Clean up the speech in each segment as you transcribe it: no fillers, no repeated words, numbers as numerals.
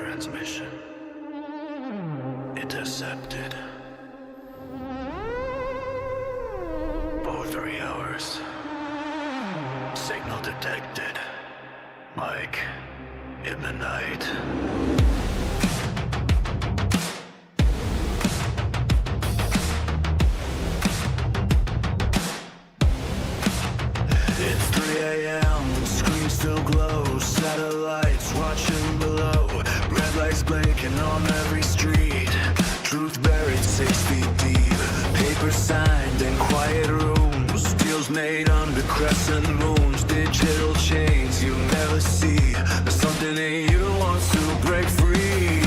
transmission. Intercepted. For 3 hours. Signal detected. Mike, in the night. It's 3 a.m., screen still glows, satellites watching below, red lights blinking on every street, truth buried 6 feet deep, paper signed in quiet rooms, deals made under crescent moons, digital chains you never see, but something in you wants to break free.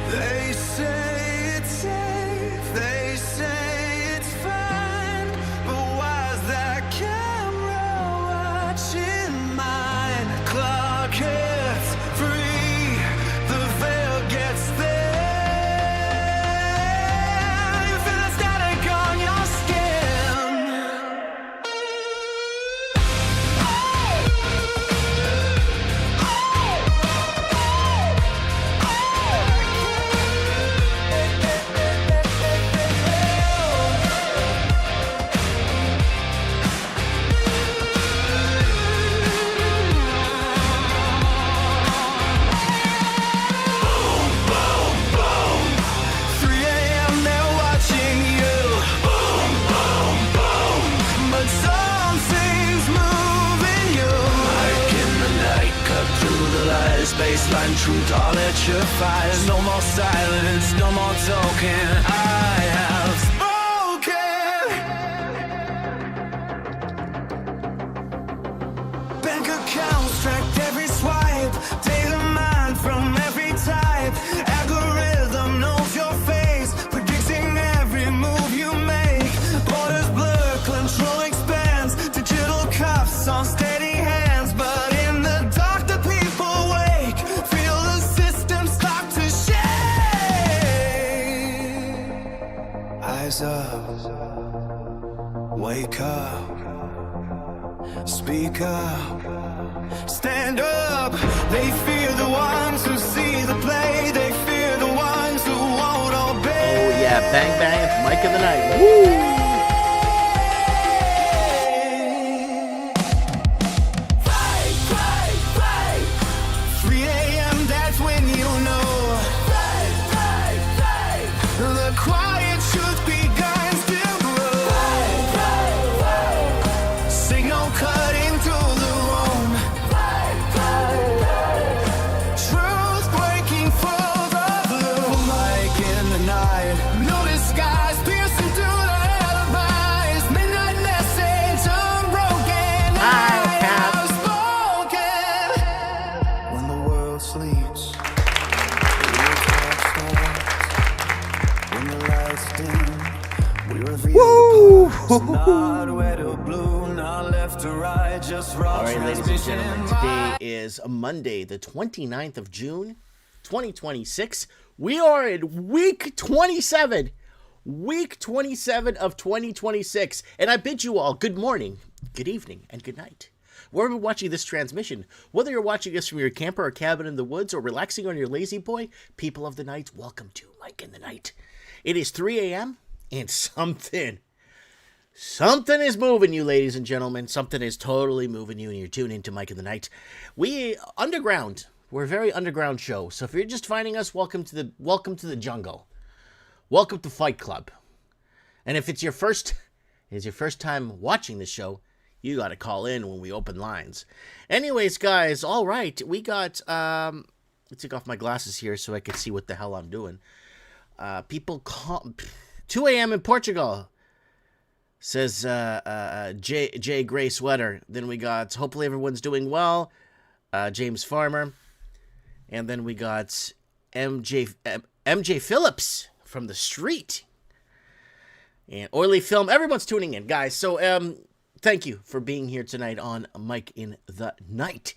They say it's safe, they say it's fine, but why's that camera watching mine? Clock hits free, the veil gets there. You feel the static on your skin. Baseline truth, all at your fires. No more silence, no more talking. I have spoken. Bank accounts tracked every swipe. Data mined from every type. Algorithm knows your face, predicting every move you make. Borders blur, control expands. Digital cuffs on steady hands, but in the dark the people wake. Feel the system start to shake. Eyes up, wake up, speak up, stand up. They fear the ones who see the play. They fear the ones who won't obey. Oh yeah, bang bang, it's Mike of the Night. Woo! 3 a.m., that's when you know. The quiet truth begins to grow. Signal cutting through the room. Truth breaking through the blue. Like in the night, no disguise, piercing through the alibis. Midnight message unbroken. I have spoken. When the world sleeps, the talk starts. When the lights dim, we reveal the parts. Not red or blue, not left or right, just raw All right, ladies and transmission. gentlemen, today is Monday, the 29th of June, 2026. We are in week 27. Week 27 of 2026. And I bid you all good morning, good evening, and good night. Wherever you're watching this transmission, whether you're watching this from your camper or cabin in the woods or relaxing on your lazy boy, people of the night, welcome to Mike in the Night. It is 3 a.m. and something is moving you, ladies and gentlemen. Something is totally moving you, and you're tuning into Mike in the Night. We're a very underground show. So if you're just finding us, welcome to the jungle. Welcome to Fight Club. And if it's your first time watching the show, you got to call in when we open lines. Anyways, guys, all right, we got let's take off my glasses here so I can see what the hell I'm doing. People call 2 a.m. in Portugal, says J Gray Sweater. Then we got hopefully everyone's doing well, James Farmer. And then we got MJ Phillips from the street. And Oily Film. Everyone's tuning in, guys. So thank you for being here tonight on Mike in the Night.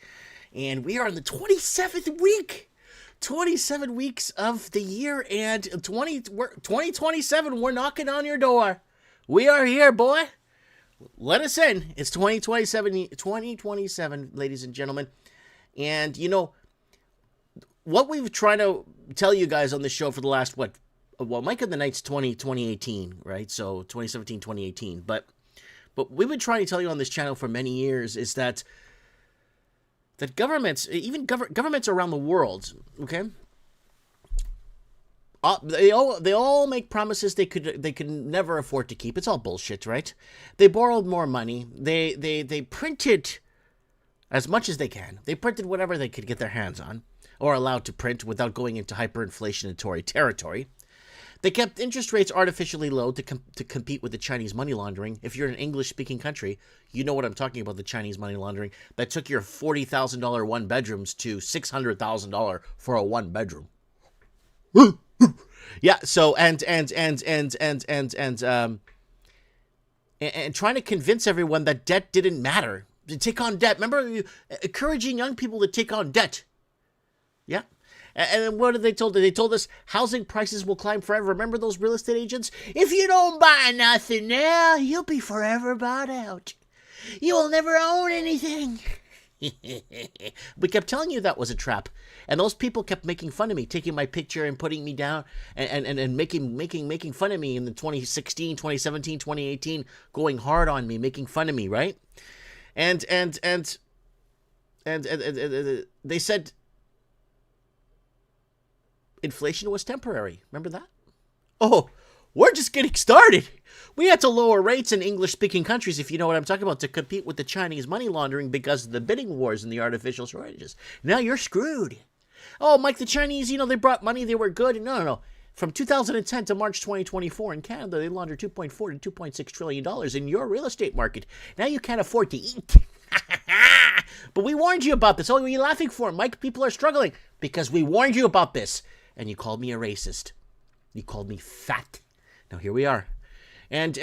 And we are in the 27th week. 27 weeks of the year, and 2027, we're knocking on your door. We are here, boy. Let us in. It's 2027, ladies and gentlemen. And, you know, what we've tried to tell you guys on this show for the last, Mike of the Night's 2018, right? So 2017, 2018. But we've been trying to tell you on this channel for many years is that governments, even governments around the world, okay, they all make promises they could never afford to keep. It's all bullshit, right? They borrowed more money. They printed as much as they can. They printed whatever they could get their hands on or allowed to print without going into hyperinflationary territory. They kept interest rates artificially low to compete with the Chinese money laundering. If you're in an English-speaking country, you know what I'm talking about, the Chinese money laundering that took your $40,000 one-bedrooms to $600,000 for a one-bedroom. Yeah, so and trying to convince everyone that debt didn't matter. To take on debt. Remember, encouraging young people to take on debt. Yeah. And then what did they told? They told us housing prices will climb forever. Remember those real estate agents? If you don't buy nothing now, you'll be forever bought out. You will never own anything. We kept telling you that was a trap. And those people kept making fun of me, taking my picture and putting me down and making fun of me in the 2016, 2017, 2018, going hard on me, making fun of me, right? And they said inflation was temporary. Remember that? Oh, we're just getting started. We had to lower rates in English-speaking countries, if you know what I'm talking about, to compete with the Chinese money laundering because of the bidding wars and the artificial shortages. Now you're screwed. Oh, Mike, the Chinese, they brought money, they were good. No. From 2010 to March 2024 in Canada, they laundered $2.4 to $2.6 trillion in your real estate market. Now you can't afford to eat. But we warned you about this. Oh, what are you laughing for, Mike? People are struggling because we warned you about this. And you called me a racist. You called me fat. Now here we are. And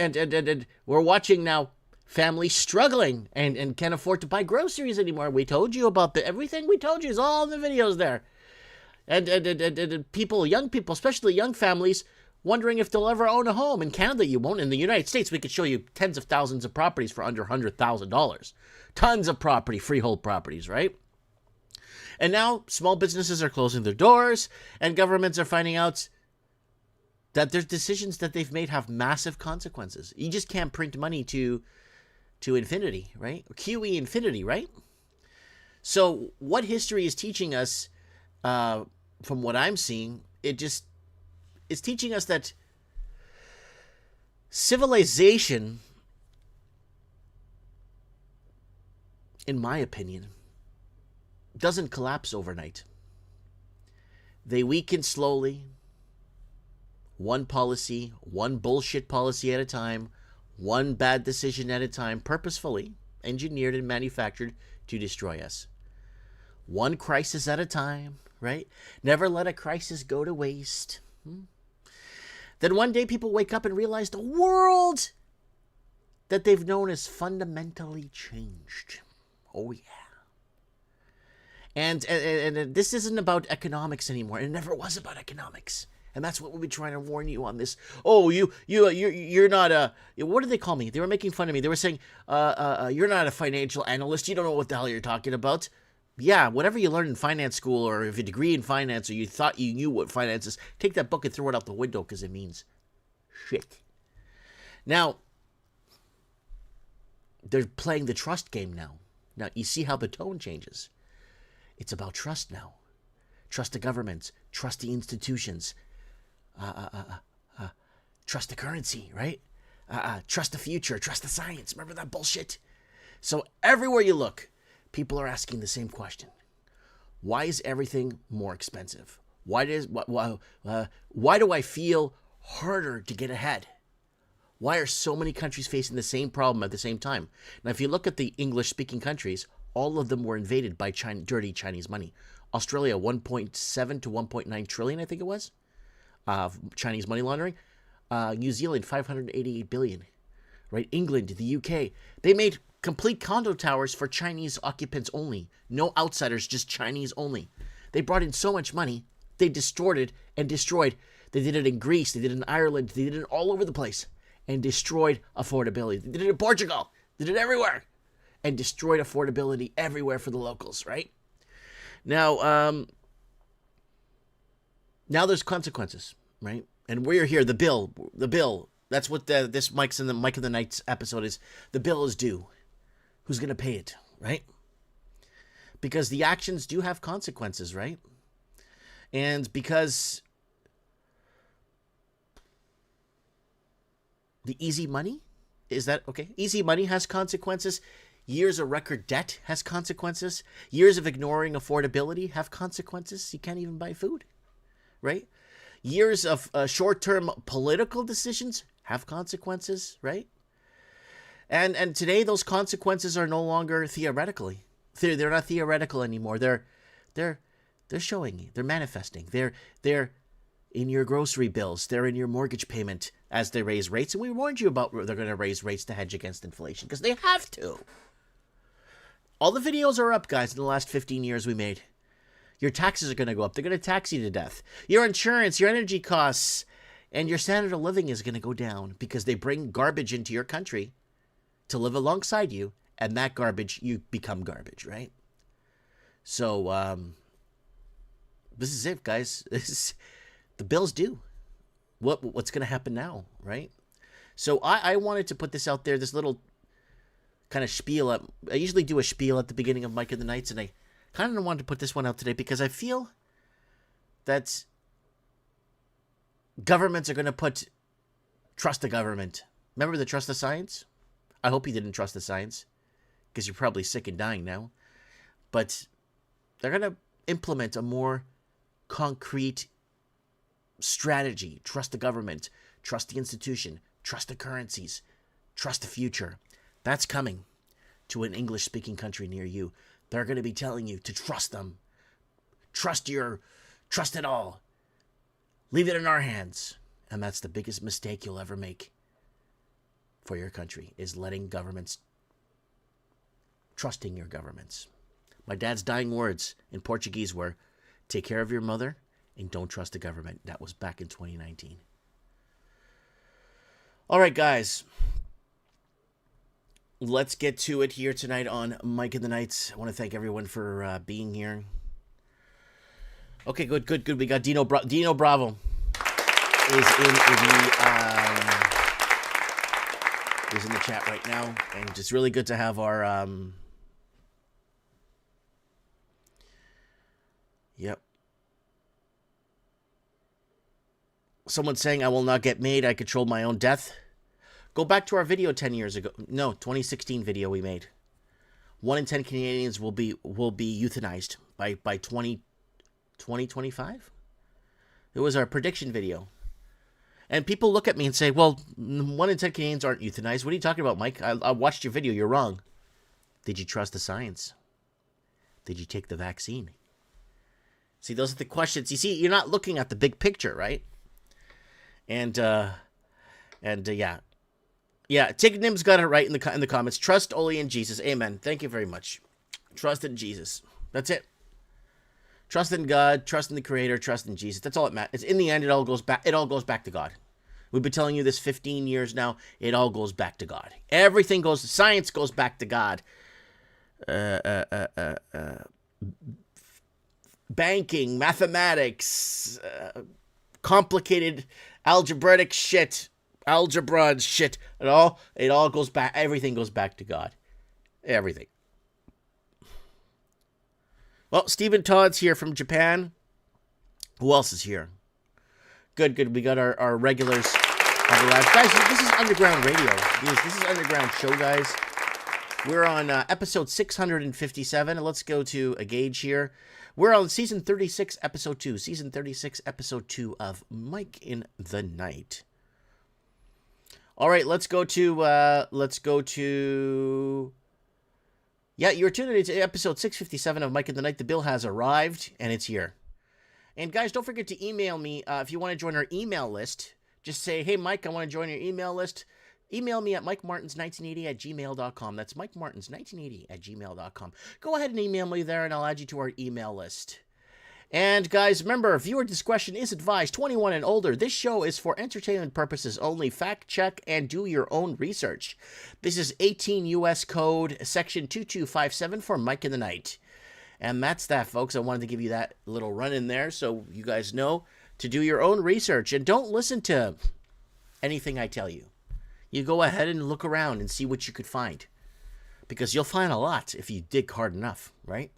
we're watching now families struggling and can't afford to buy groceries anymore. We told you about everything we told you is all in the videos there. And people, young people, especially young families, wondering if they'll ever own a home. In Canada, you won't. In the United States, we could show you tens of thousands of properties for under $100,000. Tons of property, freehold properties, right? And now small businesses are closing their doors, and governments are finding out that their decisions that they've made have massive consequences. You just can't print money to infinity, right? QE infinity, right? So what history is teaching us, from what I'm seeing, it's teaching us that civilization, in my opinion, doesn't collapse overnight. They weaken slowly, one policy, one bullshit policy at a time, one bad decision at a time, purposefully engineered and manufactured to destroy us. One crisis at a time, right? Never let a crisis go to waste. Then one day people wake up and realize the world that they've known has fundamentally changed. Oh, yeah. And this isn't about economics anymore. It never was about economics. And that's what we've been trying to warn you on this. Oh, you're not a... What did they call me? They were making fun of me. They were saying, you're not a financial analyst. You don't know what the hell you're talking about. Yeah, whatever you learned in finance school, or if you have a degree in finance, or you thought you knew what finance is, take that book and throw it out the window because it means shit. Now, they're playing the trust game now. Now, you see how the tone changes. It's about trust now. Trust the governments. Trust the institutions. Trust the currency, right? Trust the future. Trust the science. Remember that bullshit? So everywhere you look, people are asking the same question. Why is everything more expensive? Why do I feel harder to get ahead? Why are so many countries facing the same problem at the same time? Now, if you look at the English-speaking countries, all of them were invaded by dirty Chinese money. Australia, 1.7 to 1.9 trillion, I think it was, Chinese money laundering. New Zealand, 588 billion. Right? England, the UK. They made complete condo towers for Chinese occupants only. No outsiders, just Chinese only. They brought in so much money, they distorted and destroyed. They did it in Greece, they did it in Ireland, they did it all over the place, and destroyed affordability. They did it in Portugal, they did it everywhere, and destroyed affordability everywhere for the locals, right? Now, Now there's consequences, right? And we're here. The bill. That's what this Mike in the Nights episode is. The bill is due. Who's going to pay it, right? Because the actions do have consequences, right? And because the easy money, is that okay? Easy money has consequences. Years of record debt has consequences. Years of ignoring affordability have consequences. You can't even buy food, right? Years of short-term political decisions have consequences, right? And today those consequences are no longer theoretically. They're not theoretical anymore. They're showing you. They're manifesting. They're in your grocery bills. They're in your mortgage payment as they raise rates. And we warned you about they're going to raise rates to hedge against inflation because they have to. All the videos are up, guys, in the last 15 years we made. Your taxes are going to go up. They're going to tax you to death. Your insurance, your energy costs, and your standard of living is going to go down because they bring garbage into your country to live alongside you, and that garbage, you become garbage, right? So, this is it, guys. The bill's due. What's going to happen now, right? So I wanted to put this out there, this little kind of spiel. I usually do a spiel at the beginning of Mike in the Nights, and I kind of wanted to put this one out today because I feel that governments are going to trust the government. Remember the trust the science? I hope you didn't trust the science because you're probably sick and dying now. But they're going to implement a more concrete strategy. Trust the government. Trust the institution. Trust the currencies. Trust the future. That's coming to an English-speaking country near you. They're going to be telling you to trust them. Trust it all. Leave it in our hands. And that's the biggest mistake you'll ever make for your country, is letting governments, trusting your governments. My dad's dying words in Portuguese were, take care of your mother and don't trust the government. That was back in 2019. All right, guys. Let's get to it here tonight on Mike in the Nights. I want to thank everyone for being here. Okay, good. We got Dino Bravo is in the chat right now, and it's really good to have our yep. Someone saying I will not get made. I control my own death. Go back to our video 10 years ago. No, 2016 video we made. 1 in 10 Canadians will be euthanized by 2025. It was our prediction video. And people look at me and say, well, 1 in 10 Canadians aren't euthanized. What are you talking about, Mike? I watched your video. You're wrong. Did you trust the science? Did you take the vaccine? See, those are the questions. You see, you're not looking at the big picture, right? And yeah. Yeah, Tig Nim's got it right in the comments. Trust only in Jesus. Amen. Thank you very much. Trust in Jesus. That's it. Trust in God, trust in the Creator, trust in Jesus. That's all it matters. In the end, it all goes back to God. We've been telling you this 15 years now. It all goes back to God. Everything goes, science goes back to God. Banking, mathematics, complicated algebra shit. It all goes back. Everything goes back to God. Everything. Well, Stephen Todd's here from Japan. Who else is here? Good. We got our regulars. Guys, this is underground radio. This is underground show, guys. We're on episode 657. Let's go to a gauge here. We're on season 36, episode 2. Season 36, episode 2 of Mike in the Night. All right, let's go to yeah, you're tuned into episode 657 of Mike in the Night. The bill has arrived, and it's here. And guys, don't forget to email me if you want to join our email list. Just say, hey, Mike, I want to join your email list. Email me at mikemartins1980@gmail.com. That's mikemartins1980@gmail.com. Go ahead and email me there, and I'll add you to our email list. And guys, remember, viewer discretion is advised. 21 and older. This show is for entertainment purposes only. Fact check and do your own research. This is 18 U.S. Code, Section 2257 for Mike in the Night. And that's that, folks. I wanted to give you that little run in there so you guys know to do your own research and don't listen to anything I tell you. You go ahead and look around and see what you could find, because you'll find a lot if you dig hard enough, right?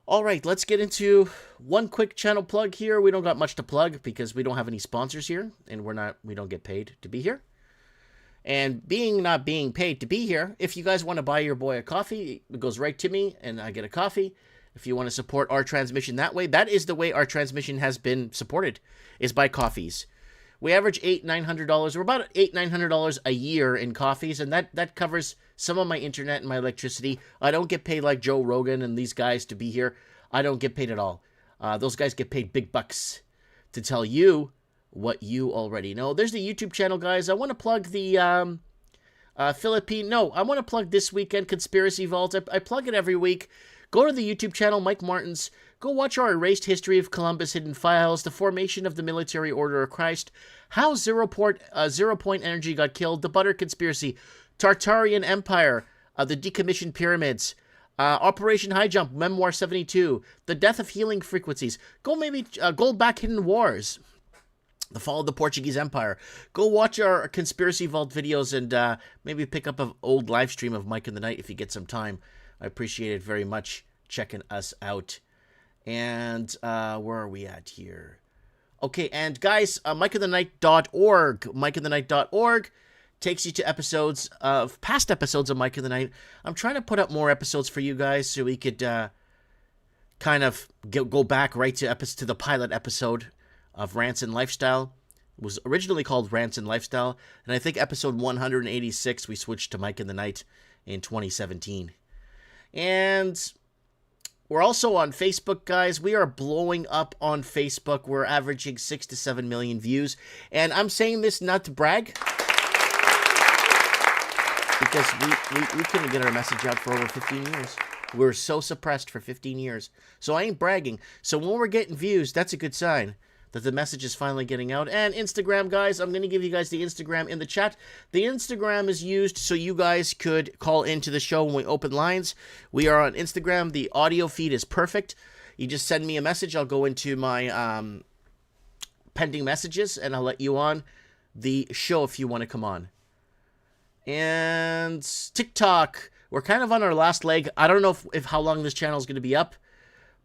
All right, let's get into one quick channel plug here. We don't got much to plug because we don't have any sponsors here, and we don't get paid to be here. And not being paid to be here, if you guys want to buy your boy a coffee, it goes right to me and I get a coffee. If you want to support our transmission that way, that is the way our transmission has been supported, is by coffees. We average $800-900. We're about $800-900 a year in coffees, and that covers some of my internet and my electricity. I don't get paid like Joe Rogan and these guys to be here. I don't get paid at all. Those guys get paid big bucks to tell you what you already know. There's the YouTube channel, guys. I want to plug the I want to plug This Weekend Conspiracy Vault. I plug it every week. Go to the YouTube channel, Mike Martins. Go watch our erased history of Columbus hidden files, the formation of the Military Order of Christ, how Zero Point Energy got killed, the Butter Conspiracy, Tartarian Empire, the decommissioned pyramids, Operation High Jump, Memoir 72, the death of healing frequencies. Go back Hidden Wars, the fall of the Portuguese Empire. Go watch our Conspiracy Vault videos and maybe pick up an old live stream of Mike in the Night if you get some time. I appreciate it very much checking us out. And where are we at here? Okay, and guys, mikeofthenight.org. Mikeofthenight.org takes you to past episodes of Mike of the Night. I'm trying to put up more episodes for you guys so we could kind of go back right to the pilot episode of Rants and Lifestyle. It was originally called Rants and Lifestyle, and I think episode 186 we switched to Mike in the Night in 2017. And we're also on Facebook, guys. We are blowing up on Facebook. We're averaging 6 to 7 million views. And I'm saying this not to brag, because we couldn't get our message out for over 15 years. We were so suppressed for 15 years. So I ain't bragging. So when we're getting views, that's a good sign that the message is finally getting out. And Instagram, guys, I'm going to give you guys the Instagram in the chat. The Instagram is used so you guys could call into the show when we open lines. We are on Instagram. The audio feed is perfect. You just send me a message. I'll go into my pending messages, and I'll let you on the show if you want to come on. And TikTok, we're kind of on our last leg. I don't know if how long this channel is going to be up,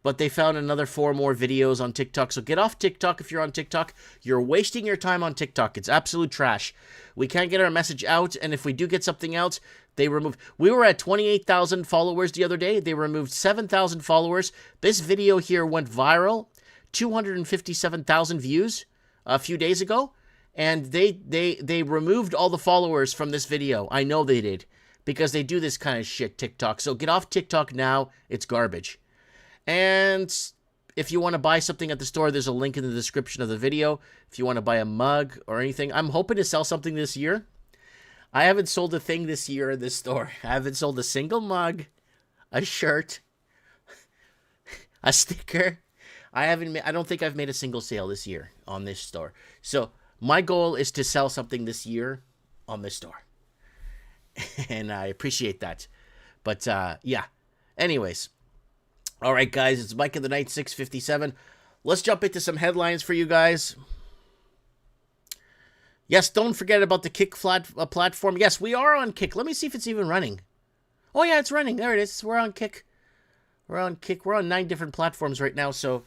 but they found another 4 more videos on TikTok. So get off TikTok if you're on TikTok. You're wasting your time on TikTok. It's absolute trash. We can't get our message out, and if we do get something out, they remove. We were at 28,000 followers the other day. They removed 7,000 followers. This video here went viral, 257,000 views a few days ago, and they removed all the followers from this video. I know they did, because they do this kind of shit, TikTok. So get off TikTok now. It's garbage. And if you want to buy something at the store, there's a link in the description of the video. If you want to buy a mug or anything, I'm hoping to sell something this year. I haven't sold a thing this year in this store. I haven't sold a single mug, a shirt, a sticker. I don't think I've made a single sale this year on this store. So my goal is to sell something this year on this store. And I appreciate that. But yeah. Anyways. All right, guys, it's Mike of the Night 657. Let's jump into some headlines for you guys. Yes, don't forget about the Kick platform. Yes, we are on Kick. Let me see if it's even running. Oh, yeah, it's running. There it is. We're on Kick. We're on Kick. We're on 9 different platforms right now. So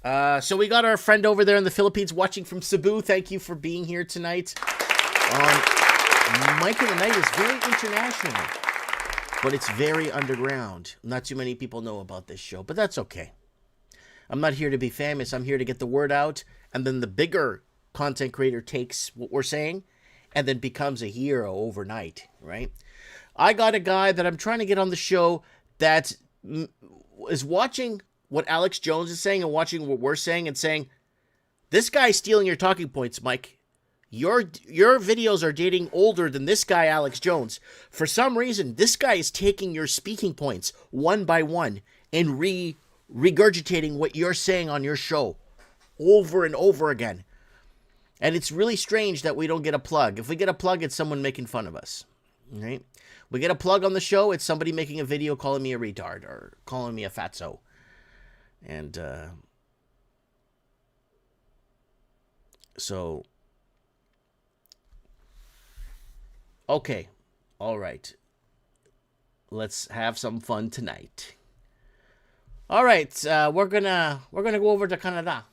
we got our friend over there in the Philippines watching from Cebu. Thank you for being here tonight. Mike of the Night is very international, but it's very underground. Not too many people know about this show, but that's okay. I'm not here to be famous. I'm here to get the word out, and then the bigger content creator takes what we're saying and then becomes a hero overnight, right? I got a guy that I'm trying to get on the show that is watching what Alex Jones is saying and watching what we're saying and saying, this guy's stealing your talking points, Mike. Your videos are dating older than this guy, Alex Jones. For some reason, this guy is taking your speaking points one by one and regurgitating what you're saying on your show over and over again. And it's really strange that we don't get a plug. If we get a plug, it's someone making fun of us. Right? We get a plug on the show, it's somebody making a video calling me a retard or calling me a fatso. And So, okay, all right. Let's have some fun tonight. All right, we're gonna go over to Canada.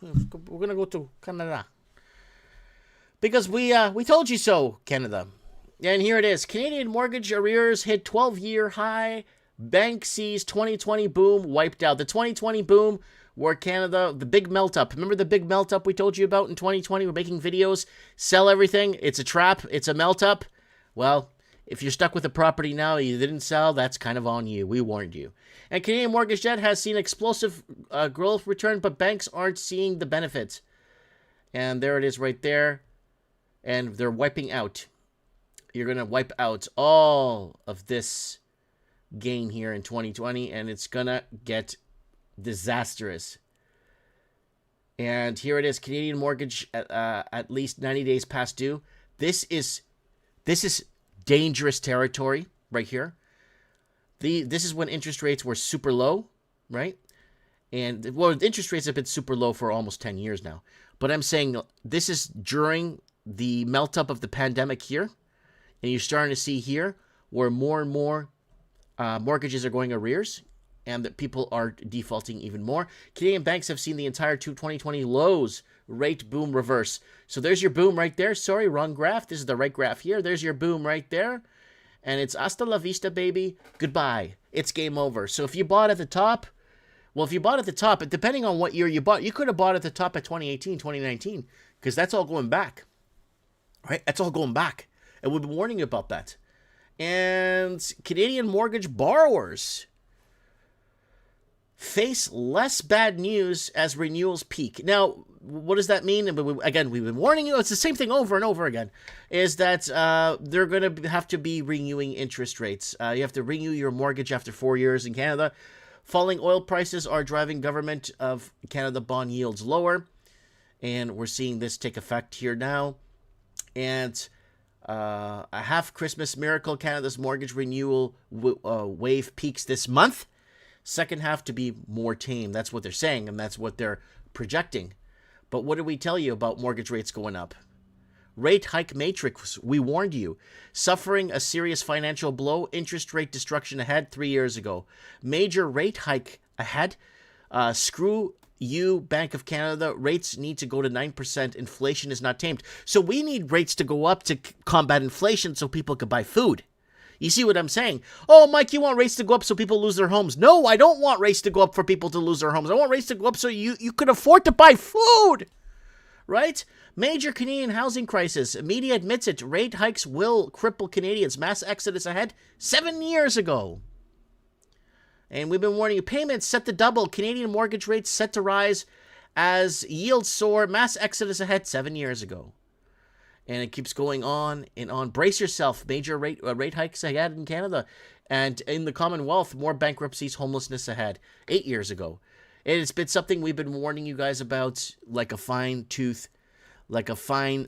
We're gonna go to Canada because we told you so, Canada. And here it is: Canadian mortgage arrears hit 12-year high. Bank sees 2020 boom wiped out. The 2020 boom, where Canada, the big melt up. Remember the big melt up we told you about in 2020? We're making videos, sell everything. It's a trap. It's a melt up. Well, if you're stuck with a property now you didn't sell, that's kind of on you. We warned you. And Canadian mortgage debt has seen explosive growth return, but banks aren't seeing the benefits. And there it is right there. And they're wiping out. You're going to wipe out all of this gain here in 2020, and it's going to get disastrous. And here it is: Canadian mortgage at least 90 days past due. This is dangerous territory right here. This is when interest rates were super low, right? And well, interest rates have been super low for almost 10 years now. But I'm saying this is during the melt up of the pandemic here, and you're starting to see here where more and more mortgages are going arrears, and that people are defaulting even more. Canadian banks have seen the entire 2020 lows rate boom reverse. So there's your boom right there. Sorry, wrong graph. This is the right graph here. There's your boom right there. And it's hasta la vista, baby. Goodbye. It's game over. So if you bought at the top, well, if you bought at the top, depending on what year you bought, you could have bought at the top at 2018, 2019, because that's all going back. Right? That's all going back. And we've been warning you about that. And Canadian mortgage borrowers face less bad news as renewals peak. Now, what does that mean? Again, we've been warning you. It's the same thing over and over again. Is that they're going to have to be renewing interest rates. You have to renew your mortgage after 4 years in Canada. Falling oil prices are driving Government of Canada bond yields lower. And we're seeing this take effect here now. And a half Christmas miracle: Canada's mortgage renewal wave peaks this month. Second half to be more tame. That's what they're saying, and that's what they're projecting. But what did we tell you about mortgage rates going up? Rate hike matrix, we warned you. Suffering a serious financial blow, interest rate destruction ahead 3 years ago. Major rate hike ahead. Screw you, Bank of Canada. Rates need to go to 9%. Inflation is not tamed. So we need rates to go up to combat inflation so people can buy food. You see what I'm saying? Oh, Mike, you want rates to go up so people lose their homes. No, I don't want rates to go up for people to lose their homes. I want rates to go up so you could afford to buy food. Right? Major Canadian housing crisis. Media admits it. Rate hikes will cripple Canadians. Mass exodus ahead 7 years ago. And we've been warning you. Payments set to double. Canadian mortgage rates set to rise as yields soar. Mass exodus ahead 7 years ago. And it keeps going on and on. Brace yourself. Major rate hikes ahead in Canada. And in the Commonwealth, more bankruptcies, homelessness ahead. 8 years ago. And it's been something we've been warning you guys about like a fine tooth, like a fine,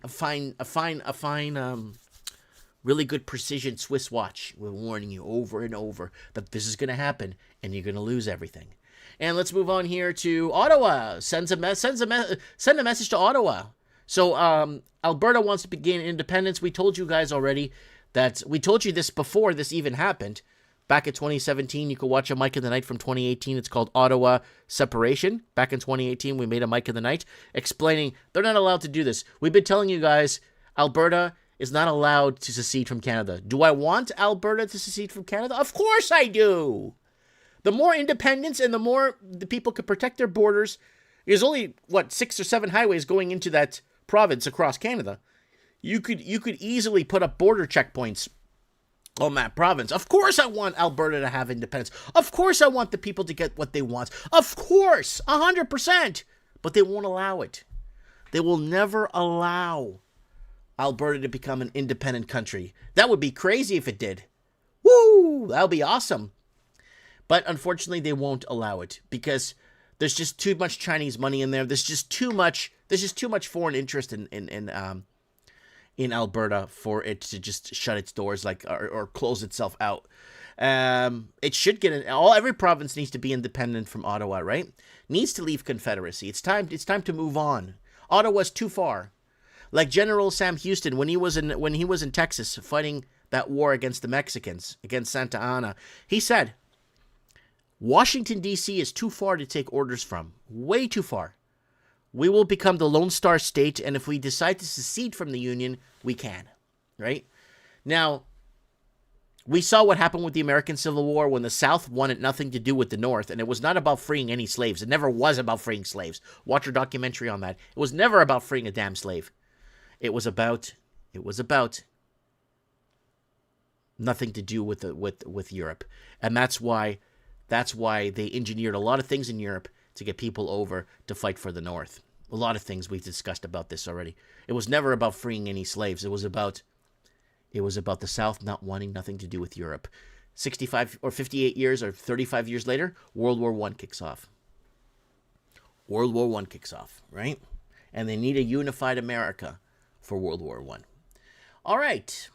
really good precision Swiss watch. We're warning you over and over that this is going to happen and you're going to lose everything. And let's move on here to Ottawa. Send a message to Ottawa. So Alberta wants to begin independence. We told you guys already that we told you this before this even happened. Back in 2017, you could watch a Mike of the Night from 2018. It's called Ottawa Separation. Back in 2018, we made a Mike of the Night explaining they're not allowed to do this. We've been telling you guys Alberta is not allowed to secede from Canada. Do I want Alberta to secede from Canada? Of course I do. The more independence and the more the people could protect their borders. There's only, 6 or 7 highways going into that province across Canada. You could easily put up border checkpoints on that province. Of course I want Alberta to have independence. Of course I want the people to get what they want. Of course, 100%. But they won't allow it. They will never allow Alberta to become an independent country. That would be crazy if it did. Woo! That would be awesome. But unfortunately, they won't allow it because there's just too much Chinese money in there. There's just too much foreign interest in Alberta for it to just shut its doors or close itself out. It should get every province needs to be independent from Ottawa, right? Needs to leave Confederacy. It's time to move on. Ottawa's too far. Like General Sam Houston when he was in Texas fighting that war against the Mexicans, against Santa Anna, he said, Washington, D.C. is too far to take orders from. Way too far. We will become the Lone Star State, and if we decide to secede from the Union, we can. Right? Now, we saw what happened with the American Civil War when the South wanted nothing to do with the North, and it was not about freeing any slaves. It never was about freeing slaves. Watch our documentary on that. It was never about freeing a damn slave. It was about nothing to do with Europe. And that's why they engineered a lot of things in Europe to get people over to fight for the North. A lot of things we've discussed about this already. It was never about freeing any slaves. It was about the South not wanting nothing to do with Europe. 65 or 58 years or 35 years later, World War I kicks off. World War I kicks off, right? And they need a unified America for World War I. All right.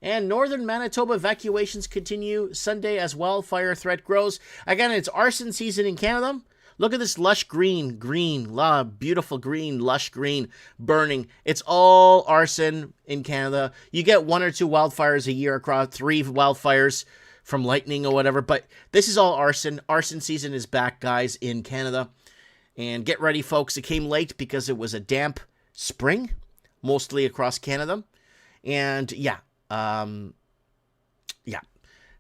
And northern Manitoba evacuations continue Sunday as wildfire threat grows. Again, it's arson season in Canada. Look at this lush green, beautiful green, lush green, burning. It's all arson in Canada. You get 1 or 2 wildfires a year across, 3 wildfires from lightning or whatever. But this is all arson. Arson season is back, guys, in Canada. And get ready, folks. It came late because it was a damp spring, mostly across Canada. And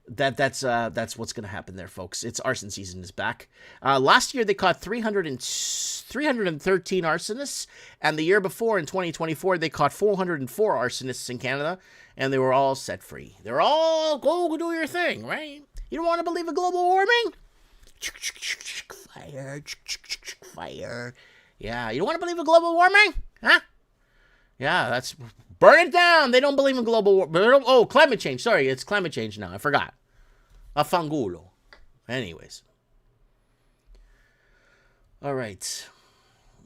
that's what's going to happen there, folks. It's arson season is back. Last year they caught 313 arsonists, and the year before, in 2024, they caught 404 arsonists in Canada, and they were all set free. They're all, go do your thing, right? You don't want to believe in global warming? Fire. Yeah, you don't want to believe in global warming? Huh? Yeah, that's... Burn it down. They don't believe in global war. Oh, climate change. Sorry, it's climate change now. I forgot. A fangulo. Anyways. All right.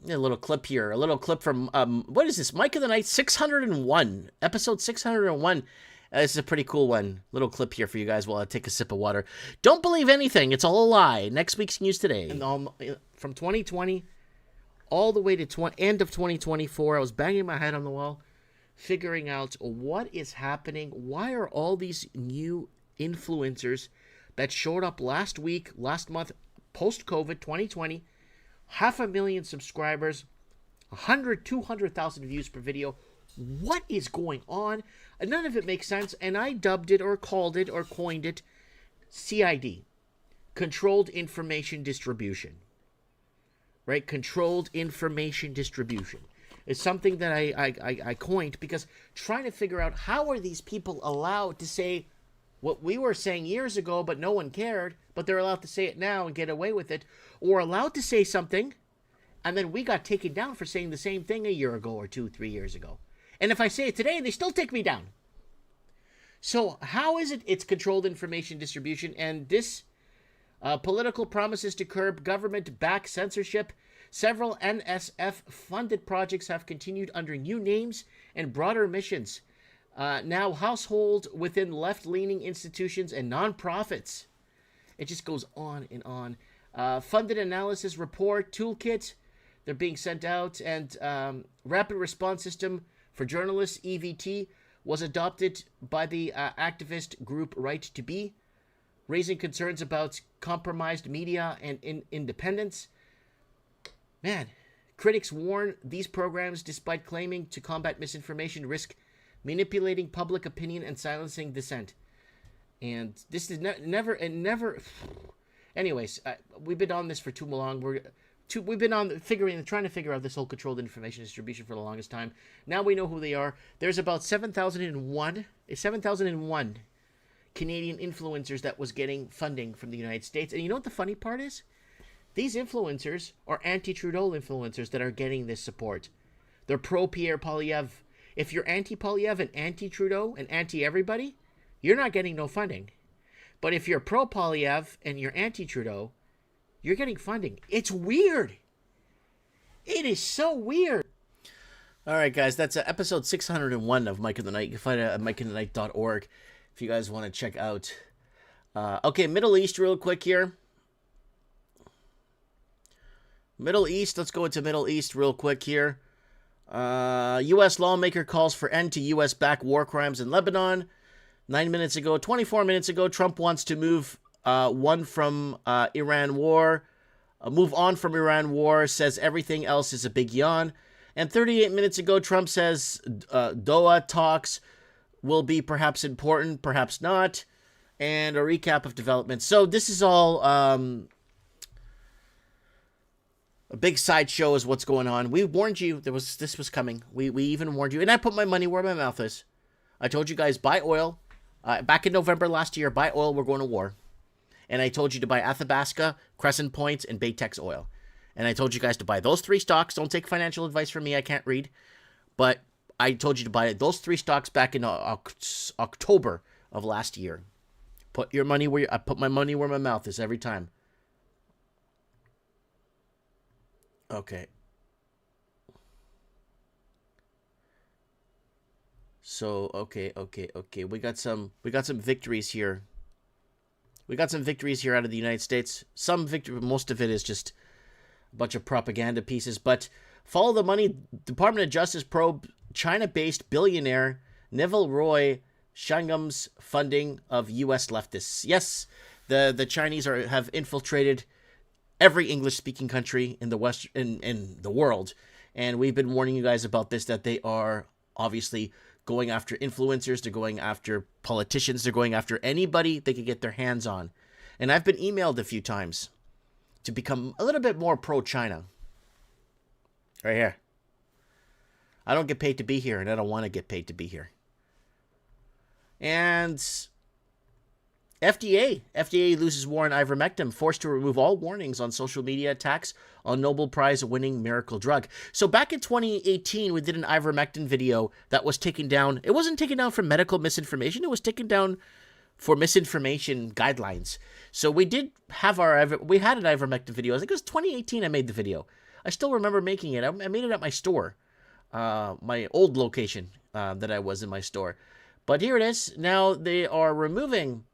A little clip here. A little clip from, what is this? Mike of the Night 601. Episode 601. This is a pretty cool one. Little clip here for you guys while I take a sip of water. Don't believe anything. It's all a lie. Next week's news today. And from 2020 all the way to end of 2024, I was banging my head on the wall, figuring out what is happening. Why are all these new influencers that showed up last month, post-COVID 2020, 500,000 subscribers, 200,000 views per video? What is going on? None of it makes sense, and I dubbed it or called it or coined it CID, Controlled Information Distribution. Right? Controlled Information Distribution. It's something that I coined because trying to figure out how are these people allowed to say what we were saying years ago, but no one cared, but they're allowed to say it now and get away with it, or allowed to say something, and then we got taken down for saying the same thing a year ago or 2-3 years ago. And if I say it today, they still take me down. So how is it it's controlled information distribution, and this political promises to curb government-backed censorship? Several NSF-funded projects have continued under new names and broader missions. Now household within left-leaning institutions and nonprofits. It just goes on and on. Funded analysis report toolkit, they're being sent out, and rapid response system for journalists, EVT, was adopted by the activist group Right to Be, raising concerns about compromised media and independence. Man, critics warn these programs, despite claiming to combat misinformation, risk manipulating public opinion and silencing dissent. And this is never. Anyways, we've been on this for too long. We've been on trying to figure out this whole controlled information distribution for the longest time. Now we know who they are. There's about 7,001 Canadian influencers that was getting funding from the United States. And you know what the funny part is? These influencers are anti-Trudeau influencers that are getting this support. They're pro-Pierre Poilievre. If you're anti-Poilievre and anti-Trudeau and anti-everybody, you're not getting no funding. But if you're pro-Poilievre and you're anti-Trudeau, you're getting funding. It's weird. It is so weird. All right, guys, that's episode 601 of Mike of the Night. You can find it at mikeofthenight.org if you guys want to check out. Okay, Middle East real quick here. Middle East, let's go into Middle East real quick here. U.S. lawmaker calls for end to U.S.-backed war crimes in Lebanon. 24 minutes ago, Trump wants to move on from Iran war, says everything else is a big yawn. And 38 minutes ago, Trump says Doha talks will be perhaps important, perhaps not. And a recap of developments. So this is all a big sideshow is what's going on. We warned you this was coming. We even warned you. And I put my money where my mouth is. I told you guys, buy oil. Back in November last year, buy oil, we're going to war. And I told you to buy Athabasca, Crescent Point, and Baytex oil. And I told you guys to buy those 3 stocks. Don't take financial advice from me. I can't read. But I told you to buy those 3 stocks back in October of last year. I put my money where my mouth is every time. Okay. So, okay. We got some victories here. We got some victories here out of the United States. Some victory, most of it is just a bunch of propaganda pieces. But follow the money. Department of Justice probe China-based billionaire Neville Roy Shangum's funding of U.S. leftists. Yes, the Chinese have infiltrated every English-speaking country in the West in the world, and we've been warning you guys about this, that they are obviously going after influencers, they're going after politicians, they're going after anybody they can get their hands on. And I've been emailed a few times to become a little bit more pro-China. Right here. I don't get paid to be here, and I don't want to get paid to be here. And FDA loses war on ivermectin, forced to remove all warnings on social media attacks on Nobel Prize-winning miracle drug. So back in 2018, we did an ivermectin video that was taken down. It wasn't taken down for medical misinformation. It was taken down for misinformation guidelines. So we had an ivermectin video. I think it was 2018 I made the video. I still remember making it. I made it at my store, my old location that I was in my store. But here it is. Now they are removing.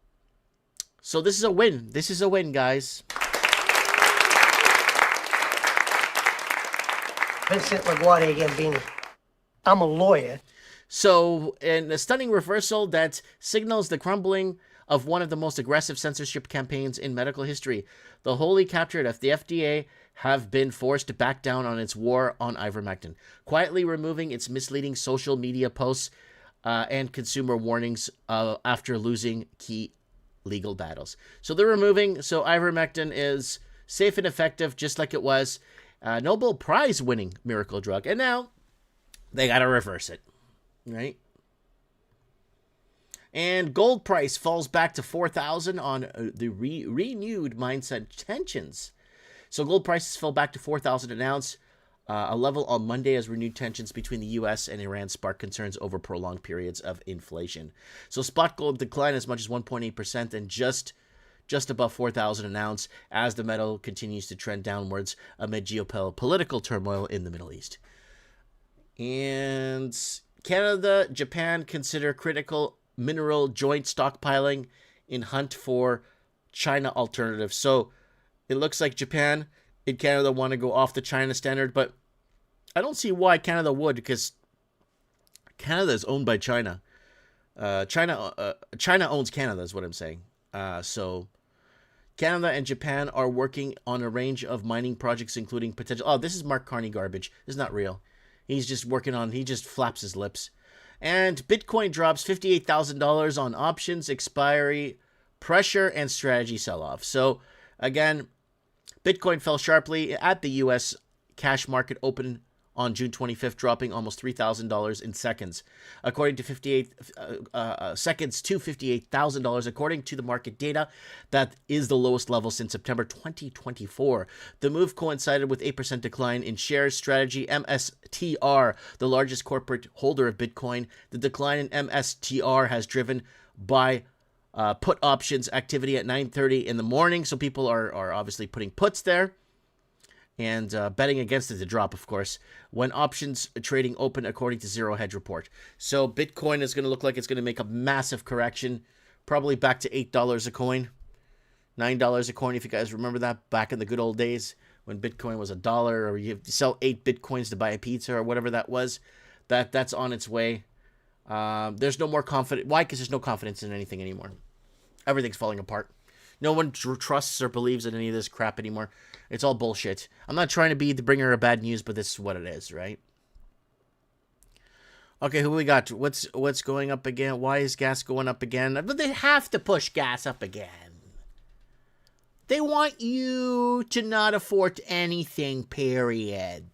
So this is a win. This is a win, guys. Vincent LaGuardia Gambini. I'm a lawyer. So, in a stunning reversal that signals the crumbling of one of the most aggressive censorship campaigns in medical history, the wholly captured the FDA have been forced to back down on its war on ivermectin, quietly removing its misleading social media posts and consumer warnings after losing key legal battles. So they're removing. So ivermectin is safe and effective, just like it was Nobel Prize winning miracle drug. And now they got to reverse it, right? And gold price falls back to 4,000 on the renewed mindset tensions. So gold prices fell back to 4,000 an ounce, a level on Monday as renewed tensions between the U.S. and Iran spark concerns over prolonged periods of inflation. So spot gold declined as much as 1.8% and just above 4,000 an ounce as the metal continues to trend downwards amid geopolitical turmoil in the Middle East. And Canada, Japan consider critical mineral joint stockpiling in hunt for China alternatives. So it looks like Japan and Canada want to go off the China standard, but I don't see why Canada would, because Canada is owned by China. China owns Canada is what I'm saying. So Canada and Japan are working on a range of mining projects, including potential... Oh, this is Mark Carney garbage. This is not real. He's just he just flaps his lips. And Bitcoin drops $58,000 on options, expiry, pressure, and strategy sell-off. So, again, Bitcoin fell sharply at the U.S. cash market open on June 25th, dropping almost $3,000 in seconds. According to $58,000, according to the market data, that is the lowest level since September 2024. The move coincided with 8% decline in shares. Strategy MSTR, the largest corporate holder of Bitcoin. The decline in MSTR has driven by put options activity at 9:30 in the morning. So people are obviously putting puts there and betting against it to drop, of course, when options trading open, according to Zero Hedge report. So Bitcoin is going to look like it's going to make a massive correction, probably back to $8 a coin, $9 a coin, if you guys remember that back in the good old days when Bitcoin was $1, or you have to sell 8 Bitcoins to buy a pizza or whatever that was. That's on its way. There's no more confidence. Why? Because there's no confidence in anything anymore. Everything's falling apart. No one trusts or believes in any of this crap anymore. It's all bullshit. I'm not trying to be the bringer of bad news, but this is what it is, right? Okay, who we got? What's going up again? Why is gas going up again? But they have to push gas up again. They want you to not afford anything, period.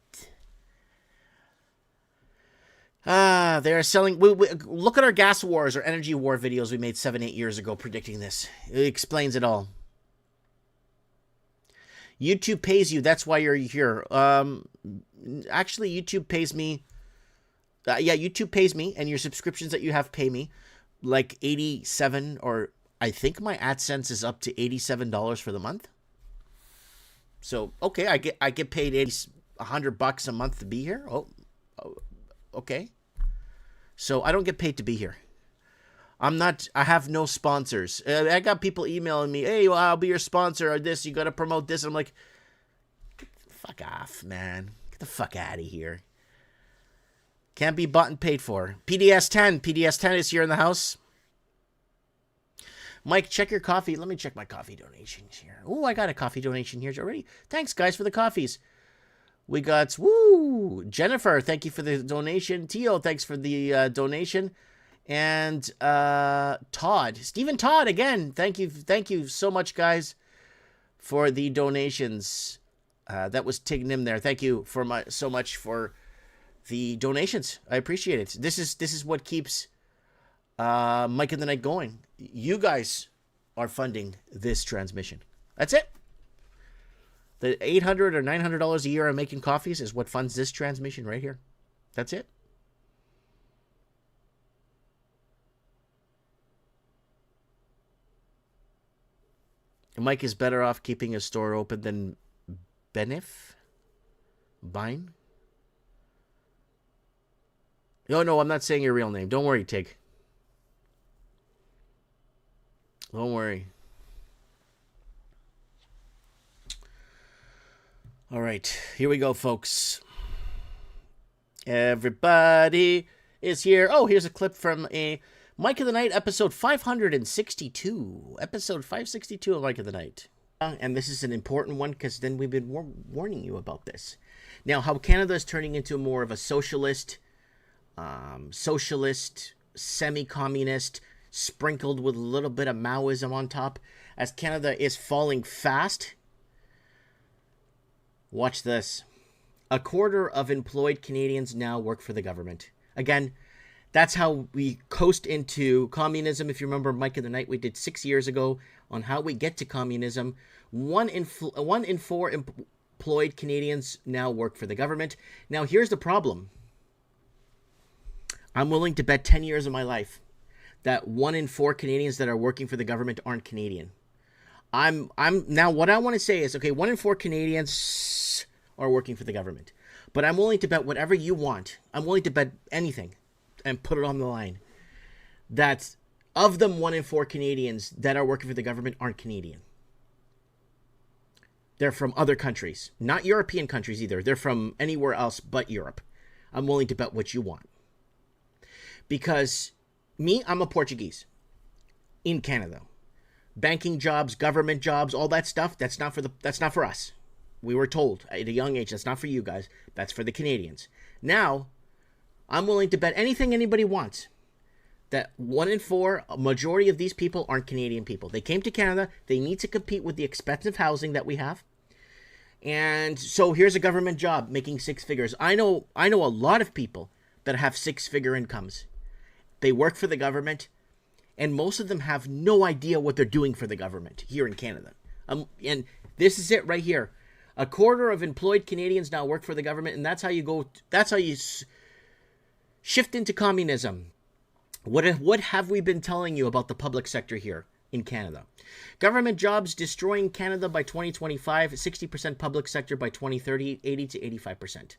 They're selling... look at our gas wars or energy war videos we made 7-8 years ago predicting this. It explains it all. YouTube pays you. That's why you're here. Actually, YouTube pays me... yeah, YouTube pays me, and your subscriptions that you have pay me. Like 87, or I think my AdSense is up to $87 for the month. So, okay, I get paid $100 a month to be here. Oh, okay. So I don't get paid to be here. I have no sponsors. I got people emailing me, hey, well, I'll be your sponsor or this. You got to promote this. I'm like, get the fuck off, man. Get the fuck out of here. Can't be bought and paid for. PDS10. PDS10 is here in the house. Mike, check your coffee. Let me check my coffee donations here. Oh, I got a coffee donation here already. Thanks, guys, for the coffees. We got, Jennifer, thank you for the donation. Tio, thanks for the donation. And Todd, Stephen Todd, again, thank you so much, guys, for the donations. That was Tig Nim there. Thank you so much for the donations. I appreciate it. This is what keeps Mike in the Night going. You guys are funding this transmission. That's it. The $800 or $900 a year I'm making coffees is what funds this transmission right here. That's it. Mike is better off keeping his store open than Bine? No, I'm not saying your real name. Don't worry, Tig. Don't worry. All right, here we go, folks. Everybody is here. Oh, here's a clip from a Mike of the Night episode 562. Episode 562 of Mike of the Night. And this is an important one because then we've been warning you about this. Now, how Canada is turning into more of a socialist, semi-communist, sprinkled with a little bit of Maoism on top, as Canada is falling fast. Watch this. A quarter of employed Canadians now work for the government. Again, that's how we coast into communism. If you remember Mike of the Night we did 6 years ago on how we get to communism. One in four employed Canadians now work for the government. Now, here's the problem. I'm willing to bet 10 years of my life that 1 in 4 Canadians that are working for the government aren't Canadian. Now what I want to say is, okay, 1 in 4 Canadians are working for the government, but I'm willing to bet whatever you want. I'm willing to bet anything and put it on the line that of them 1 in 4 Canadians that are working for the government aren't Canadian. They're from other countries, not European countries either. They're from anywhere else but Europe. I'm willing to bet what you want. Because me, I'm a Portuguese in Canada. Banking jobs, government jobs, all that stuff, that's not for us. We were told at a young age, that's not for you guys. That's for the Canadians. Now, I'm willing to bet anything anybody wants that 1 in 4, a majority of these people aren't Canadian people. They came to Canada. They need to compete with the expensive housing that we have. And so here's a government job making 6 figures. I know a lot of people that have 6-figure incomes. They work for the government, and most of them have no idea what they're doing for the government here in Canada. And this is it right here. A quarter of employed Canadians now work for the government, and that's how you shift into communism. What have we been telling you about the public sector here in Canada? Government jobs destroying Canada by 2025, 60% public sector by 2030, 80 to 85%.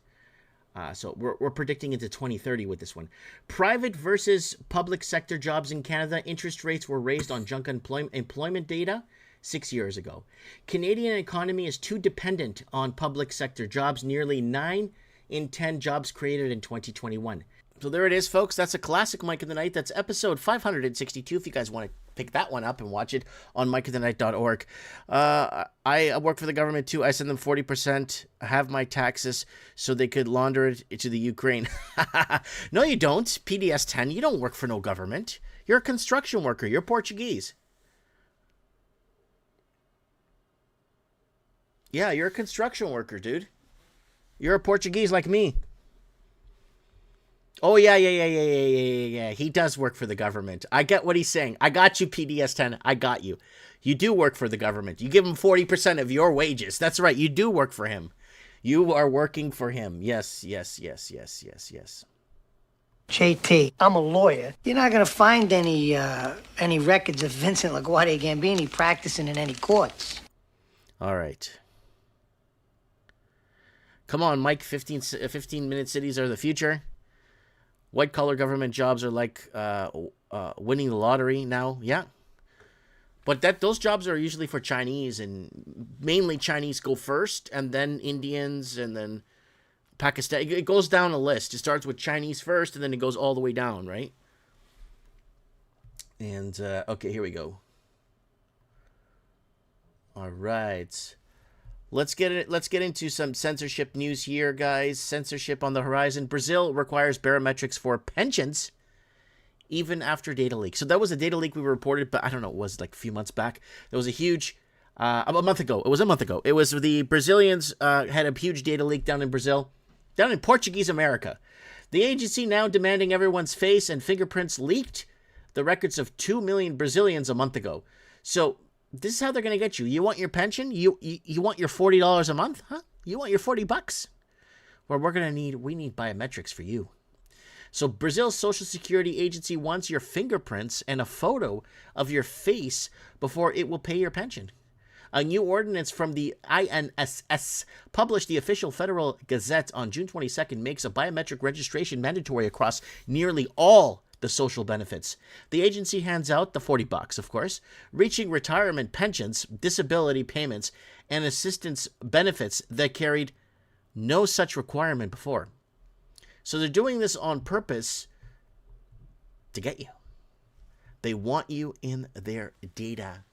So we're predicting into 2030 with this one. Private versus public sector jobs in Canada. Interest rates were raised on junk employment data. 6 years ago. Canadian economy is too dependent on public sector jobs. Nearly 9 in 10 jobs created in 2021. So there it is, folks. That's a classic Mike of the Night. That's episode 562. If you guys want to pick that one up and watch it on mikeofthenight.org. I work for the government too. I send them 40%. I have my taxes so they could launder it to the Ukraine. No, you don't. PDS 10. You don't work for no government. You're a construction worker. You're Portuguese. Yeah, you're a construction worker, dude. You're a Portuguese like me. Oh, yeah. He does work for the government. I get what he's saying. I got you, PDS 10. I got you. You do work for the government. You give him 40% of your wages. That's right. You do work for him. You are working for him. Yes. JT, I'm a lawyer. You're not gonna find any records of Vincent LaGuardia Gambini practicing in any courts. All right. Come on, Mike. 15-minute cities are the future. White-collar government jobs are like winning the lottery now. Yeah. But those jobs are usually for Chinese, and mainly Chinese go first, and then Indians, and then Pakistan. It goes down a list. It starts with Chinese first, and then it goes all the way down, right? And, okay, here we go. All right. Let's get into some censorship news here, guys. Censorship on the horizon. Brazil requires biometrics for pensions even after data leak. So that was a data leak we reported, but I don't know, it was like a few months back. There was a huge, a month ago. It was a month ago. It was the Brazilians had a huge data leak down in Brazil, down in Portuguese America. The agency now demanding everyone's face and fingerprints leaked the records of 2 million Brazilians a month ago. So this is how they're going to get you. You want your pension? You want your $40 a month? Huh? You want your $40? Well, we need biometrics for you. So Brazil's Social Security Agency wants your fingerprints and a photo of your face before it will pay your pension. A new ordinance from the INSS, published the official Federal Gazette on June 22nd, makes a biometric registration mandatory across nearly all the social benefits. The agency hands out the $40, of course, reaching retirement pensions, disability payments, and assistance benefits that carried no such requirement before. So they're doing this on purpose to get you. They want you in their data.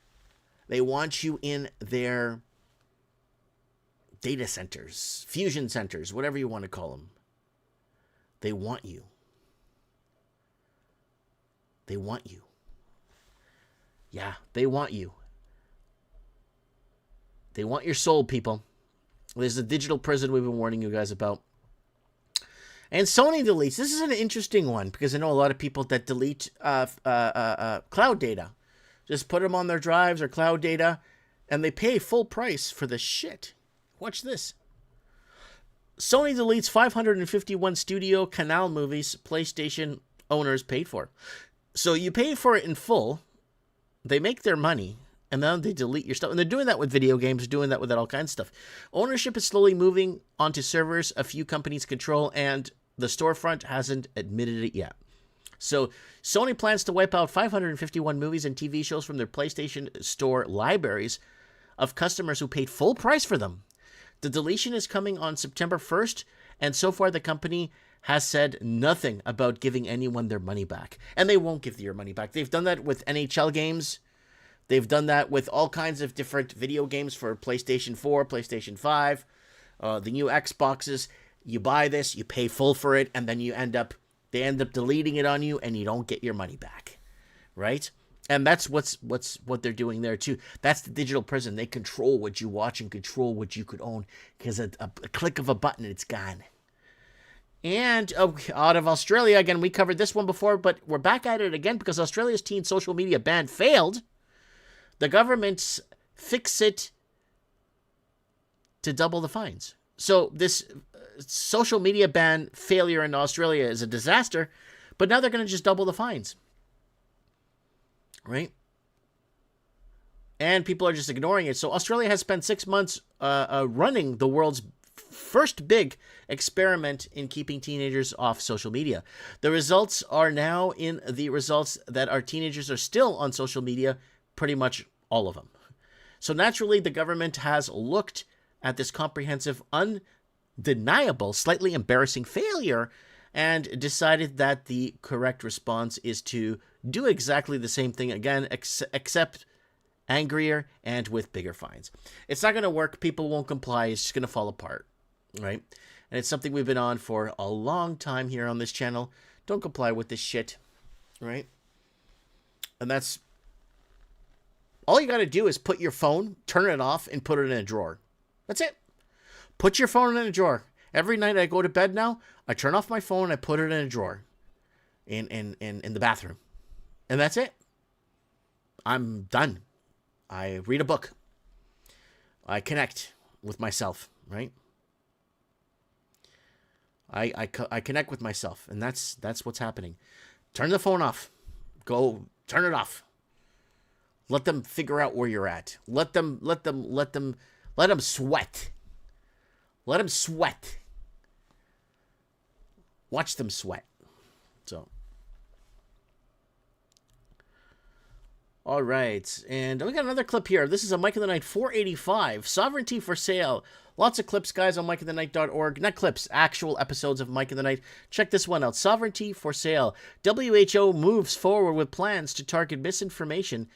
They want you in their data centers, fusion centers, whatever you want to call them. They want you. They want you. Yeah, they want you. They want your soul, people. There's a digital prison we've been warning you guys about. And Sony deletes. This is an interesting one because I know a lot of people that delete cloud data. Just put them on their drives or cloud data, and they pay full price for the shit. Watch this. Sony deletes 551 studio canal movies PlayStation owners paid for. So you pay for it in full, they make their money, and then they delete your stuff. And they're doing that with video games, doing that with all kinds of stuff. Ownership is slowly moving onto servers a few companies control, and the storefront hasn't admitted it yet. So Sony plans to wipe out 551 movies and TV shows from their PlayStation Store libraries of customers who paid full price for them. The deletion is coming on September 1st, and so far the company has said nothing about giving anyone their money back. And they won't give you your money back. They've done that with NHL games. They've done that with all kinds of different video games for PlayStation 4, PlayStation 5, the new Xboxes. You buy this, you pay full for it, and then they end up deleting it on you, and you don't get your money back, right? And that's what they're doing there too. That's the digital prison. They control what you watch and control what you could own, because a click of a button, it's gone. And out of Australia, again, we covered this one before, but we're back at it again because Australia's teen social media ban failed. The government's fix it to double the fines. So this social media ban failure in Australia is a disaster, but now they're going to just double the fines. Right? And people are just ignoring it. So Australia has spent 6 months running the world's first big experiment in keeping teenagers off social media. The results are now in the results that our teenagers are still on social media, pretty much all of them. So naturally, the government has looked at this comprehensive, undeniable, slightly embarrassing failure and decided that the correct response is to do exactly the same thing again, except angrier and with bigger fines. It's not going to work. People won't comply. It's just going to fall apart, right? And it's something we've been on for a long time here on this channel. Don't comply with this shit, right? And that's all you got to do is put your phone, turn it off, and put it in a drawer. That's it. Put your phone in a drawer. Every night I go to bed now, I turn off my phone and I put it in a drawer in the bathroom. And that's it. I'm done. I read a book. I connect with myself, right? I connect with myself, and that's what's happening. Turn the phone off. Go turn it off. Let them figure out where you're at. Let them sweat. Let them sweat. Watch them sweat. So. All right. And we got another clip here. This is a Mike of the Night 485. Sovereignty for sale. Lots of clips, guys, on mikeofthenight.org. Not clips, actual episodes of Mike of the Night. Check this one out. Sovereignty for sale. WHO moves forward with plans to target misinformation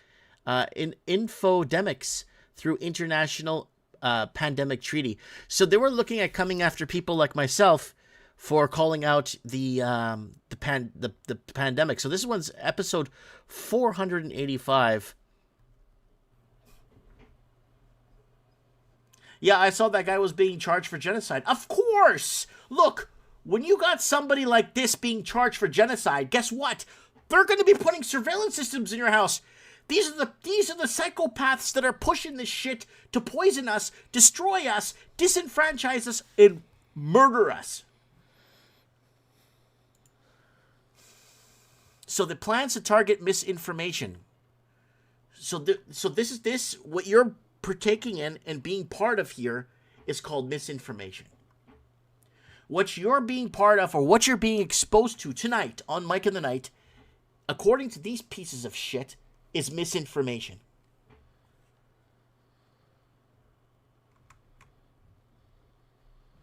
in infodemics through international pandemic treaty. So they were looking at coming after people like myself for calling out the pandemic. So this one's episode 485. Yeah, I saw that guy was being charged for genocide. Of course! Look, when you got somebody like this being charged for genocide, guess what? They're going to be putting surveillance systems in your house. These are the psychopaths that are pushing this shit to poison us, destroy us, disenfranchise us, and murder us. So the plans to target misinformation. So this what you're partaking in and being part of here is called misinformation. What you're being part of, or what you're being exposed to tonight on Mike in the Night, according to these pieces of shit, is misinformation.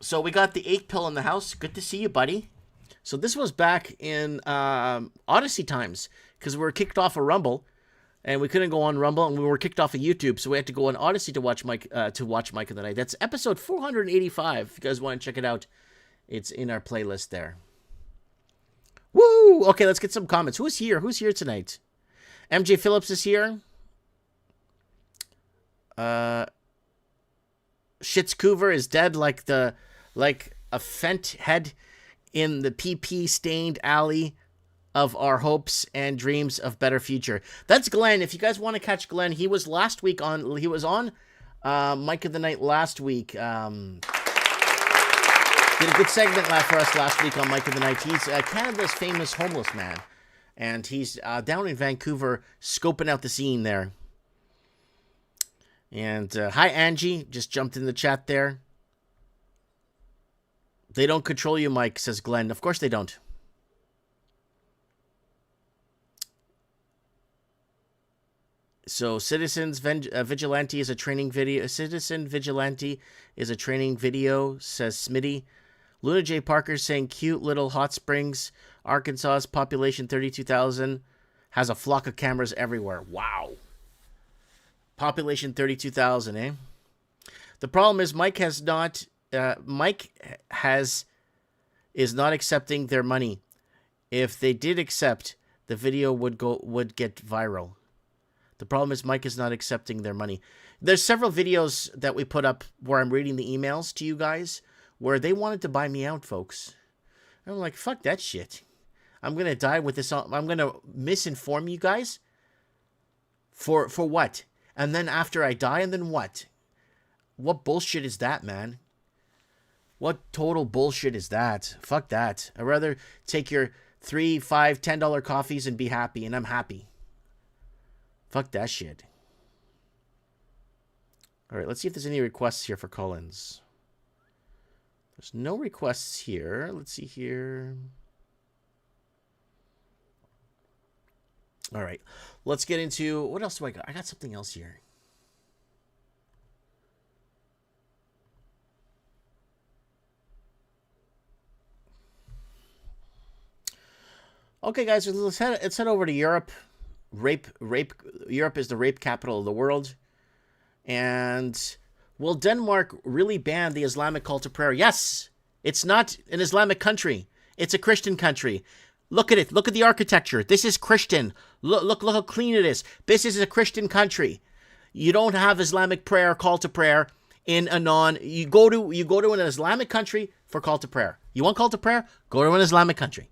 So we got the 8th pill in the house. Good to see you, buddy. So this was back in Odyssey times, because we were kicked off of Rumble, and we couldn't go on Rumble, and we were kicked off of YouTube, so we had to go on Odyssey to watch Mike in the Night. That's episode 485. If you guys want to check it out, it's in our playlist there. Woo! Okay, let's get some comments. Who's here? Who's here tonight? MJ Phillips is here. Shitzcoover is dead like a fent head in the PP-stained alley of our hopes and dreams of better future. That's Glenn. If you guys want to catch Glenn, he was on Mike of the Night last week. Did a good segment for us last week on Mike of the Night. He's Canada's famous homeless man, and he's down in Vancouver scoping out the scene there. And hi, Angie. Just jumped in the chat there. They don't control you, Mike, says Glenn. Of course they don't. So, Citizens Vigilante is a training video. Citizen Vigilante is a training video, says Smitty. Luna J. Parker saying cute little hot springs. Arkansas's population 32,000 has a flock of cameras everywhere. Wow. Population 32,000, eh? The problem is Mike is not accepting their money. If they did accept, the video would get viral. The problem is Mike is not accepting their money. There's several videos that we put up where I'm reading the emails to you guys where they wanted to buy me out, folks. And I'm like, fuck that shit. I'm going to die with this. I'm going to misinform you guys. For what? And then after I die, and then what? What bullshit is that, man? What total bullshit is that? Fuck that. I'd rather take your $3, $5, $10 coffees and be happy, and I'm happy. Fuck that shit. All right, let's see if there's any requests here for call-ins. There's no requests here. Let's see here. All right, let's get into... What else do I got? I got something else here. Okay, guys, let's head over to Europe. Europe is the rape capital of the world. And will Denmark really ban the Islamic call to prayer? Yes, it's not an Islamic country. It's a Christian country. Look at it. Look at the architecture. This is Christian. Look how clean it is. This is a Christian country. You don't have Islamic prayer, call to prayer in a you go to an Islamic country for call to prayer. You want call to prayer? Go to an Islamic country.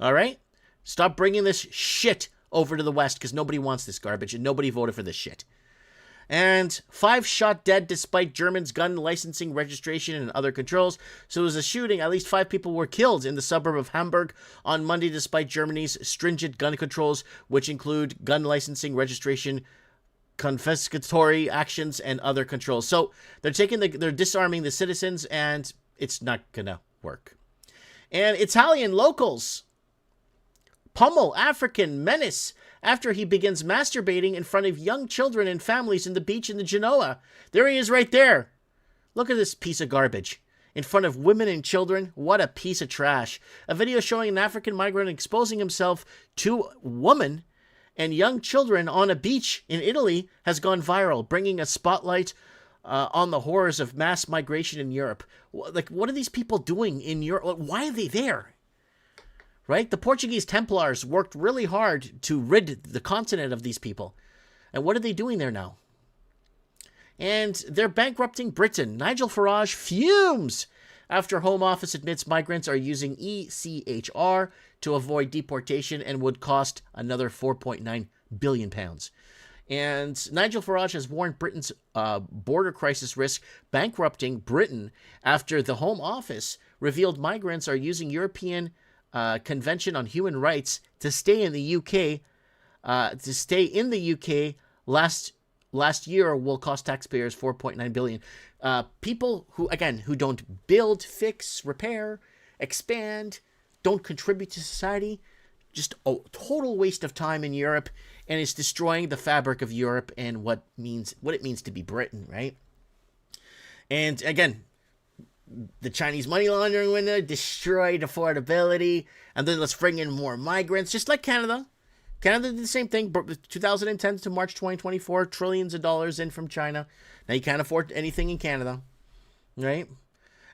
All right? Stop bringing this shit over to the West because nobody wants this garbage and nobody voted for this shit. And 5 shot dead despite Germans' gun licensing, registration, and other controls. So it was a shooting. At least 5 people were killed in the suburb of Hamburg on Monday despite Germany's stringent gun controls, which include gun licensing, registration, confiscatory actions, and other controls. So they're disarming the citizens, and it's not gonna work. And Italian locals pummel African menace after he begins masturbating in front of young children and families in the beach in the Genoa. There he is right there. Look at this piece of garbage. In front of women and children. What a piece of trash. A video showing an African migrant exposing himself to a woman and young children on a beach in Italy has gone viral, bringing a spotlight on the horrors of mass migration in Europe. Like, what are these people doing in Europe? Why are they there? Right? The Portuguese Templars worked really hard to rid the continent of these people. And what are they doing there now? And they're bankrupting Britain. Nigel Farage fumes after Home Office admits migrants are using ECHR to avoid deportation and would cost another £4.9 billion. And Nigel Farage has warned Britain's border crisis risk bankrupting Britain after the Home Office revealed migrants are using European Convention on Human Rights to stay in the UK. Last year will cost taxpayers $4.9 billion. People who don't build, fix, repair, expand, don't contribute to society, just a total waste of time in Europe, and it's destroying the fabric of Europe and what it means to be Britain, right? And again, the Chinese money laundering window destroyed affordability, and then let's bring in more migrants, just like Canada. Canada did the same thing, 2010 to March 2024, trillions of dollars in from China. Now you can't afford anything in Canada, right?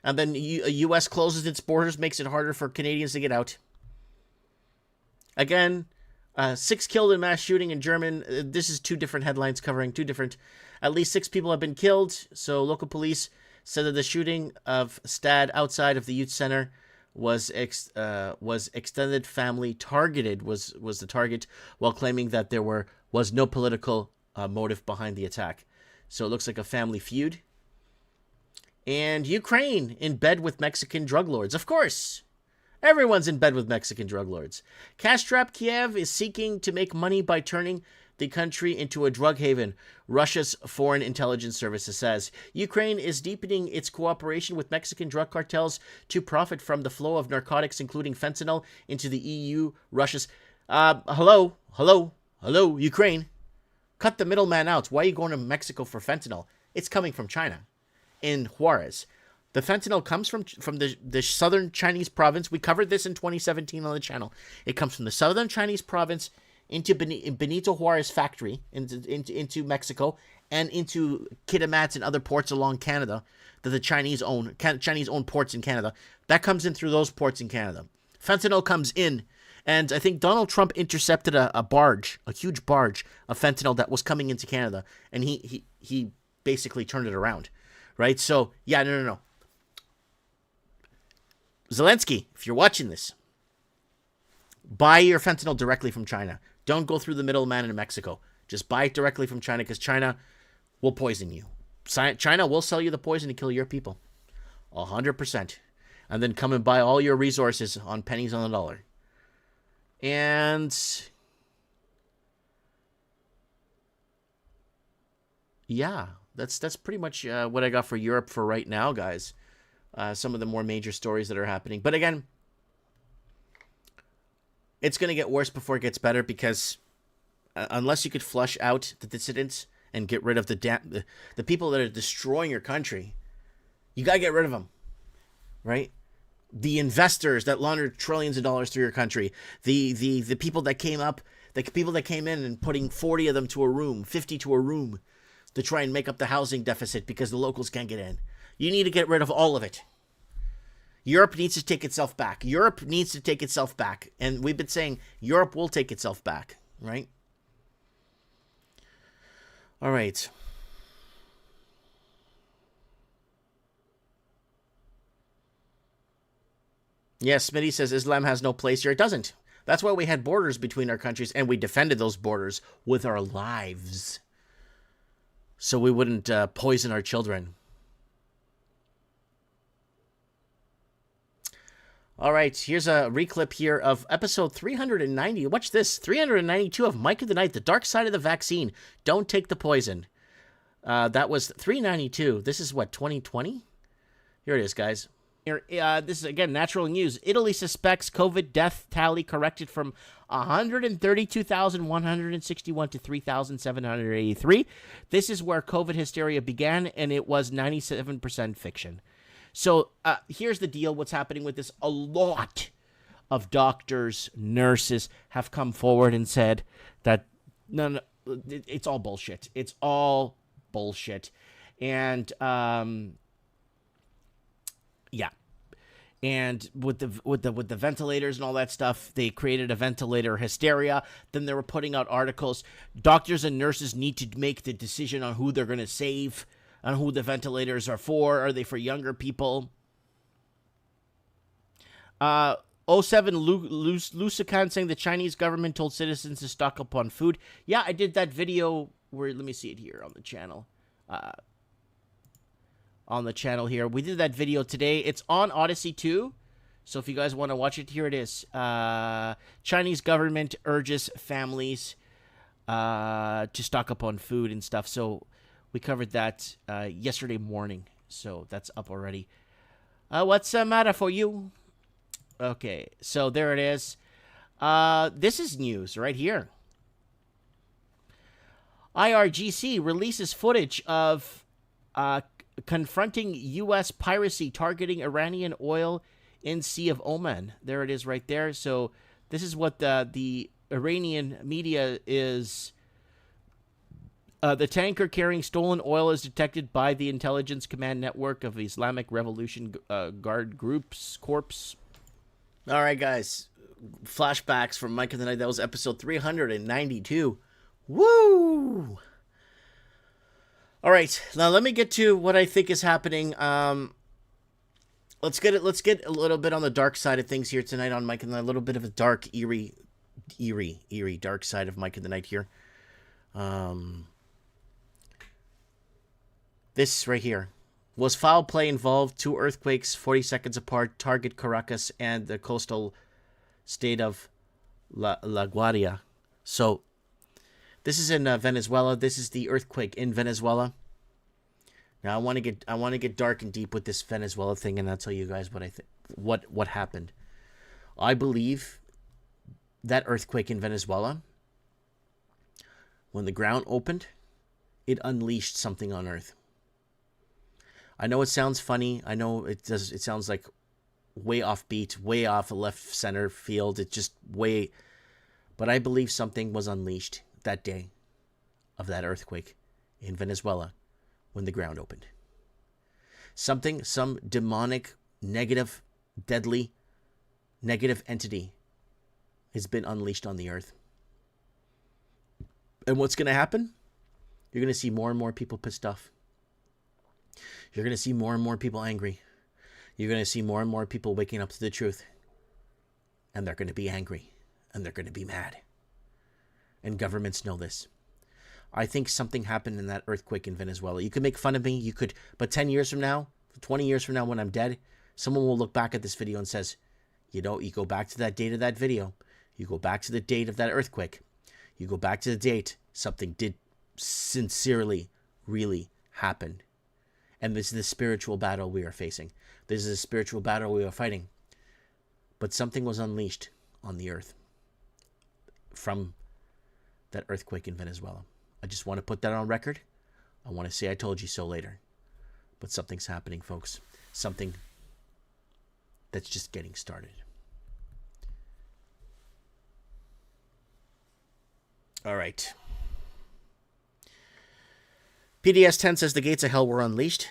And then U.S. closes its borders, makes it harder for Canadians to get out. Again, 6 killed in mass shooting in German. This is 2 different headlines covering 2 different. At least 6 people have been killed. So local police said that the shooting of Stad outside of the youth center was extended family targeted was the target, while claiming that there was no political motive behind the attack. So it looks like a family feud. And Ukraine in bed with Mexican drug lords. Of course, everyone's in bed with Mexican drug lords. Cash-strapped Kiev is seeking to make money by turning the country into a drug haven, Russia's Foreign Intelligence Services says. Ukraine is deepening its cooperation with Mexican drug cartels to profit from the flow of narcotics, including fentanyl, into the EU. Russia's... Hello, Ukraine. Cut the middleman out. Why are you going to Mexico for fentanyl? It's coming from China, in Juarez. The fentanyl comes from the southern Chinese province. We covered this in 2017 on the channel. It comes from the southern Chinese province into Benito Juarez factory, into Mexico, and into Kitimat and other ports along Canada that the Chinese own ports in Canada. That comes in through those ports in Canada. Fentanyl comes in, and I think Donald Trump intercepted a huge barge of fentanyl that was coming into Canada, and he basically turned it around, right? So, yeah, no. Zelensky, if you're watching this, buy your fentanyl directly from China. Don't go through the middleman in Mexico. Just buy it directly from China, because China will poison you. China will sell you the poison to kill your people. 100%. And then come and buy all your resources on pennies on the dollar. And yeah, that's pretty much what I got for Europe for right now, guys. Some of the more major stories that are happening. But again, it's going to get worse before it gets better, because unless you could flush out the dissidents and get rid of the people that are destroying your country, you got to get rid of them, right? the investors that laundered trillions of dollars through your country, the people that came up, the people that came in and putting 40 of them to a room, 50 to a room to try and make up the housing deficit because the locals can't get in. You need to get rid of all of it. Europe needs to take itself back. Europe needs to take itself back. And we've been saying Europe will take itself back, right? All right. Yes, Smitty says Islam has no place here. It doesn't. That's why we had borders between our countries, and we defended those borders with our lives, so we wouldn't poison our children. All right, here's a reclip here of episode 390. Watch this, 392 of Mike of the Night, The Dark Side of the Vaccine. Don't take the poison. That was 392. This is what, 2020? Here it is, guys. Here, this is, again, natural news. Italy suspects COVID death tally corrected from 132,161 to 3,783. This is where COVID hysteria began, and it was 97% fiction. So here's the deal. What's happening with this? A lot of doctors, nurses have come forward and said that no, it's all bullshit. It's all bullshit. And yeah. And with the ventilators and all that stuff, they created a ventilator hysteria. Then they were putting out articles. Doctors and nurses need to make the decision on who they're going to save, on who the ventilators are for. Are they for younger people? 07 Lusican saying the Chinese government told citizens to stock up on food. Yeah, I did that video where, let me see it here on the channel. Here. We did that video today. It's on Odyssey too. So if you guys want to watch it, here it is. Chinese government urges families to stock up on food and stuff. So we covered that yesterday morning. So that's up already. What's the matter for you? Okay, so there it is. This is news right here. IRGC releases footage of confronting U.S. piracy targeting Iranian oil in Sea of Oman. There it is right there. So this is what the Iranian media is. The tanker carrying stolen oil is detected by the Intelligence Command Network of Islamic Revolution Guard Corps. All right, guys. Flashbacks from Mike of the Night. That was episode 392. Woo! All right, now let me get to what I think is happening. Let's get a little bit on the dark side of things here tonight on Mike and the Night. A little bit of a dark, eerie dark side of Mike and the Night here. This right here. Was foul play involved? 2 earthquakes, 40 seconds apart, target Caracas and the coastal state of La Guardia. So this is in Venezuela. This is the earthquake in Venezuela. Now I want to get dark and deep with this Venezuela thing, and I'll tell you guys what I think. What happened? I believe that earthquake in Venezuela, when the ground opened, it unleashed something on Earth. I know it sounds funny. I know it does. It sounds like way off beat, way off a left center field. It's just way. But I believe something was unleashed that day of that earthquake in Venezuela when the ground opened. Some demonic, negative, deadly, negative entity has been unleashed on the earth. And what's going to happen? You're going to see more and more people pissed off. You're going to see more and more people angry. You're going to see more and more people waking up to the truth. And they're going to be angry. And they're going to be mad. And governments know this. I think something happened in that earthquake in Venezuela. You could make fun of me. You could. But 10 years from now, 20 years from now when I'm dead, someone will look back at this video and says, you know, you go back to that date of that video. You go back to the date of that earthquake. You go back to the date something did sincerely, really happen. And this is the spiritual battle we are facing. This is a spiritual battle we are fighting. But something was unleashed on the earth from that earthquake in Venezuela. I just want to put that on record. I want to say I told you so later. But something's happening, folks. Something that's just getting started. All right. PDS 10 says the gates of hell were unleashed.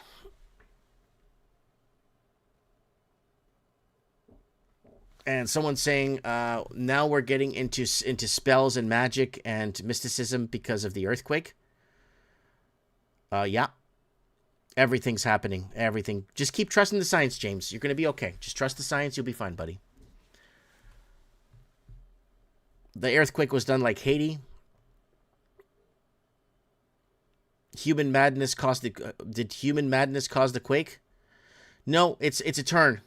And someone's saying now we're getting into spells and magic and mysticism because of the earthquake. Yeah. Everything's happening. Everything. Just keep trusting the science, James. You're going to be okay. Just trust the science. You'll be fine, buddy. The earthquake was done like Haiti. Human madness caused the... did human madness cause the quake? No, it's a turn.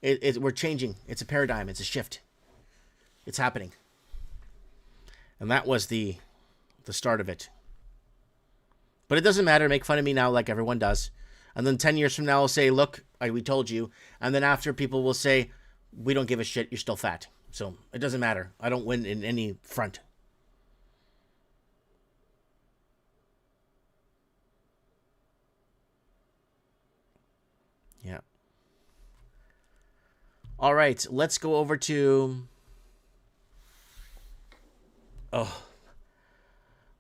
We're changing. It's a paradigm. It's a shift. It's happening. And that was the start of it. But it doesn't matter. Make fun of me now like everyone does. And then 10 years from now, I'll say, look, we told you. And then after, people will say, we don't give a shit. You're still fat. So it doesn't matter. I don't win in any front. Yeah. All right. Let's go over to... oh...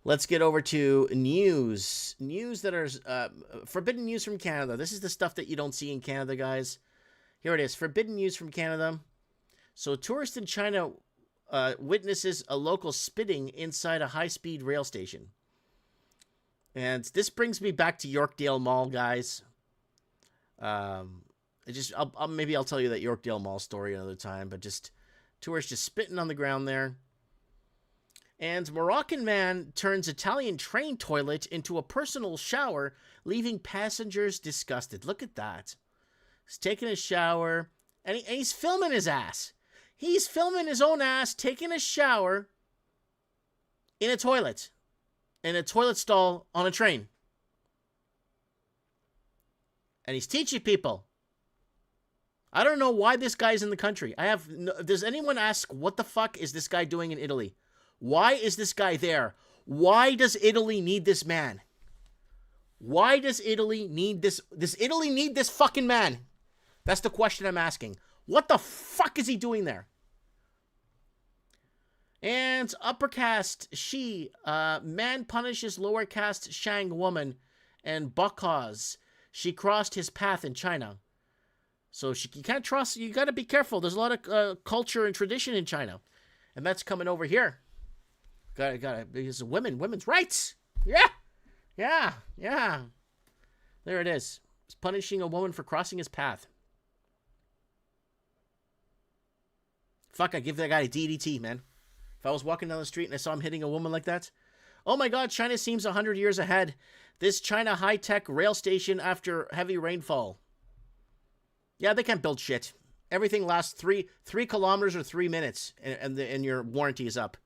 let's get over to news. News that are forbidden news from Canada. This is the stuff that you don't see in Canada, guys. Here it is. Forbidden news from Canada. So a tourist in China witnesses a local spitting inside a high-speed rail station. And this brings me back to Yorkdale Mall, guys. Maybe I'll tell you that Yorkdale Mall story another time. But just tourists just spitting on the ground there. And Moroccan man turns Italian train toilet into a personal shower, leaving passengers disgusted. Look at that. He's taking a shower, and he's filming his ass. He's filming his own ass taking a shower in a toilet stall on a train. And he's teaching people. I don't know why this guy's in the country. Does anyone ask what the fuck is this guy doing in Italy? Why is this guy there? Why does Italy need this man? Why does Italy need this? Does Italy need this fucking man? That's the question I'm asking. What the fuck is he doing there? And upper caste, man punishes lower caste Shang woman and because she crossed his path in China. So you can't trust, you got to be careful. There's a lot of culture and tradition in China. And that's coming over here. Got it. Because women's rights. Yeah. There it is. He's punishing a woman for crossing his path. Fuck, I'd give that guy a DDT, man. If I was walking down the street and I saw him hitting a woman like that. Oh my God, China seems 100 years ahead. This China high-tech rail station after heavy rainfall. Yeah, they can't build shit. Everything lasts 3 kilometers or 3 minutes, and your warranty is up.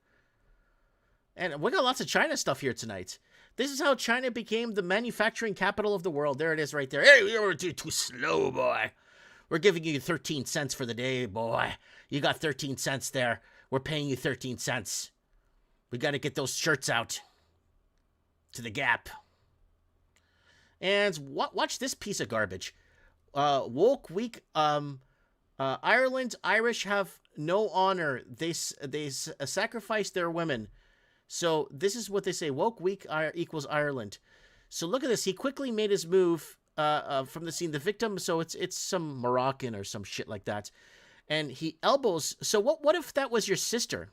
And we got lots of China stuff here tonight. This is how China became the manufacturing capital of the world. There it is right there. Hey, you're too slow, boy. We're giving you 13 cents for the day, boy. You got 13 cents there. We're paying you 13 cents. We got to get those shirts out to the Gap. And watch this piece of garbage. Woke week. Ireland Irish have no honor. They sacrifice their women. So this is what they say. Woke week equals Ireland. So look at this. He quickly made his move from the scene. The victim, so it's some Moroccan or some shit like that. And he elbows. So what if that was your sister?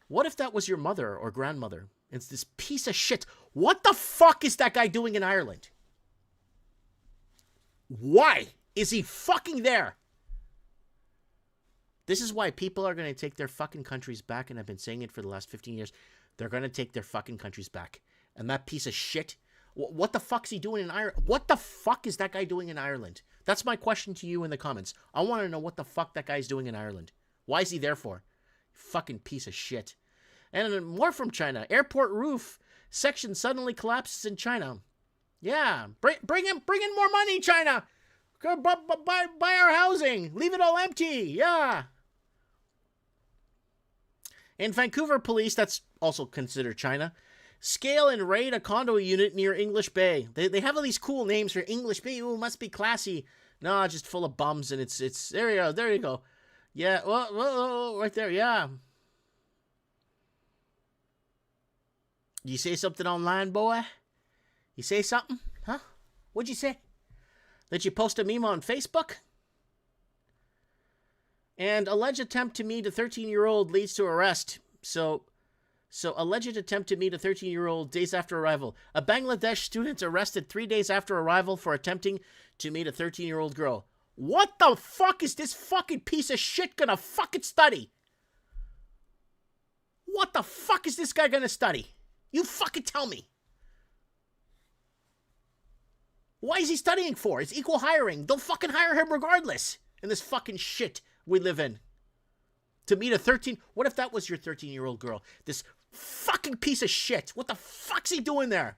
What if that was your mother or grandmother? It's this piece of shit. What the fuck is that guy doing in Ireland? Why is he fucking there? This is why people are going to take their fucking countries back, and I've been saying it for the last 15 years. They're going to take their fucking countries back. And that piece of shit, what the fuck's he doing in Ireland? What the fuck is that guy doing in Ireland? That's my question to you in the comments. I want to know what the fuck that guy's doing in Ireland. Why is he there for? Fucking piece of shit. And more from China. Airport roof section suddenly collapses in China. Yeah. Bring in more money, China. Go buy our housing. Leave it all empty. Yeah. In Vancouver, police, that's also considered China, scale and raid a condo unit near English Bay. They have all these cool names for English Bay. Ooh, must be classy. No, just full of bums, and it's there you go, there you go. Yeah, whoa, right there, yeah. You say something online, boy? You say something? Huh? What'd you say? That you post a meme on Facebook? And alleged attempt to meet a 13-year-old leads to arrest. So alleged attempt to meet a 13-year-old days after arrival. A Bangladesh student arrested 3 days after arrival for attempting to meet a 13-year-old girl. What the fuck is this fucking piece of shit gonna fucking study? What the fuck is this guy gonna study? You fucking tell me. Why is he studying for? It's equal hiring. They'll fucking hire him regardless in this fucking shit we live in. To meet a 13... What if that was your 13-year-old girl? This fucking piece of shit. What the fuck's he doing there?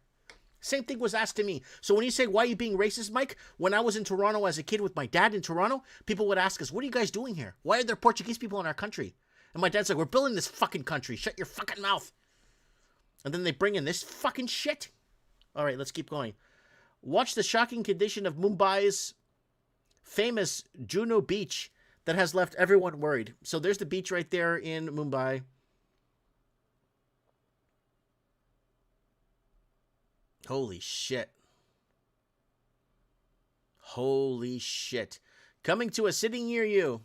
Same thing was asked to me. So when you say, why are you being racist, Mike? When I was in Toronto as a kid with my dad in Toronto, people would ask us, what are you guys doing here? Why are there Portuguese people in our country? And my dad's like, we're building this fucking country. Shut your fucking mouth. And then they bring in this fucking shit. All right, let's keep going. Watch the shocking condition of Mumbai's famous Juno Beach that has left everyone worried. So there's the beach right there in Mumbai. Holy shit. Holy shit. Coming to a city near you.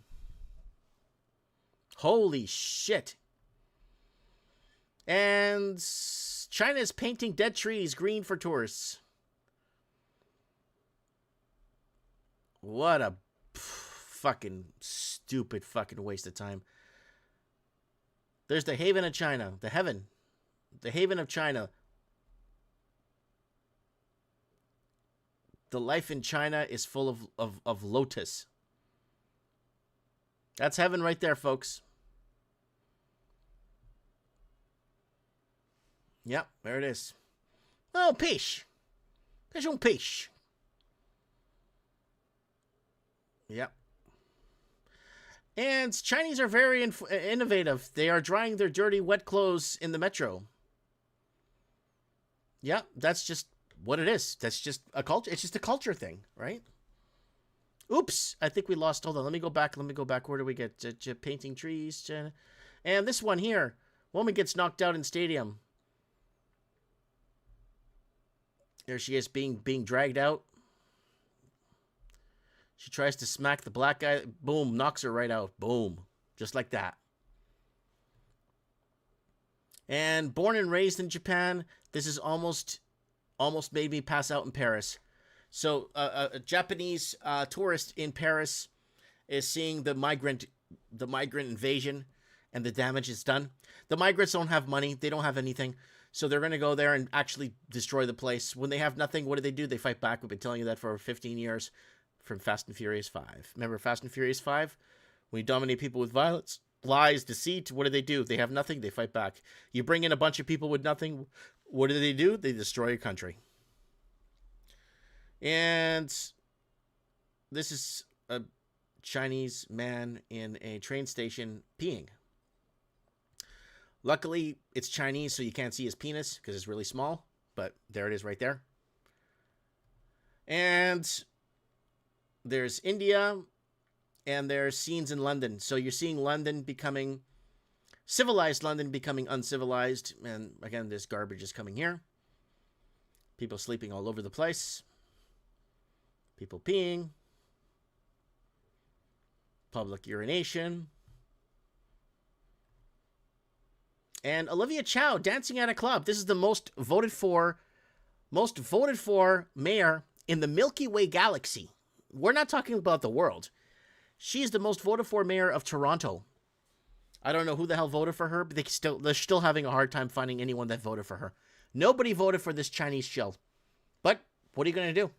Holy shit. And China is painting dead trees green for tourists. What a fucking stupid fucking waste of time. There's the haven of China. The haven of China. The life in China is full of lotus. That's heaven right there, folks. Yep, there it is. Oh, peixe. There's um peixe. Yep. And Chinese are very innovative. They are drying their dirty, wet clothes in the metro. Yep, that's just what it is. That's just a culture. It's just a culture thing, right? Oops, I think we lost. Hold on, let me go back. Where do we get? Painting trees. And this one here. Woman gets knocked out in stadium. There she is being dragged out. She tries to smack the black guy. Boom, knocks her right out. Boom. Just like that. And born and raised in Japan, this is almost made me pass out in Paris. So a Japanese tourist in Paris is seeing the migrant invasion and the damage it's done. The migrants don't have money. They don't have anything. So they're going to go there and actually destroy the place. When they have nothing, what do? They fight back. We've been telling you that for 15 years. From Fast and Furious 5. Remember Fast and Furious 5? When you dominate people with violence, lies, deceit, what do? They have nothing, they fight back. You bring in a bunch of people with nothing, what do? They destroy your country. And this is a Chinese man in a train station peeing. Luckily, it's Chinese, so you can't see his penis because it's really small. But there it is right there. And there's India, and there's scenes in London. So you're seeing civilized London becoming uncivilized. And again, this garbage is coming here. People sleeping all over the place. People peeing. Public urination. And Olivia Chow dancing at a club. This is the most voted for mayor in the Milky Way galaxy. We're not talking about the world. She's the most voted for mayor of Toronto. I don't know who the hell voted for her, but they're still having a hard time finding anyone that voted for her. Nobody voted for this Chinese shill. But what are you going to do?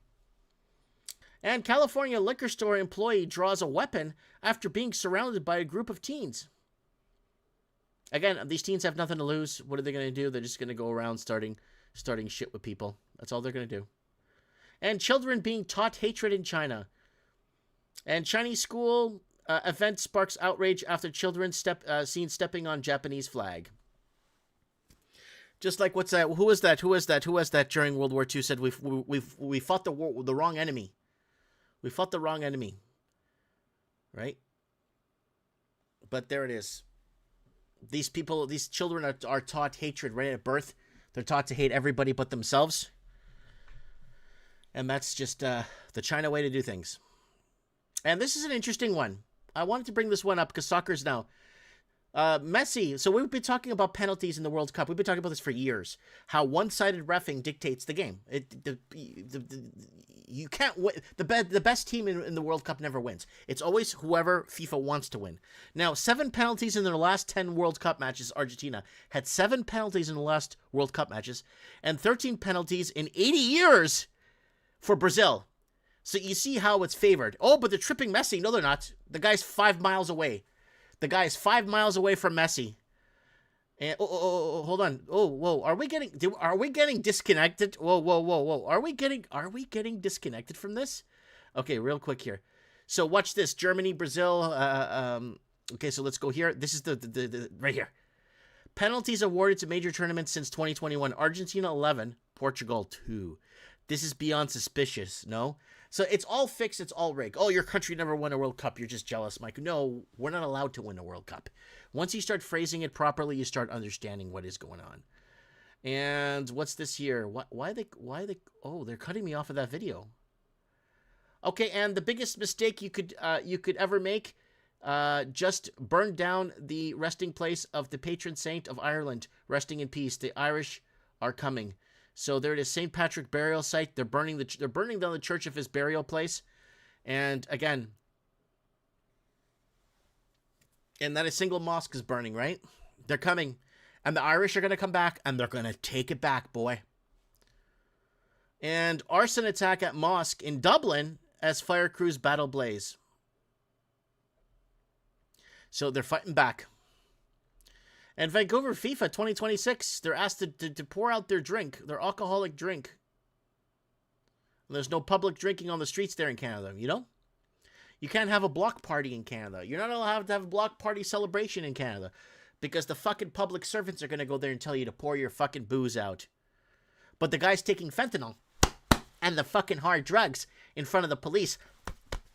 And California liquor store employee draws a weapon after being surrounded by a group of teens. Again, these teens have nothing to lose. What are they going to do? They're just going to go around starting shit with people. That's all they're going to do. And children being taught hatred in China. And Chinese school event sparks outrage after children seen stepping on Japanese flag. Just like what's that? Who was that during World War II said we fought the wrong enemy? We fought the wrong enemy. Right? But there it is. These people, these children are taught hatred right at birth. They're taught to hate everybody but themselves. And that's just the China way to do things. And this is an interesting one. I wanted to bring this one up because soccer's now. Messi, so we've been talking about penalties in the World Cup. We've been talking about this for years. How one-sided reffing dictates the game. You can't win. The best team in the World Cup never wins. It's always whoever FIFA wants to win. Now, 7 penalties in their last 10 World Cup matches. Argentina had 7 penalties in the last World Cup matches, and 13 penalties in 80 years for Brazil. So you see how it's favored. Oh, but they're tripping Messi. No, they're not. The guy's 5 miles away. The guy is 5 miles away from Messi. And hold on. Oh, whoa. Are we getting disconnected? Whoa. Are we getting disconnected from this? Okay, real quick here. So watch this. Germany, Brazil. Okay, so let's go here. This is the right here. Penalties awarded to major tournaments since 2021. Argentina 11, Portugal 2. This is beyond suspicious, no? So it's all fixed, it's all rigged. Oh, your country never won a World Cup, you're just jealous, Mike. No, we're not allowed to win a World Cup. Once you start phrasing it properly, you start understanding what is going on. And what's this here? Why they, oh, they're cutting me off of that video. Okay, and the biggest mistake you could ever make, just burn down the resting place of the patron saint of Ireland, resting in peace. The Irish are coming. So there it is, St. Patrick burial site. They're burning down the church of his burial place, and again, and that a single mosque is burning. Right? They're coming, and the Irish are going to come back, and they're going to take it back, boy. And arson attack at mosque in Dublin as fire crews battle blaze. So they're fighting back. And Vancouver FIFA 2026, they're asked to pour out their drink, their alcoholic drink. And there's no public drinking on the streets there in Canada, you know? You can't have a block party in Canada. You're not allowed to have a block party celebration in Canada because the fucking public servants are going to go there and tell you to pour your fucking booze out. But the guy's taking fentanyl and the fucking hard drugs in front of the police,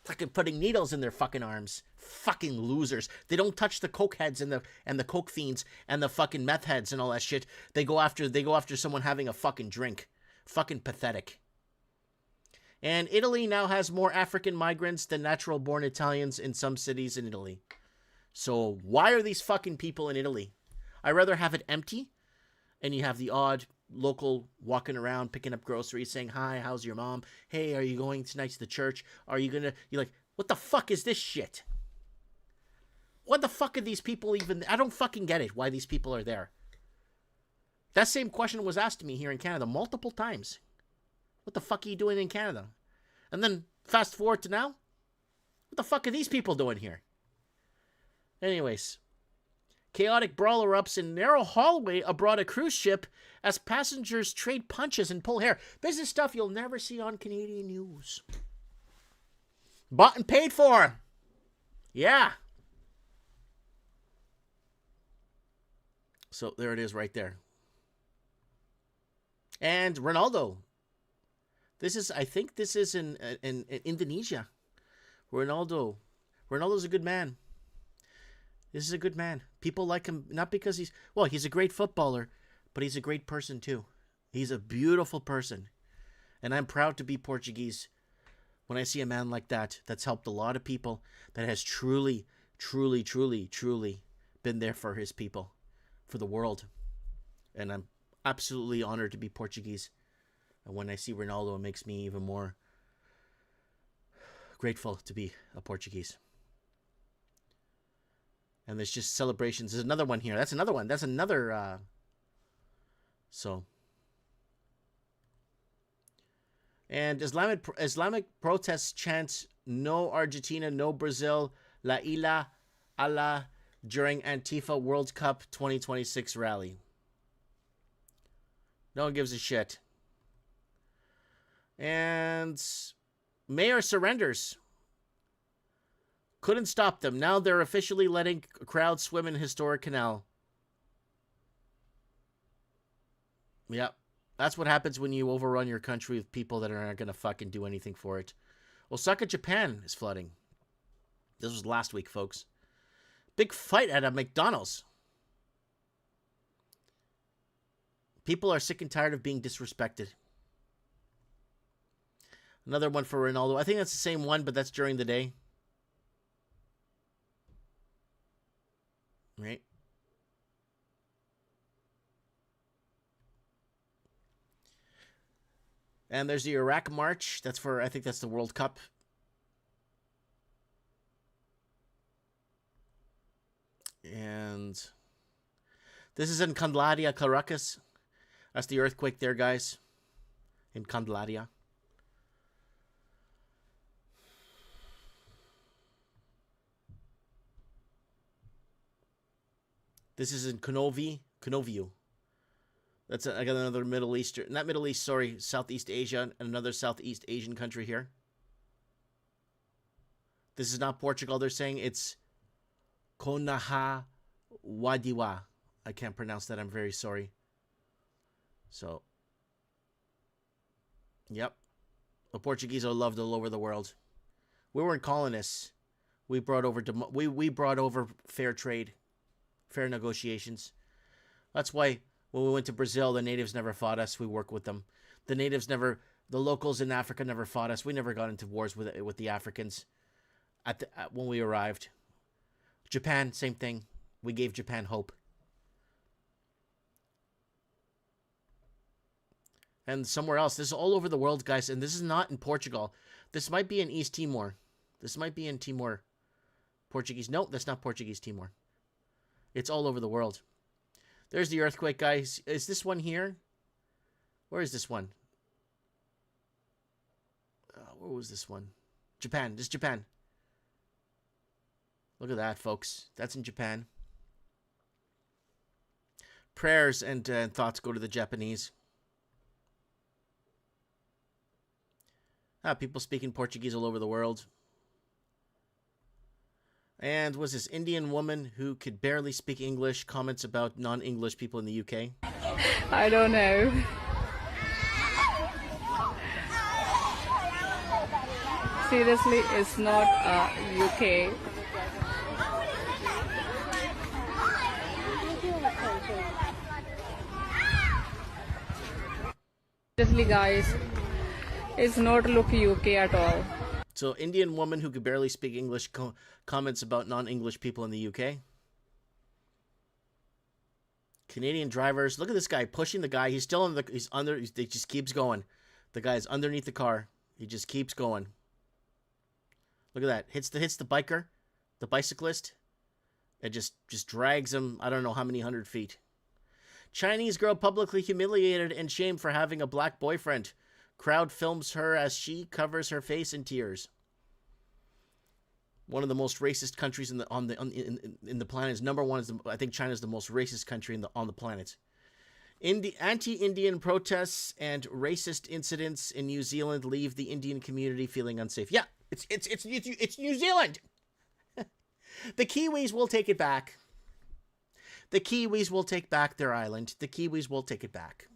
fucking putting needles in their fucking arms. Fucking losers. They don't touch the coke heads and the coke fiends and the fucking meth heads and all that shit. They go after someone having a fucking drink. Fucking pathetic. And Italy now has more African migrants than natural born Italians in some cities in Italy. So why are these fucking people in Italy? I'd rather have it empty and you have the odd local walking around picking up groceries saying, hi, how's your mom? Hey, are you going tonight to the church? You're like, what the fuck is this shit? What the fuck are these people even? I don't fucking get it, why these people are there. That same question was asked to me here in Canada multiple times. What the fuck are you doing in Canada? And then fast forward to now. What the fuck are these people doing here? Anyways. Chaotic brawl erupts in narrow hallway aboard a cruise ship as passengers trade punches and pull hair. This is stuff you'll never see on Canadian news. Bought and paid for. Yeah. So there it is right there. And Ronaldo. I think this is in Indonesia. Ronaldo's a good man. This is a good man. People like him, not because he's a great footballer, but he's a great person too. He's a beautiful person. And I'm proud to be Portuguese when I see a man like that, that's helped a lot of people, that has truly, truly, truly, truly been there for his people, for the world. And I'm absolutely honored to be Portuguese. And when I see Ronaldo, it makes me even more grateful to be a Portuguese. And there's just celebrations. There's another one here. That's another one. That's another. And Islamic protests chant "No Argentina, no Brazil, La Ila Allah" during Antifa World Cup 2026 rally. No one gives a shit. And mayor surrenders. Couldn't stop them. Now they're officially letting crowds swim in historic canal. Yep. That's what happens when you overrun your country with people that are not going to fucking do anything for it. Osaka, Japan is flooding. This was last week, folks. Big fight at a McDonald's. People are sick and tired of being disrespected. Another one for Ronaldo. I think that's the same one, but that's during the day. Right? And there's the Iraq March. That's for, I think that's the World Cup. And this is in Candelaria, Caracas. That's the earthquake there, guys. In Candelaria. This is in Konovio. That's I got another Middle Eastern, not Middle East, sorry, Southeast Asia, and another Southeast Asian country here. This is not Portugal, they're saying it's Konaha Wadiwa. I can't pronounce that, I'm very sorry. So, yep. The Portuguese are loved all over the world. We weren't colonists. We brought over we brought over fair trade, fair negotiations. That's why when we went to Brazil, the natives never fought us. We worked with them. The locals in Africa never fought us. We never got into wars with the Africans when we arrived. Japan, same thing. We gave Japan hope. And somewhere else. This is all over the world, guys. And this is not in Portugal. This might be in East Timor. This might be in Timor. Portuguese. No, that's not Portuguese Timor. It's all over the world. There's the earthquake, guys. Is this one here? Where is this one? Where was this one? Japan. This is Japan. Look at that, folks. That's in Japan. Prayers and thoughts go to the Japanese. People speaking Portuguese all over the world. And was this Indian woman who could barely speak English comments about non-English people in the UK? I don't know. Seriously, it's not UK. Seriously, guys, it's not look UK at all. So, Indian woman who could barely speak English comments about non-English people in the UK. Canadian drivers. Look at this guy pushing the guy. He's still in the. He's under. He just keeps going. The guy's underneath the car. He just keeps going. Look at that. Hits the biker, the bicyclist. It just drags him. I don't know how many 100 feet. Chinese girl publicly humiliated and shamed for having a black boyfriend. Crowd films her as she covers her face in tears. One of the most racist countries in the planet is number one. I think China is the most racist country on the planet. Anti-Indian protests and racist incidents in New Zealand leave the Indian community feeling unsafe. Yeah, it's New Zealand. The Kiwis will take it back. The Kiwis will take back their island. The Kiwis will take it back,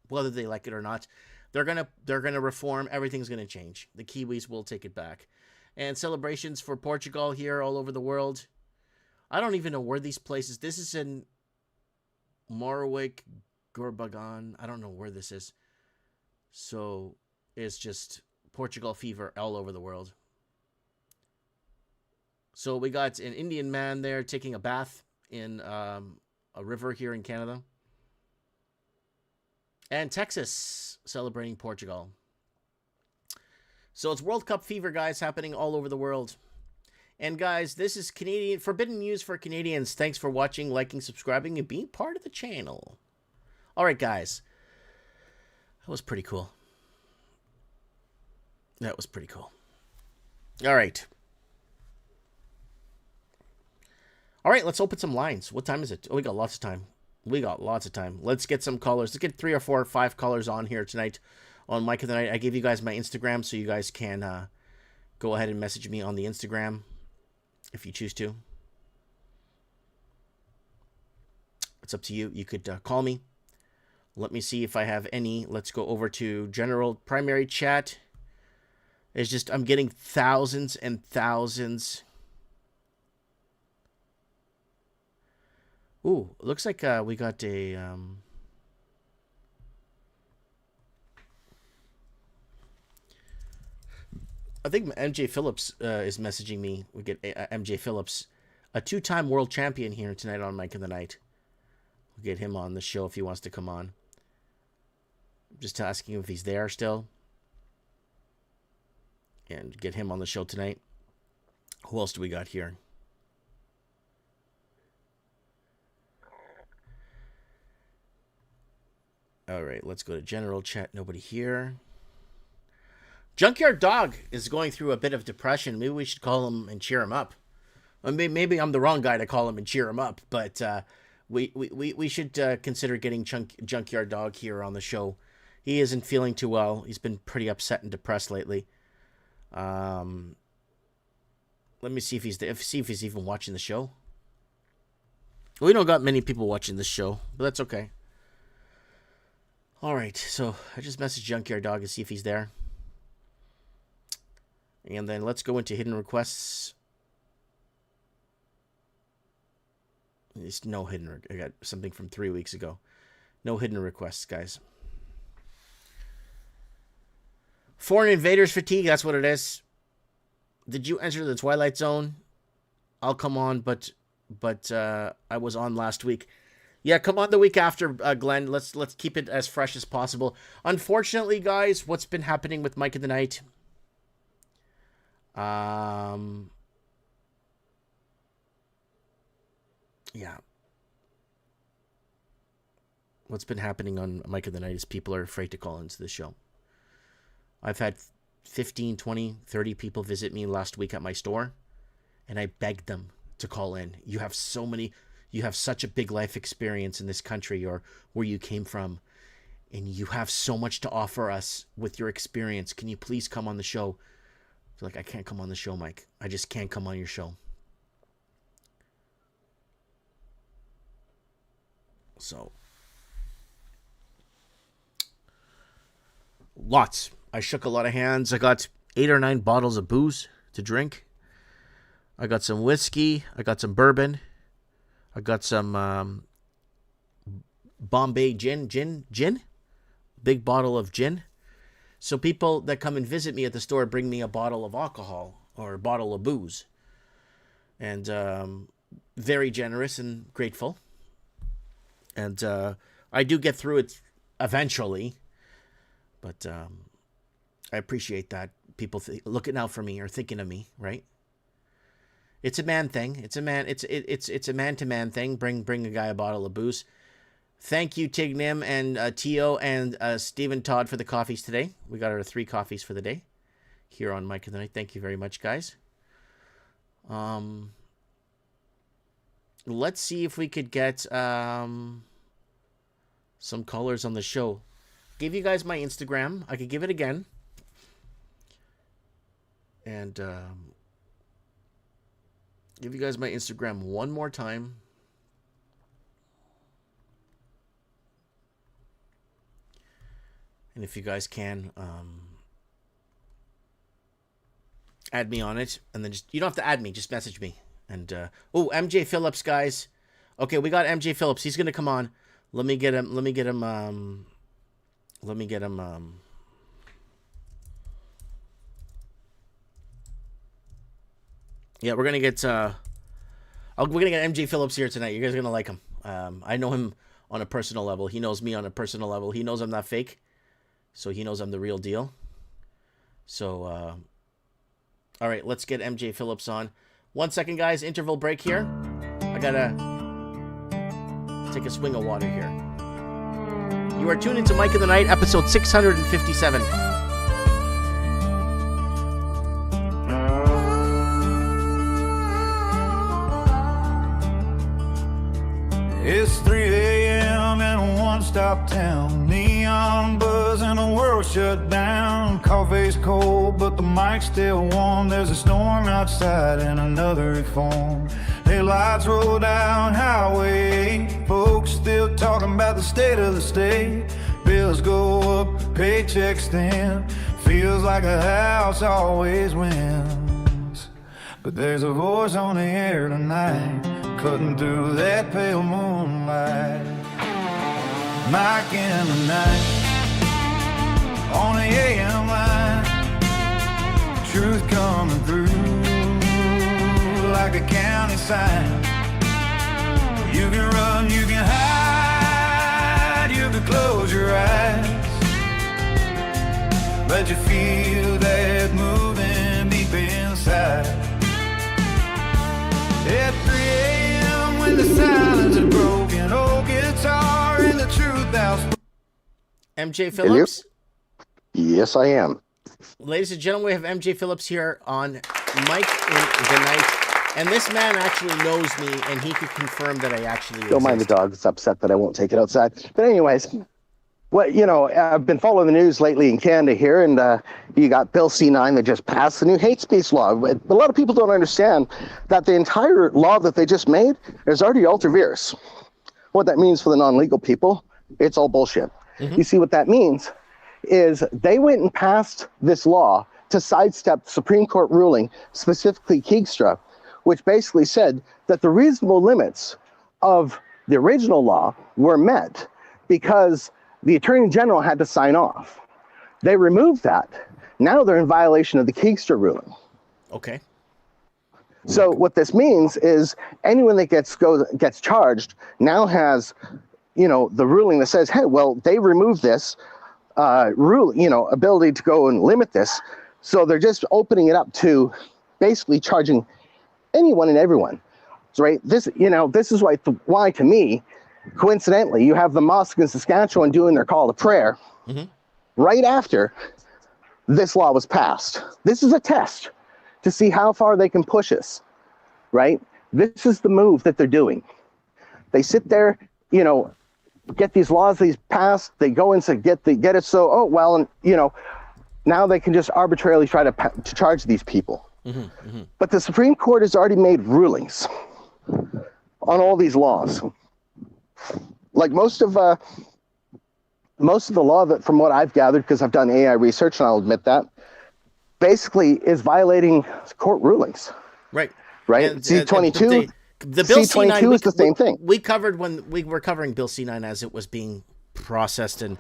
whether they like it or not. They're gonna reform. Everything's gonna change. The Kiwis will take it back. And celebrations for Portugal here all over the world. I don't even know where these places. This is in Morwick, Gorbagan. I don't know where this is. So it's just Portugal fever all over the world. So we got an Indian man there taking a bath in a river here in Canada. And Texas celebrating Portugal. So it's World Cup fever, guys, happening all over the world. And guys, this is Canadian Forbidden News for Canadians. Thanks for watching, liking, subscribing, and being part of the channel. All right, guys. That was pretty cool. That was pretty cool. All right. All right, let's open some lines. What time is it? Oh, we got lots of time. We got lots of time. Let's get some callers. Let's get 3 or 4 or 5 callers on here tonight on Mike of the Night. I gave you guys my Instagram, so you guys can go ahead and message me on the Instagram if you choose to. It's up to you. You could call me. Let me see if I have any. Let's go over to general primary chat. It's just I'm getting thousands and thousands. Ooh, looks like we got a I think MJ Phillips is messaging me. We get MJ Phillips, a 2-time world champion here tonight on Mike of the Night. We'll get him on the show if he wants to come on. Just asking him if he's there still. And get him on the show tonight. Who else do we got here? All right, let's go to general chat. Nobody here. Junkyard Dog is going through a bit of depression. Maybe we should call him and cheer him up. I mean, maybe I'm the wrong guy to call him and cheer him up, but we should consider getting Junkyard Dog here on the show. He isn't feeling too well. He's been pretty upset and depressed lately. Let me see if he's even watching the show. We don't got many people watching this show, but that's okay. All right, so I just messaged Junkyard Dog to see if he's there. And then let's go into hidden requests. There's no hidden. I got something from 3 weeks ago. No hidden requests, guys. Foreign invaders fatigue. That's what it is. Did you enter the Twilight Zone? I'll come on, but I was on last week. Yeah, come on the week after, Glenn. Let's keep it as fresh as possible. Unfortunately, guys, what's been happening with Mike of the Night? Yeah. What's been happening on Mike of the Night is people are afraid to call into the show. I've had 15, 20, 30 people visit me last week at my store, and I begged them to call in. You have such a big life experience in this country or where you came from, and you have so much to offer us with your experience. Can you please come on the show? They're like, I can't come on the show, Mike. I just can't come on your show. So, lots. I shook a lot of hands. I got 8 or 9 bottles of booze to drink. I got some whiskey. I got some bourbon. I got some Bombay gin. Big bottle of gin. So people that come and visit me at the store bring me a bottle of alcohol or a bottle of booze. And very generous and grateful. And I do get through it eventually. But I appreciate that. People looking out for me or thinking of me, right? It's a man thing. It's a man-to-man thing. Bring a guy a bottle of booze. Thank you, Tig Nim and Tio and Stephen Todd for the coffees today. We got our 3 coffees for the day here on Mike of the Night. Thank you very much, guys. Let's see if we could get some callers on the show. Give you guys my Instagram. I could give it again. And give you guys my Instagram one more time. And if you guys can, add me on it. And then you don't have to add me, just message me. And, MJ Phillips, guys. Okay, we got MJ Phillips. He's going to come on. Let me get him. Yeah, we're going to get, we're going to get MJ Phillips here tonight. You guys are going to like him. I know him on a personal level. He knows me on a personal level. He knows I'm not fake. So he knows I'm the real deal. So, all right, let's get MJ Phillips on. 1 second, guys. Interval break here. I gotta take a swing of water here. You are tuned into Mike of the Night, episode 657. It's 3 a.m. in a one-stop town. Neon buzz and the world shut down. Coffee's cold, but the mic's still warm. There's a storm outside and another reform. Headlights roll down Highway 8. Folks still talking about the state of the state. Bills go up, paychecks thin. Feels like a house always wins, but there's a voice on the air tonight, cutting through that pale moonlight. Mike in the night, on the AM line, truth coming through like a county sign. You can run, you can hide, you can close your eyes, but you feel that moving deep inside. At 3 a.m. when the silence is broken, old guitar and the truth out. MJ Phillips? Yes, I am. Ladies and gentlemen, we have MJ Phillips here on Mike in the Night. And this man actually knows me, and he could confirm that I actually exist. Don't mind the dog. It's upset that I won't take it outside. But anyways, I've been following the news lately in Canada here, and you got Bill C9 that just passed the new hate speech law. A lot of people don't understand that the entire law that they just made is already ultra-vires. What that means for the non-legal people, it's all bullshit. Mm-hmm. You see, what that means is they went and passed this law to sidestep the Supreme Court ruling, specifically Keegstra, which basically said that the reasonable limits of the original law were met because the Attorney General had to sign off. They removed that. Now they're in violation of the Keegstra ruling. Okay. So what this means is anyone that gets charged now has, the ruling that says, hey, well, they removed this ability to go and limit this. So they're just opening it up to basically charging anyone and everyone. Right? This is why to me, coincidentally, you have the mosque in Saskatchewan doing their call to prayer right after this law was passed. This is a test to see how far they can push us, right? This is the move that they're doing. They sit there, get these laws passed, they go and say, get it so, oh, well, and, now they can just arbitrarily try to charge these people. But the Supreme Court has already made rulings on all these laws. Like most of the law that, from what I've gathered, because I've done AI research, and I'll admit that, basically is violating court rulings. Right. And C-22, the Bill C-22 is the same thing. We covered when we were covering Bill C-9 as it was being processed and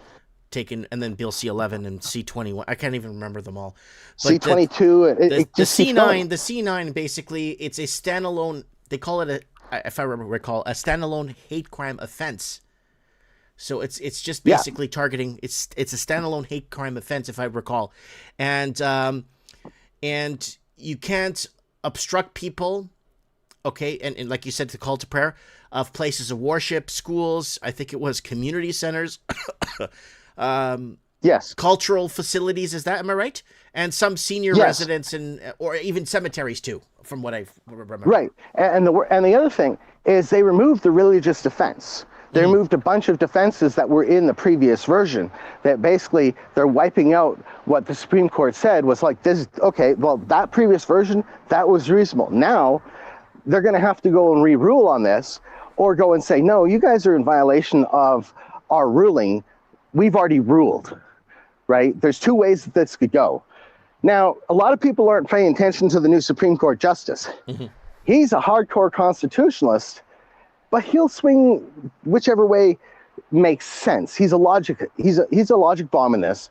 taken, and then Bill C-11 and C-21. I can't even remember them all. But C-22, the C-9, the C-9, basically, it's a standalone. They call it if I recall, a standalone hate crime offense. So it's just basically targeting. It's a standalone hate crime offense, if I recall, and you can't obstruct people. Okay, and like you said, the call to prayer of places of worship, schools. I think it was community centers. Yes. Cultural facilities. Am I right? And some senior residents or even cemeteries too, from what I remember. Right. And the other thing is they removed the religious defense. They removed a bunch of defenses that were in the previous version that basically they're wiping out what the Supreme Court said was like this. Okay, well, that previous version, that was reasonable. Now they're going to have to go and re-rule on this or go and say, no, you guys are in violation of our ruling. We've already ruled, right? There's two ways that this could go. Now, a lot of people aren't paying attention to the new Supreme Court justice. He's a hardcore constitutionalist, but he'll swing whichever way makes sense. He's a logic bomb in this.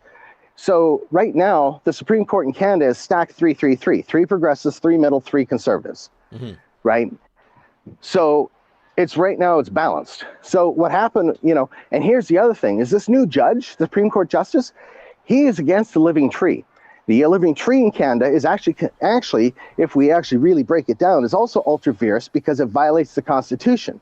So right now, the Supreme Court in Canada is stacked 3-3-3, 3 progressives, 3 middle, 3 conservatives, right? So it's balanced. So what happened, and here's the other thing, is this new judge, the Supreme Court justice, he is against the living tree. The living tree in Canada is actually, if we actually really break it down, is also ultra-vires because it violates the Constitution,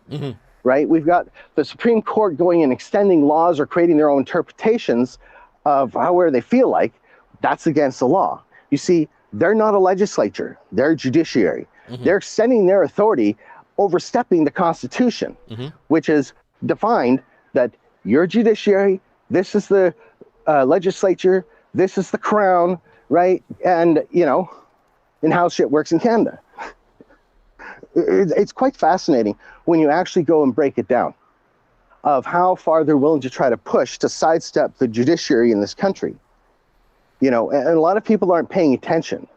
right? We've got the Supreme Court going and extending laws or creating their own interpretations of however they feel like. That's against the law. You see, they're not a legislature. They're judiciary. They're extending their authority, overstepping the Constitution, which is defined that you're judiciary, this is the legislature, this is the crown, right? And, and how shit works in Canada. It's quite fascinating when you actually go and break it down of how far they're willing to try to push to sidestep the judiciary in this country. And a lot of people aren't paying attention.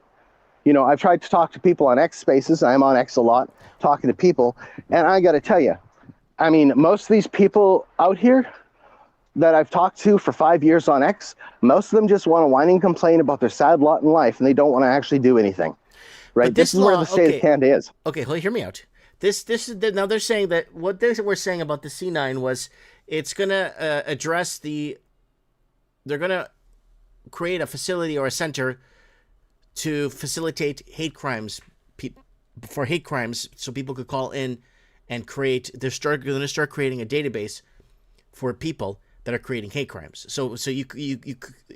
I've tried to talk to people on X Spaces. I'm on X a lot, talking to people. And I got to tell you, I mean, most of these people out here that I've talked to for 5 years on X, most of them just want to whine and complain about their sad lot in life, and they don't want to actually do anything. Right? But this is where the state of Canada is. Okay, well, hear me out. This is now they're saying that what they were saying about the C9 was it's going to address they're going to create a facility or a center to facilitate hate crimes, for hate crimes, so people could call in and create. They're going to start creating a database for people that are creating hate crimes. So you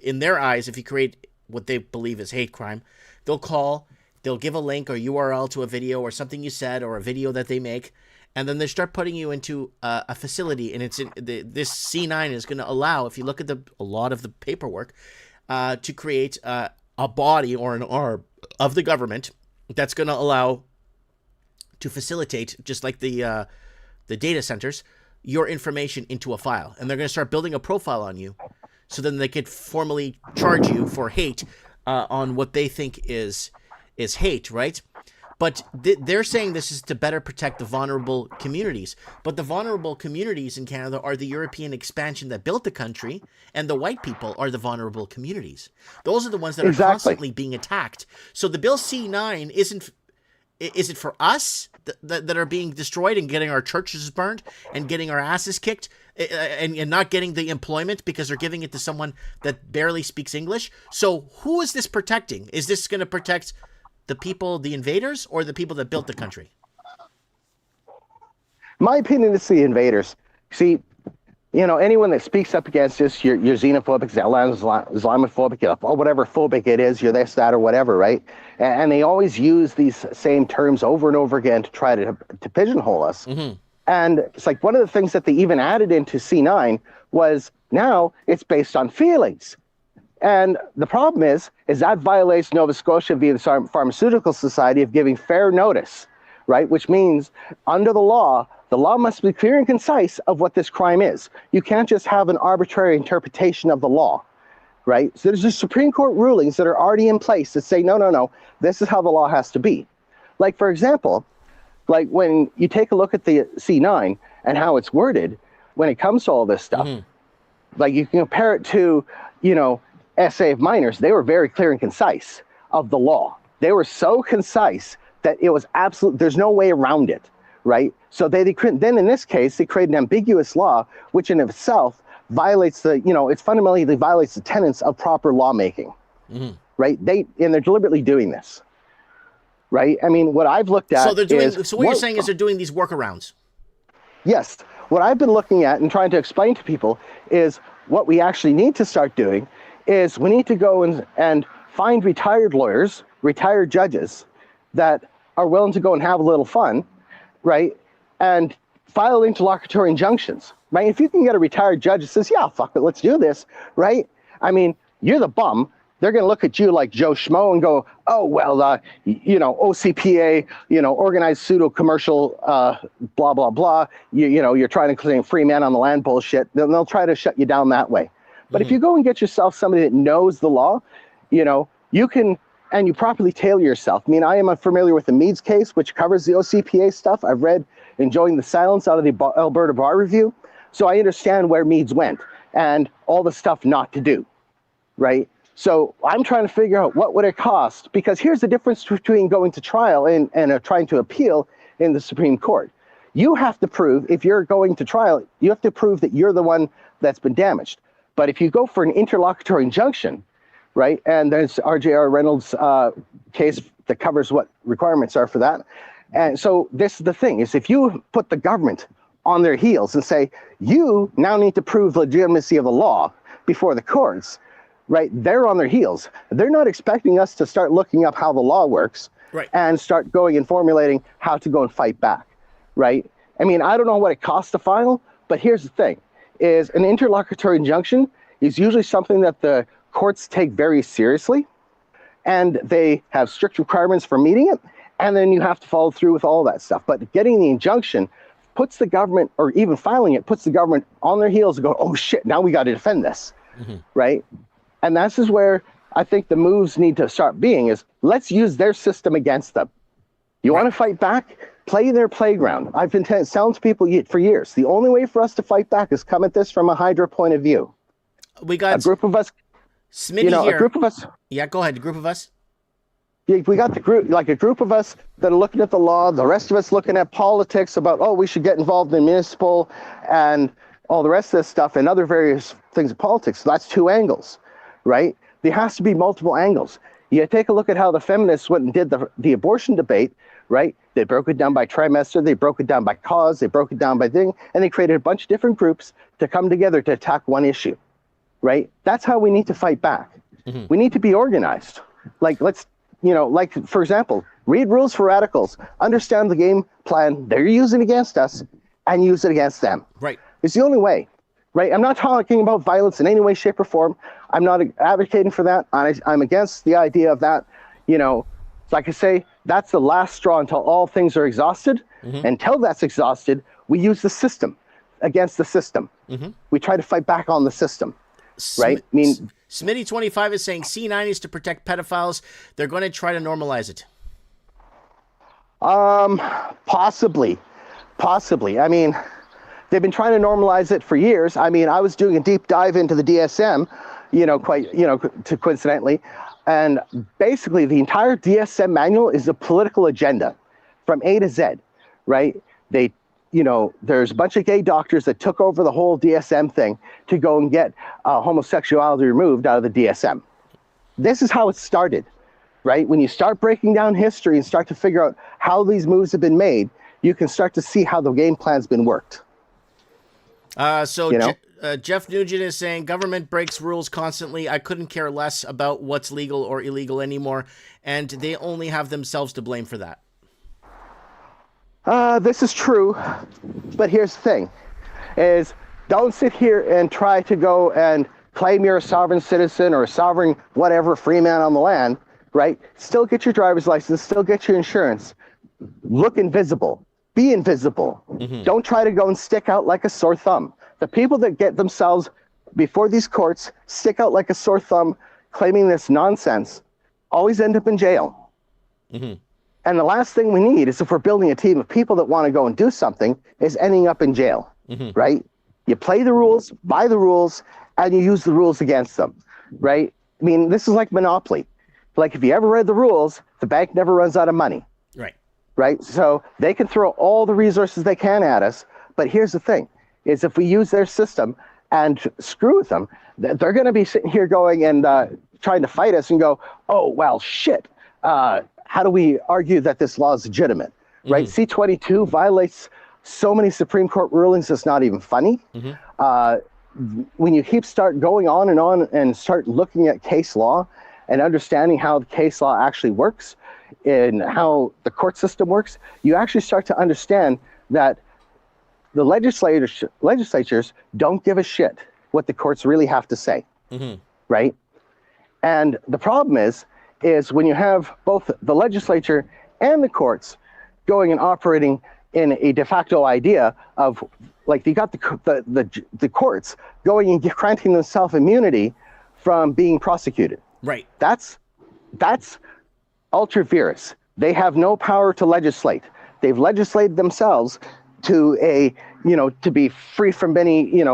in their eyes, if you create what they believe is hate crime, they'll give a link or URL to a video or something you said or a video that they make, and then they start putting you into a facility. And this C9 is going to allow, if you look at a lot of the paperwork, to create a body or an arm of the government that's going to allow to facilitate, just like the data centers, your information into a file. And they're going to start building a profile on you, so then they could formally charge you for hate on what they think is hate, right? But they're saying this is to better protect the vulnerable communities. But the vulnerable communities in Canada are the European expansion that built the country, and the white people are the vulnerable communities. Those are the ones that are constantly being attacked. So the Bill C9 is it for us that are being destroyed and getting our churches burned and getting our asses kicked and not getting the employment because they're giving it to someone that barely speaks English? So who is this protecting? Is this going to protect the people, the invaders, or the people that built the country? My opinion is the invaders. See, anyone that speaks up against this, you're xenophobic, Islamophobic, or whatever phobic it is, you're this, that, or whatever, right? And they always use these same terms over and over again to try to pigeonhole us. Mm-hmm. And it's like one of the things that they even added into C9 was now it's based on feelings. And the problem is that violates Nova Scotia via the Pharmaceutical Society of giving fair notice, right? Which means under the law must be clear and concise of what this crime is. You can't just have an arbitrary interpretation of the law, right? So there's just Supreme Court rulings that are already in place that say, no, this is how the law has to be. Like, for example, like when you take a look at the C9 and how it's worded, when it comes to all this stuff, like you can compare it to, essay of minors, they were very clear and concise of the law. They were so concise that it was there's no way around it, right? So they couldn't, then in this case, they created an ambiguous law, which in itself violates it fundamentally violates the tenets of proper lawmaking, right? They're deliberately doing this, right? I mean, what I've looked at So what you're saying is they're doing these workarounds. Yes. What I've been looking at and trying to explain to people is what we actually need to start doing is we need to go and find retired lawyers, retired judges that are willing to go and have a little fun, right? And file interlocutory injunctions, right? If you can get a retired judge that says, yeah, fuck it, let's do this, right? I mean, you're the bum. They're going to look at you like Joe Schmo and go, oh, well, OCPA, organized pseudo-commercial, blah, blah, blah. You're trying to claim free man on the land bullshit. Then they'll try to shut you down that way. But if you go and get yourself somebody that knows the law, you can, and you properly tailor yourself. I mean, I am familiar with the Meads case, which covers the OCPA stuff. I've read Enjoying the Silence out of the Alberta Bar Review. So I understand where Meads went and all the stuff not to do, right? So I'm trying to figure out what would it cost, because here's the difference between going to trial and trying to appeal in the Supreme Court. You have to prove, if you're going to trial, you have to prove that you're the one that's been damaged. But if you go for an interlocutory injunction, right, and there's R.J.R. Reynolds' case that covers what requirements are for that. And so this is the thing, is if you put the government on their heels and say, you now need to prove legitimacy of the law before the courts, right, they're on their heels. They're not expecting us to start looking up how the law works, right, and start going and formulating how to go and fight back, right? I mean, I don't know what it costs to file, but here's the thing. Is an interlocutory injunction is usually something that the courts take very seriously, and they have strict requirements for meeting it, and then you have to follow through with all that stuff. But getting the injunction puts the government, or even filing it, puts the government on their heels and go, oh shit, now we got to defend this, right? And this is where I think the moves need to start being is let's use their system against them. You want to fight back? Play their playground. I've been telling people for years, the only way for us to fight back is come at this from a Hydra point of view. We got a group of us, Smitty here. A group of us. Yeah, go ahead. A group of us. We got the group, like a group of us that are looking at the law, the rest of us looking at politics about, oh, we should get involved in municipal and all the rest of this stuff and other various things of politics. So that's two angles, right? There has to be multiple angles. You take a look at how the feminists went and did the abortion debate, right? They broke it down by trimester, they broke it down by cause, they broke it down by thing, and they created a bunch of different groups to come together to attack one issue, right? That's how we need to fight back. Mm-hmm. We need to be organized. Like, for example, read rules for radicals, understand the game plan they're using against us, and use it against them. Right. It's the only way, right? I'm not talking about violence in any way, shape, or form. I'm not advocating for that. I'm against the idea of that. Like I say, that's the last straw until all things are exhausted. Mm-hmm. Until that's exhausted, we use the system against the system. Mm-hmm. We try to fight back on the system, right? Smitty25 is saying C9 is to protect pedophiles. They're going to try to normalize it. Possibly. I mean, they've been trying to normalize it for years. I mean, I was doing a deep dive into the DSM, coincidentally. And basically, the entire DSM manual is a political agenda from A to Z, right? There's a bunch of gay doctors that took over the whole DSM thing to go and get homosexuality removed out of the DSM. This is how it started, right? When you start breaking down history and start to figure out how these moves have been made, you can start to see how the game plan's been worked. Jeff Nugent is saying government breaks rules constantly. I couldn't care less about what's legal or illegal anymore, and they only have themselves to blame for that. This is true, but here's the thing, is don't sit here and try to go and claim you're a sovereign citizen or a sovereign whatever free man on the land, right? Still get your driver's license, still get your insurance. Look invisible. Be invisible. Mm-hmm. Don't try to go and stick out like a sore thumb. The people that get themselves before these courts, stick out like a sore thumb, claiming this nonsense, always end up in jail. Mm-hmm. And the last thing we need is, if we're building a team of people that want to go and do something, is ending up in jail, mm-hmm. right? You play the rules, by the rules, and you use the rules against them, right? I mean, this is like Monopoly. Like, if you ever read the rules, the bank never runs out of money. Right? So they can throw all the resources they can at us. But here's the thing, is if we use their system and screw with them, they're going to be sitting here going and trying to fight us and go, oh, well, shit. How do we argue that this law is legitimate? Mm-hmm. Right? C-22 violates so many Supreme Court rulings, it's not even funny. Mm-hmm. When you start going on and start looking at case law and understanding how the case law actually works, in how the court system works, you actually start to understand that the legislatures don't give a shit what the courts really have to say, mm-hmm. right? And the problem is when you have both the legislature and the courts going and operating in a de facto idea of, like, you got the courts going and granting themselves immunity from being prosecuted. Right. That's ultra vires. They have no power to legislate. They've legislated themselves to to be free from any,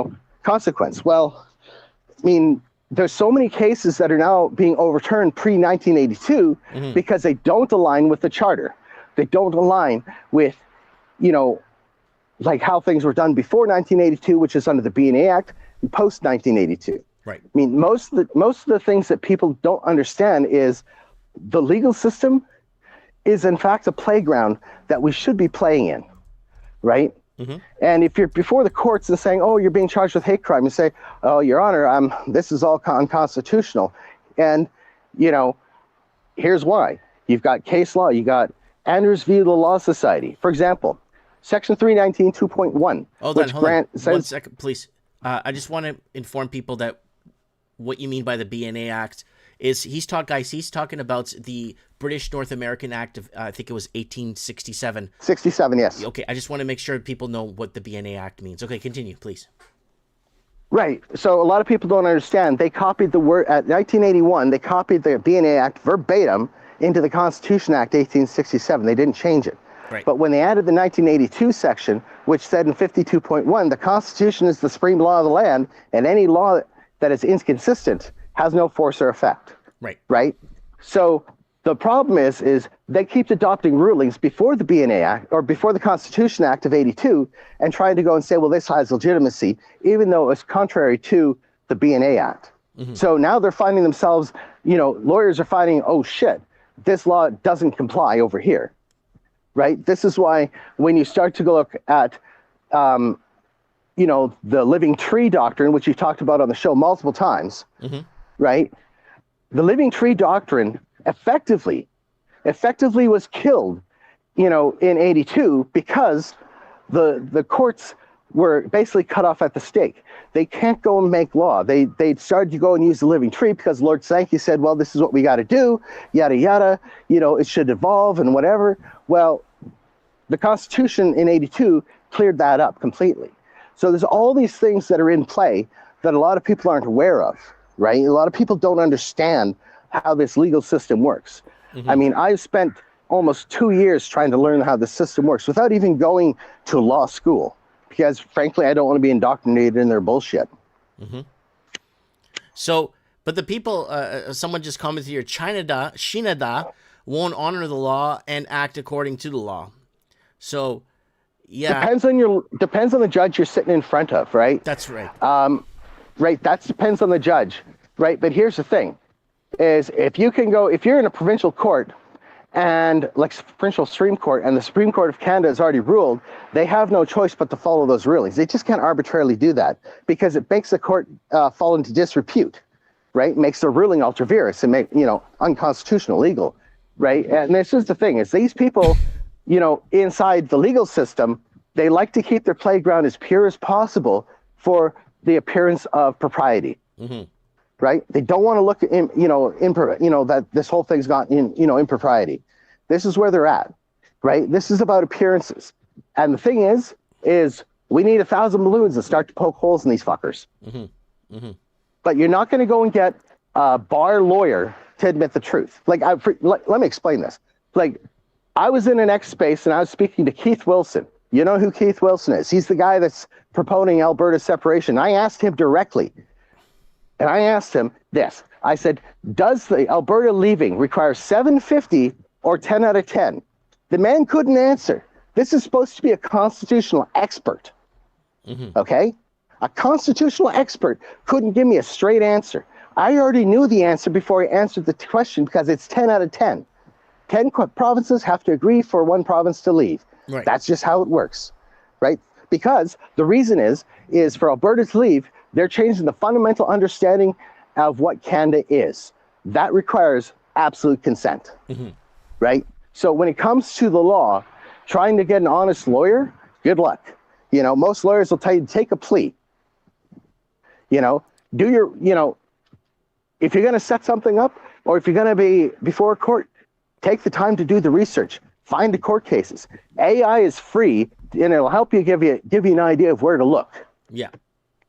consequence. Well, I mean, there's so many cases that are now being overturned pre-1982 mm-hmm. because they don't align with the charter. They don't align with, like how things were done before 1982, which is under the B&A Act, and post 1982. Right. I mean, most of the things that people don't understand is the legal system is in fact a playground that we should be playing in, right? Mm-hmm. And if you're before the courts and saying, oh, you're being charged with hate crime, you say, oh, Your Honor, this is all unconstitutional. And, here's why. You've got case law. You got Andrews v. the Law Society. For example, Section 319, 2.1. Hold on. 1 second, please. I just want to inform people that what you mean by the B&A Act is he's talking about the British North American Act of, I think it was 1867. 67, yes. Okay, I just want to make sure people know what the B&A Act means. Okay, continue, please. Right. So a lot of people don't understand. They copied the word at 1981. They copied the BNA Act verbatim into the Constitution Act 1867. They didn't change it. Right. But when they added the 1982 section, which said in 52.1, the Constitution is the supreme law of the land, and any law that is inconsistent has no force or effect. Right. Right. So the problem is they keep adopting rulings before the BNA Act or before the Constitution Act of 82 and trying to go and say, well, this has legitimacy, even though it's contrary to the BNA Act. So now they're finding themselves, lawyers are finding, oh shit, this law doesn't comply over here, right? This is why when you start to go look at, the living tree doctrine, which you've talked about on the show multiple times, right? The living tree doctrine effectively was killed, in 82 because the courts were basically cut off at the stake. They can't go and make law. They started to go and use the living tree because Lord Sankey said, well, this is what we got to do, yada, yada, it should evolve and whatever. Well, the Constitution in 82 cleared that up completely. So there's all these things that are in play that a lot of people aren't aware of, right? A lot of people don't understand how this legal system works. I mean, I've spent almost 2 years trying to learn how the system works without even going to law school, because frankly, I don't want to be indoctrinated in their bullshit. So, but the people, someone just commented here, Shinada won't honor the law and act according to the law. So, yeah. Depends on the judge you're sitting in front of, right? That's right. Right, that depends on the judge, right? But here's the thing. Is if you're in a provincial court and like provincial Supreme Court and the Supreme Court of Canada has already ruled, they have no choice but to follow those rulings. They just can't arbitrarily do that because it makes the court fall into disrepute, right? It makes the ruling ultra vires and unconstitutional, illegal, right? And this is the thing is these people, inside the legal system, they like to keep their playground as pure as possible for the appearance of propriety. Right? They don't want to look in, that this whole thing's got impropriety. This is where they're at, right? This is about appearances. And the thing is we need 1,000 balloons to start to poke holes in these fuckers. But you're not going to go and get a bar lawyer to admit the truth. Let me explain this. I was in an X space and I was speaking to Keith Wilson. You know who Keith Wilson is? He's the guy that's proponent Alberta separation. I asked him directly. And I asked him this. I said, does the Alberta leaving require 750 or 10 out of 10? The man couldn't answer. This is supposed to be a constitutional expert. Okay? A constitutional expert couldn't give me a straight answer. I already knew the answer before he answered the question because it's 10 out of 10. 10 provinces have to agree for one province to leave. Right. That's just how it works, right? Because the reason is for Alberta to leave, they're changing the fundamental understanding of what Canada is. That requires absolute consent, right? So when it comes to the law, trying to get an honest lawyer, good luck. Most lawyers will tell you to take a plea. If you're going to set something up or if you're going to be before a court, take the time to do the research. Find the court cases. AI is free and it'll help you give you an idea of where to look. Yeah.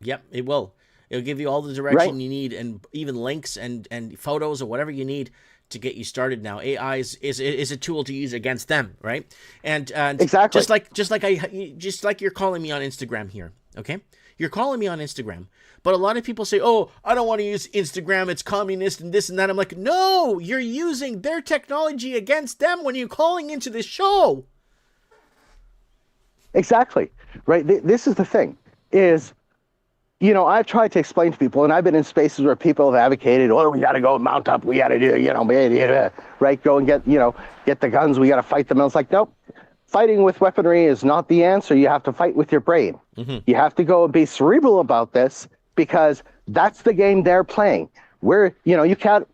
Yep, it will. It'll give you all the direction you need and even links and photos or whatever you need to get you started now. AI is a tool to use against them, right? And exactly. just like you're calling me on Instagram here, okay? You're calling me on Instagram. But a lot of people say, oh, I don't want to use Instagram. It's communist and this and that. I'm like, no, you're using their technology against them when you're calling into the show. Exactly. Right. This is the thing is, I've tried to explain to people, and I've been in spaces where people have advocated, oh, we got to go mount up. We got to do, right. Go and get the guns. We got to fight them. And I was like, nope. Fighting with weaponry is not the answer. You have to fight with your brain. You have to go and be cerebral about this because that's the game they're playing. You can't,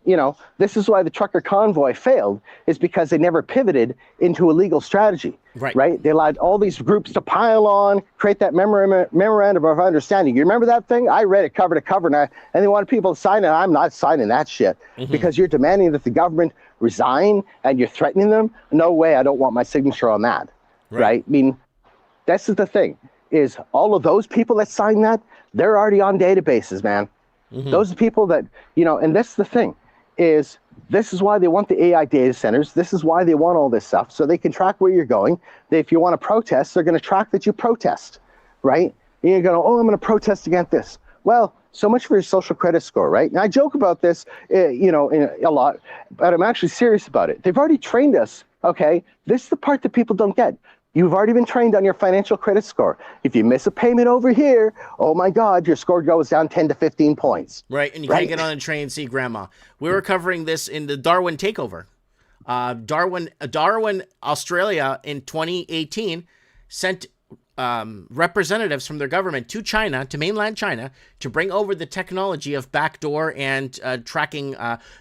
this is why the trucker convoy failed is because they never pivoted into a legal strategy, right? They allowed all these groups to pile on, create that memorandum of understanding. You remember that thing? I read it cover to cover and they wanted people to sign it. I'm not signing that shit because you're demanding that the government resign and you're threatening them. No way. I don't want my signature on that. Right. I mean, this is the thing is all of those people that signed that, they're already on databases, man. Those are people that, and that's the thing, is this is why they want the AI data centers. This is why they want all this stuff, so they can track where you're going. If you want to protest, they're going to track that you protest, right? And you're going, oh, I'm going to protest against this. Well, so much for your social credit score, right? And I joke about this, a lot, but I'm actually serious about it. They've already trained us, okay? This is the part that people don't get. You've already been trained on your financial credit score. If you miss a payment over here, oh my God, your score goes down 10 to 15 points. Right, and you can't get on a train and see grandma. We were covering this in the Darwin takeover. Darwin, Australia in 2018 sent representatives from their government to China, to mainland China, to bring over the technology of backdoor and tracking.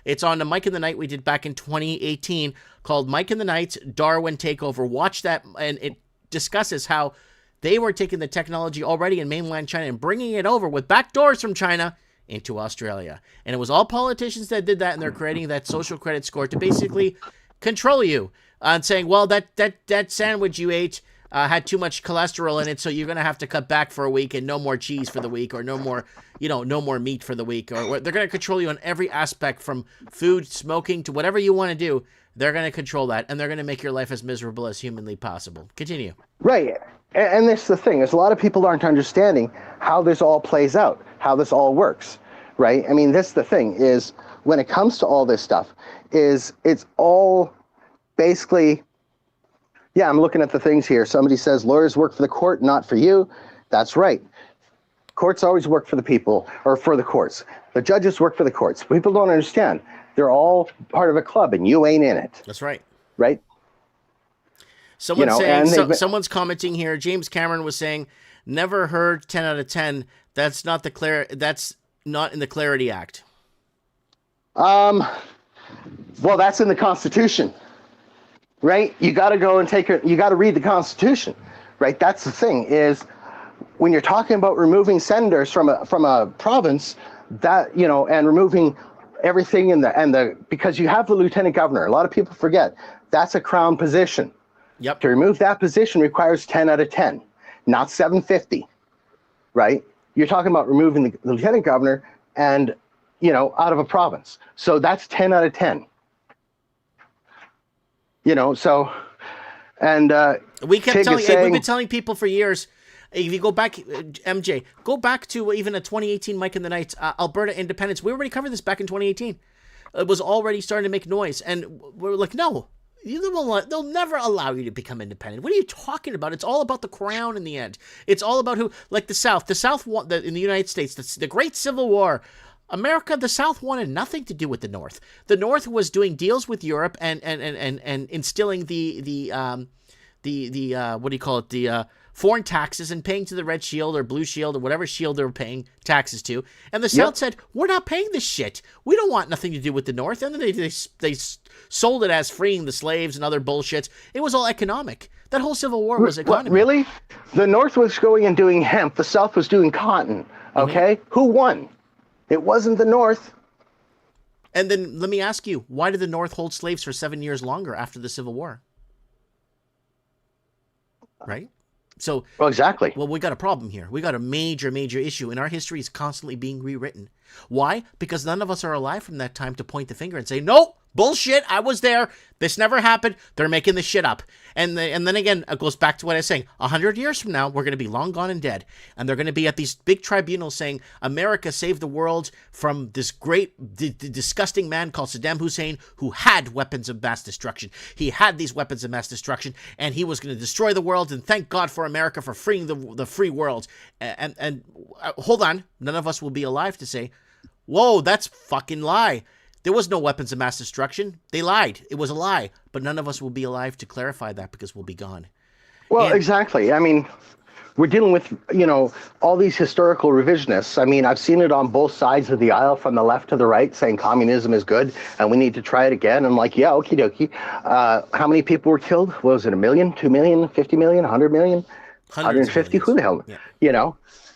It's on the Mike in the Night we did back in 2018 called Mike in the Night Darwin Takeover. Watch that, and it discusses how they were taking the technology already in mainland China and bringing it over with backdoors from China into Australia. And it was all politicians that did that, and they're creating that social credit score to basically control you and saying, well, that sandwich you ate had too much cholesterol in it, so you're going to have to cut back for a week and no more cheese for the week, or no more meat for the week. Or they're going to control you on every aspect, from food, smoking, to whatever you want to do. They're going to control that, and they're going to make your life as miserable as humanly possible. Continue. Right. And that's the thing, is a lot of people aren't understanding how this all plays out, how this all works, right? I mean, that's the thing, is when it comes to all this stuff, is it's all basically, yeah, I'm looking at the things here. Somebody says lawyers work for the court, not for you. That's right. Courts always work for the people, or for the courts. The judges work for the courts. People don't understand. They're all part of a club, and you ain't in it. That's right. Right? Someone's saying, someone's commenting here. James Cameron was saying, never heard 10 out of 10. That's not that's not in the Clarity Act. Well, that's in the Constitution. Right? You got to go and you got to read the Constitution, right? That's the thing, is when you're talking about removing senators from a province, that, and removing everything because you have the lieutenant governor. A lot of people forget that's a crown position. Yep. To remove that position requires 10 out of 10, not 750, right? You're talking about removing the lieutenant governor and, out of a province. So that's 10 out of 10. So, and we've been telling people for years, if you go back, MJ, go back to even a 2018 Mike in the Night, Alberta independence. We already covered this back in 2018. It was already starting to make noise, and we're like, no, they'll never allow you to become independent. What are you talking about? It's all about the crown in the end. It's all about who, like the South in the United States, the Great Civil War. America, the South wanted nothing to do with the North. The North was doing deals with Europe and instilling the what do you call it? The foreign taxes and paying to the Red Shield or Blue Shield or whatever shield they were paying taxes to. And the South said, we're not paying this shit. We don't want nothing to do with the North. And then they sold it as freeing the slaves and other bullshit. It was all economic. That whole Civil War was economic. What, really? The North was going and doing hemp. The South was doing cotton. Okay? Mm-hmm. Who won? It wasn't the North. And then let me ask you, why did the North hold slaves for 7 years longer after the Civil War? Right? So, well, exactly. Well, we got a problem here. We got a major, major issue, and our history is constantly being rewritten. Why? Because none of us are alive from that time to point the finger and say, no, bullshit, I was there. This never happened. They're making this shit up. And then again, it goes back to what I was saying. 100 years from now, we're going to be long gone and dead. And they're going to be at these big tribunals saying, America saved the world from this great, disgusting man called Saddam Hussein, who had weapons of mass destruction. He had these weapons of mass destruction, and he was going to destroy the world. And thank God for America for freeing the free world. And hold on, none of us will be alive to say, whoa, that's fucking lie. There was no weapons of mass destruction. They lied. It was a lie. But none of us will be alive to clarify that because we'll be gone. Well, exactly. I mean, we're dealing with, all these historical revisionists. I mean, I've seen it on both sides of the aisle, from the left to the right, saying communism is good and we need to try it again. I'm like, yeah, okie dokie. How many people were killed? What was it, 1 million, 2 million, 50 million, 100 million, 150? Who the hell? Yeah.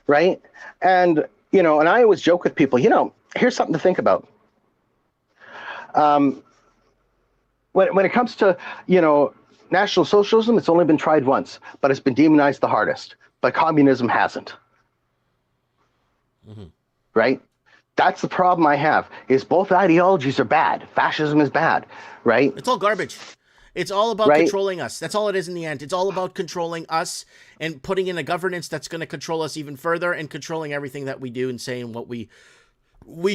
Right? And, and I always joke with people, here's something to think about. When it comes to, National Socialism, it's only been tried once, but it's been demonized the hardest. but communism hasn't. Right? That's the problem I have, is both ideologies are bad. Fascism is bad, right? It's all garbage. It's all about Right. controlling us. That's all it is in the end. It's all about controlling us and putting in a governance that's going to control us even further and controlling everything that we do and saying what we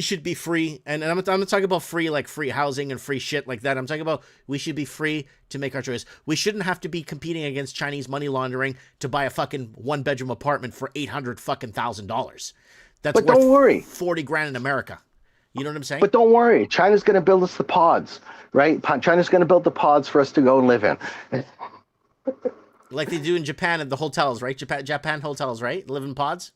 should be free. And I'm not talking about free like free housing and free shit like that. I'm talking about we should be free to make our choice. We shouldn't have to be competing against Chinese money laundering to buy a fucking 1-bedroom apartment for $800,000. That's But don't worry. 40 grand in America. You know what I'm saying? But don't worry, China's going to build us the pods, right? China's going to build the pods for us to go and live in. Like they do in Japan at the hotels, right? Japan hotels, right? Live in pods?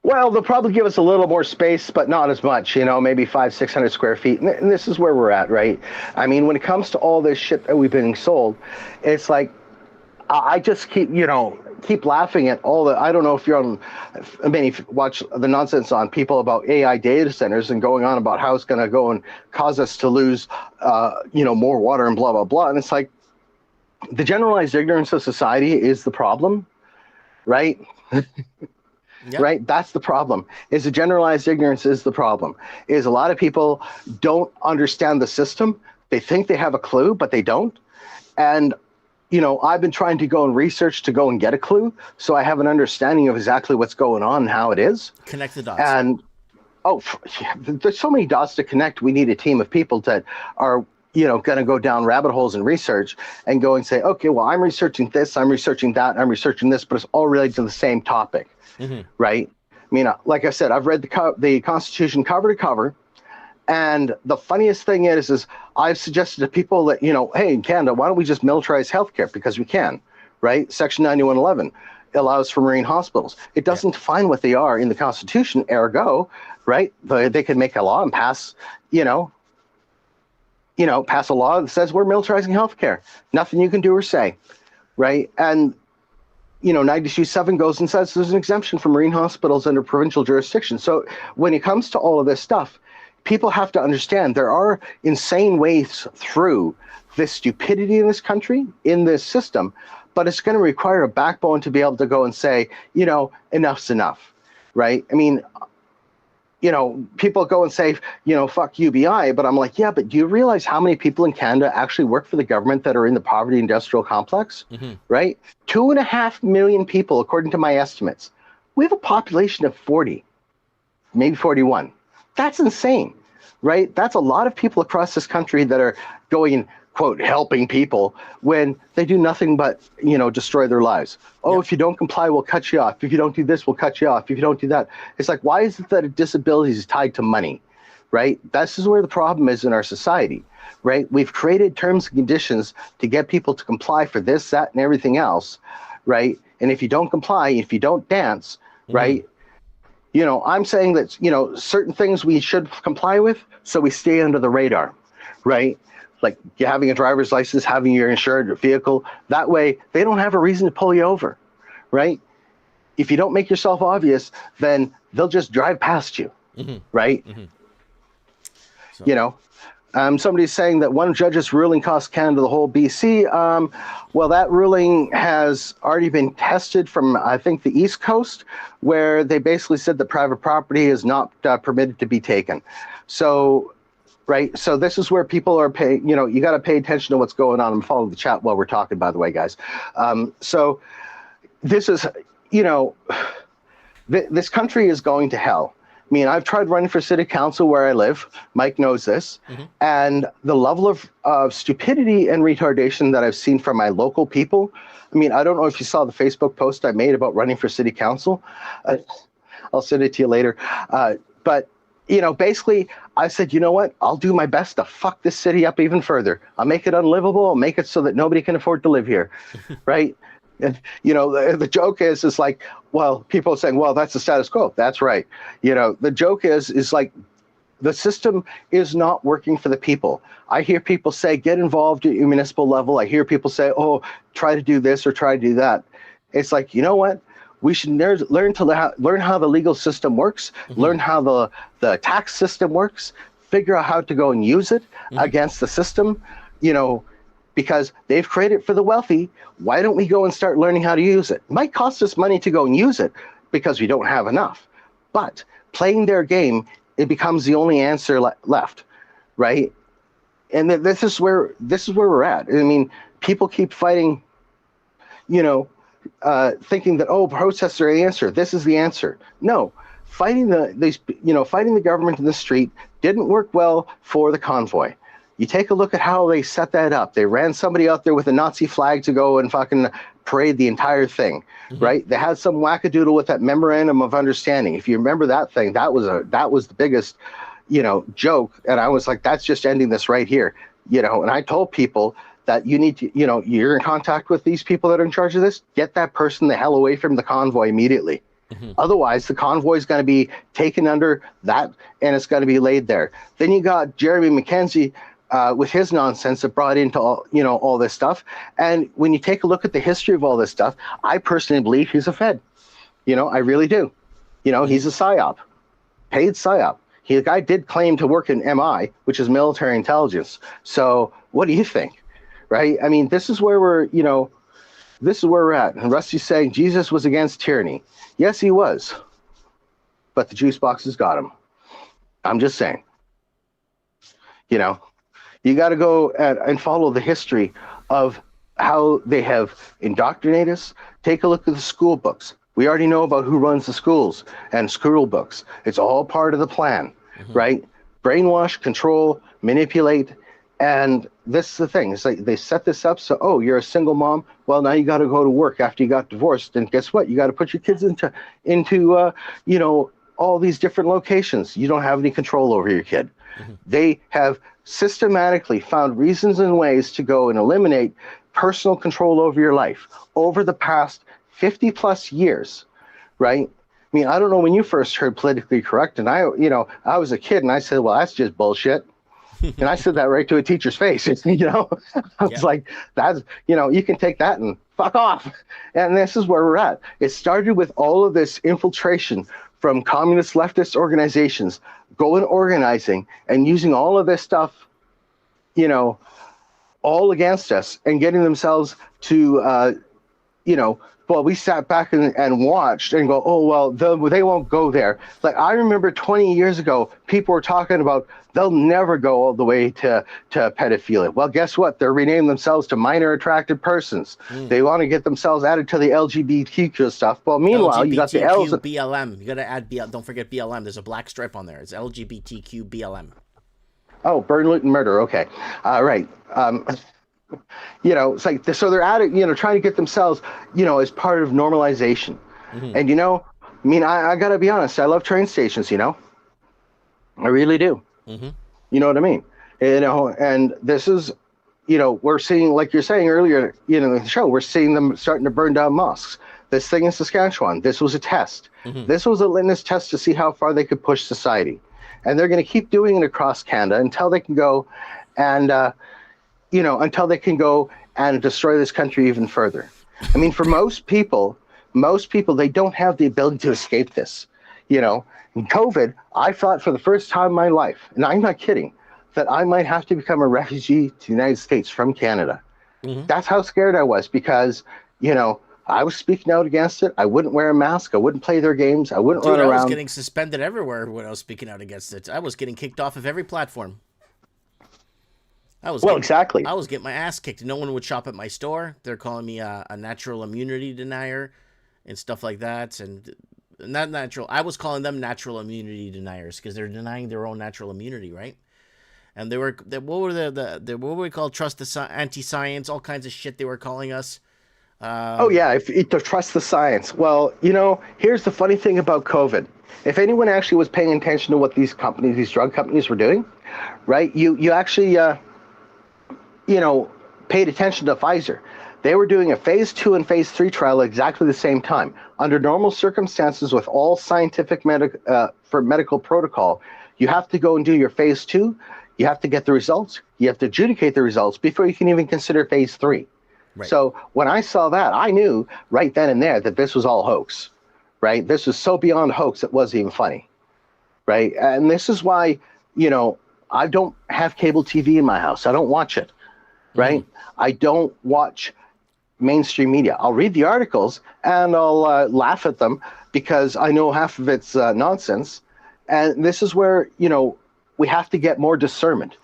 Well, they'll probably give us a little more space, but not as much, maybe 500-600 square feet. And this is where we're at, right? I mean, when it comes to all this shit that we've been sold, it's like, I just keep laughing at all the, I don't know if if you watch the nonsense on people about AI data centers and going on about how it's going to go and cause us to lose, more water and blah, blah, blah. And it's like, the generalized ignorance of society is the problem, right? Yep. Right? That's the problem. Is the generalized ignorance is the problem. Is a lot of people don't understand the system. They think they have a clue, but they don't. And, I've been trying to go and research to go and get a clue. So I have an understanding of exactly what's going on and how it is. Connect the dots. And, there's so many dots to connect. We need a team of people that are, going to go down rabbit holes and research and go and say, okay, well, I'm researching this, I'm researching that, I'm researching this, but it's all related to the same topic. Right? I mean, like I said, I've read the Constitution cover to cover, and the funniest thing is I've suggested to people that, hey, in Canada, why don't we just militarize healthcare? Because we can, right? Section 9111 allows for marine hospitals. It doesn't define what they are in the Constitution, ergo, right? They can make a law and pass, pass a law that says we're militarizing healthcare. Nothing you can do or say, right? And 92.7 goes and says there's an exemption for marine hospitals under provincial jurisdiction. So when it comes to all of this stuff, people have to understand there are insane ways through this stupidity in this country, in this system, but it's going to require a backbone to be able to go and say, enough's enough, right? I mean, people go and say, fuck UBI, but I'm like, yeah, but do you realize how many people in Canada actually work for the government that are in the poverty industrial complex, right? 2.5 million people, according to my estimates. We have a population of 40, maybe 41. That's insane, right? That's a lot of people across this country that are going and, quote, helping people when they do nothing but, destroy their lives. Oh, If you don't comply, we'll cut you off. If you don't do this, we'll cut you off. If you don't do that. It's like, why is it that a disability is tied to money, right? This is where the problem is in our society, right? We've created terms and conditions to get people to comply for this, that, and everything else, right? And if you don't comply, if you don't dance, right? I'm saying that, certain things we should comply with so we stay under the radar, right? Like having a driver's license, having your insured vehicle. That way, they don't have a reason to pull you over, right? If you don't make yourself obvious, then they'll just drive past you, right? So. Somebody's saying that one judge's ruling cost Canada the whole BC. Well, that ruling has already been tested from, I think, the East Coast, where they basically said that private property is not permitted to be taken. So, right. So this is where people are paying, you got to pay attention to what's going on. I'm following the chat while we're talking, by the way, guys. So this is, this country is going to hell. I mean, I've tried running for city council where I live. Mike knows this. And the level of stupidity and retardation that I've seen from my local people. I mean, I don't know if you saw the Facebook post I made about running for city council. I'll send it to you later. But, basically, I said, you know what? I'll do my best to fuck this city up even further. I'll make it unlivable. I'll make it so that nobody can afford to live here, right? And, the joke is like, well, people are saying, well, that's the status quo. That's right. The joke is like, the system is not working for the people. I hear people say, get involved at your municipal level. I hear people say, oh, try to do this or try to do that. It's like, you know what? We should learn how the legal system works, learn how the tax system works, figure out how to go and use it against the system, because they've created it for the wealthy. Why don't we go and start learning how to use it? It might cost us money to go and use it because we don't have enough. But playing their game, it becomes the only answer left, right? And this is where we're at. I mean, people keep fighting, thinking that, oh, protests are the answer. This is the answer. No, fighting the government in the street didn't work well for the convoy. You take a look at how they set that up. They ran somebody out there with a Nazi flag to go and fucking parade the entire thing, right? They had some wackadoodle with that memorandum of understanding. If you remember that thing, that was the biggest, joke. And I was like, that's just ending this right here, And I told people that you need to, you're in contact with these people that are in charge of this. Get that person the hell away from the convoy immediately. Otherwise, the convoy is going to be taken under that, and it's going to be laid there. Then you got Jeremy McKenzie with his nonsense that brought into all this stuff. And when you take a look at the history of all this stuff, I personally believe he's a Fed. I really do. He's a PSYOP, paid PSYOP. The guy did claim to work in MI, which is military intelligence. So what do you think, right? I mean, this is where we're at. And Rusty's saying Jesus was against tyranny. Yes, he was. But the juice boxes got him. I'm just saying. You got to go and follow the history of how they have indoctrinated us. Take a look at the school books. We already know about who runs the schools and school books. It's all part of the plan, right? Brainwash, control, manipulate. And this is the thing. It's like they set this up so, oh, you're a single mom. Well, now you got to go to work after you got divorced. And guess what? You got to put your kids into all these different locations. You don't have any control over your kid. They have systematically found reasons and ways to go and eliminate personal control over your life over the past 50 plus years, right? I mean, I don't know when you first heard politically correct, and I was a kid and I said, well, that's just bullshit. And I said that right to a teacher's face. I was like, that's, you can take that and fuck off. And this is where we're at. It started with all of this infiltration from communist leftist organizations going organizing and using all of this stuff, all against us and getting themselves to, well, we sat back and watched and go, oh, well, they won't go there. Like, I remember 20 years ago, people were talking about they'll never go all the way to pedophilia. Well, guess what? They're renaming themselves to minor attracted persons. They want to get themselves added to the LGBTQ stuff. Well, meanwhile, you got the L's. BLM. You got to add BLM. Don't forget BLM. There's a black stripe on there. It's LGBTQ BLM. Oh, burn, loot, and murder. Okay. Right. It's like, so they're at it, trying to get themselves, as part of normalization. And, I mean, I got to be honest. I love train stations, I really do. You know what I mean? And this is, we're seeing, like you're saying earlier, in the show, we're seeing them starting to burn down mosques. This thing in Saskatchewan, this was a test. This was a litmus test to see how far they could push society. And they're going to keep doing it across Canada until they can go and, until they can go and destroy this country even further. I mean, for most people, they don't have the ability to escape this. In COVID, I thought for the first time in my life, and I'm not kidding, that I might have to become a refugee to the United States from Canada. That's how scared I was because, I was speaking out against it. I wouldn't wear a mask. I wouldn't play their games. I wouldn't run around. I was getting suspended everywhere when I was speaking out against it. I was getting kicked off of every platform. Exactly. I was getting my ass kicked. No one would shop at my store. They're calling me a natural immunity denier and stuff like that. And not natural. I was calling them natural immunity deniers because they're denying their own natural immunity, right? And what were we called? Anti-science, all kinds of shit they were calling us. To trust the science. Well, here's the funny thing about COVID. If anyone actually was paying attention to what these drug companies were doing, right? You actually, paid attention to Pfizer. They were doing a phase 2 and phase 3 trial at exactly the same time. Under normal circumstances, with all scientific medical protocol, you have to go and do your phase 2. You have to get the results. You have to adjudicate the results before you can even consider phase 3. Right. So when I saw that, I knew right then and there that this was all hoax, right? This was so beyond hoax it wasn't even funny, right? And this is why, I don't have cable TV in my house. I don't watch it. right? I don't watch mainstream media. I'll read the articles and I'll laugh at them because I know half of it's nonsense. And this is where, we have to get more discernment.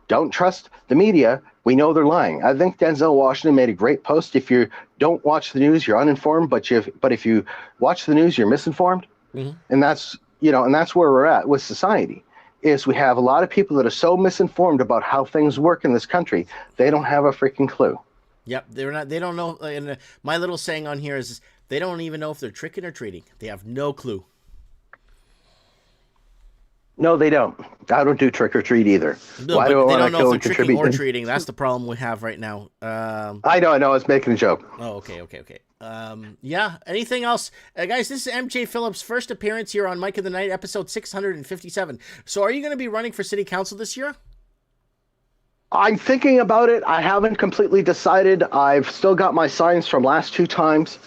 Don't trust the media. We know they're lying. I think Denzel Washington made a great post. If you don't watch the news, you're uninformed. But if you watch the news, you're misinformed. And that's where we're at with society. Is we have a lot of people that are so misinformed about how things work in this country, they don't have a freaking clue. Yep, they don't know. And my little saying on here is they don't even know if they're tricking or treating. They have no clue. No, they don't. I don't do trick or treat either. No, Why do I they want don't to know go if and they're tricking contribute? or treating. That's the problem we have right now. I know. I was making a joke. Oh, okay. Yeah. Anything else, guys? This is MJ Phillips' first appearance here on Mike of the Night, episode 657. So, are you going to be running for city council this year? I'm thinking about it. I haven't completely decided. I've still got my signs from last 2 times.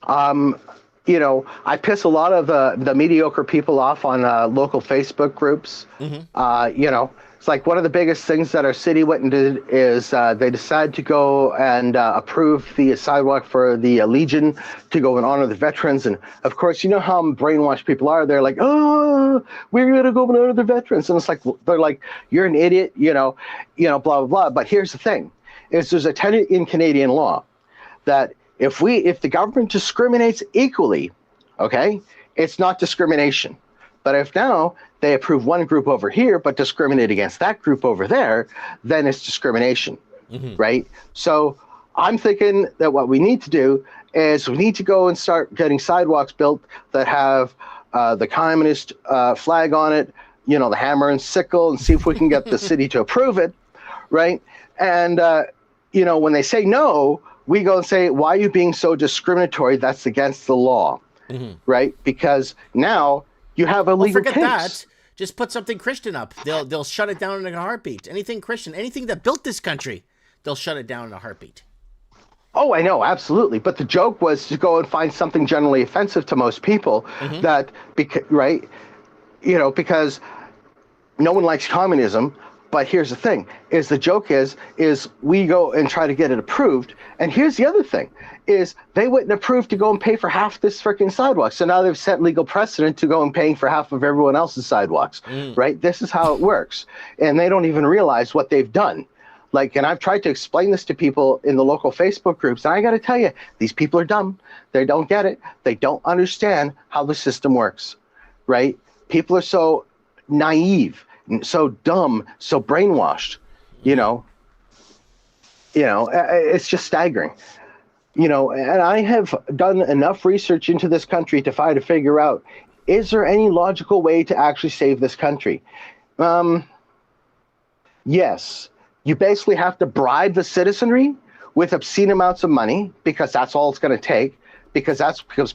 I piss a lot of the mediocre people off on local Facebook groups. It's like one of the biggest things that our city went and did is they decided to go and approve the sidewalk for the Legion to go and honor the veterans. And of course, you know how brainwashed people are. They're like, oh, we're going to go and honor the veterans. And it's like, they're like, you're an idiot, blah, blah, blah. But here's the thing is there's a tenet in Canadian law that if the government discriminates equally, okay, it's not discrimination. But if now they approve one group over here but discriminate against that group over there, then it's discrimination, right? So I'm thinking that what we need to do is we need to go and start getting sidewalks built that have the communist flag on it, the hammer and sickle, and see if we can get the city to approve it, right? And, when they say no, we go and say, why are you being so discriminatory? That's against the law, right? Because now you have illegal forget pigs. that. Just put something Christian up. They'll shut it down in a heartbeat. Anything Christian, anything that built this country, they'll shut it down in a heartbeat. Oh, I know, absolutely. But the joke was to go and find something generally offensive to most people right? Because no one likes communism. But here's the thing, is the joke is we go and try to get it approved. And here's the other thing, is they wouldn't approve to go and pay for half this freaking sidewalk. So now they've set legal precedent to go and paying for half of everyone else's sidewalks, right? This is how it works. And they don't even realize what they've done. And I've tried to explain this to people in the local Facebook groups. And I got to tell you, these people are dumb. They don't get it. They don't understand how the system works, right? People are so naive, so dumb, so brainwashed, it's just staggering, and I have done enough research into this country to try to figure out, is there any logical way to actually save this country? Yes, you basically have to bribe the citizenry with obscene amounts of money because that's all it's going to take. Because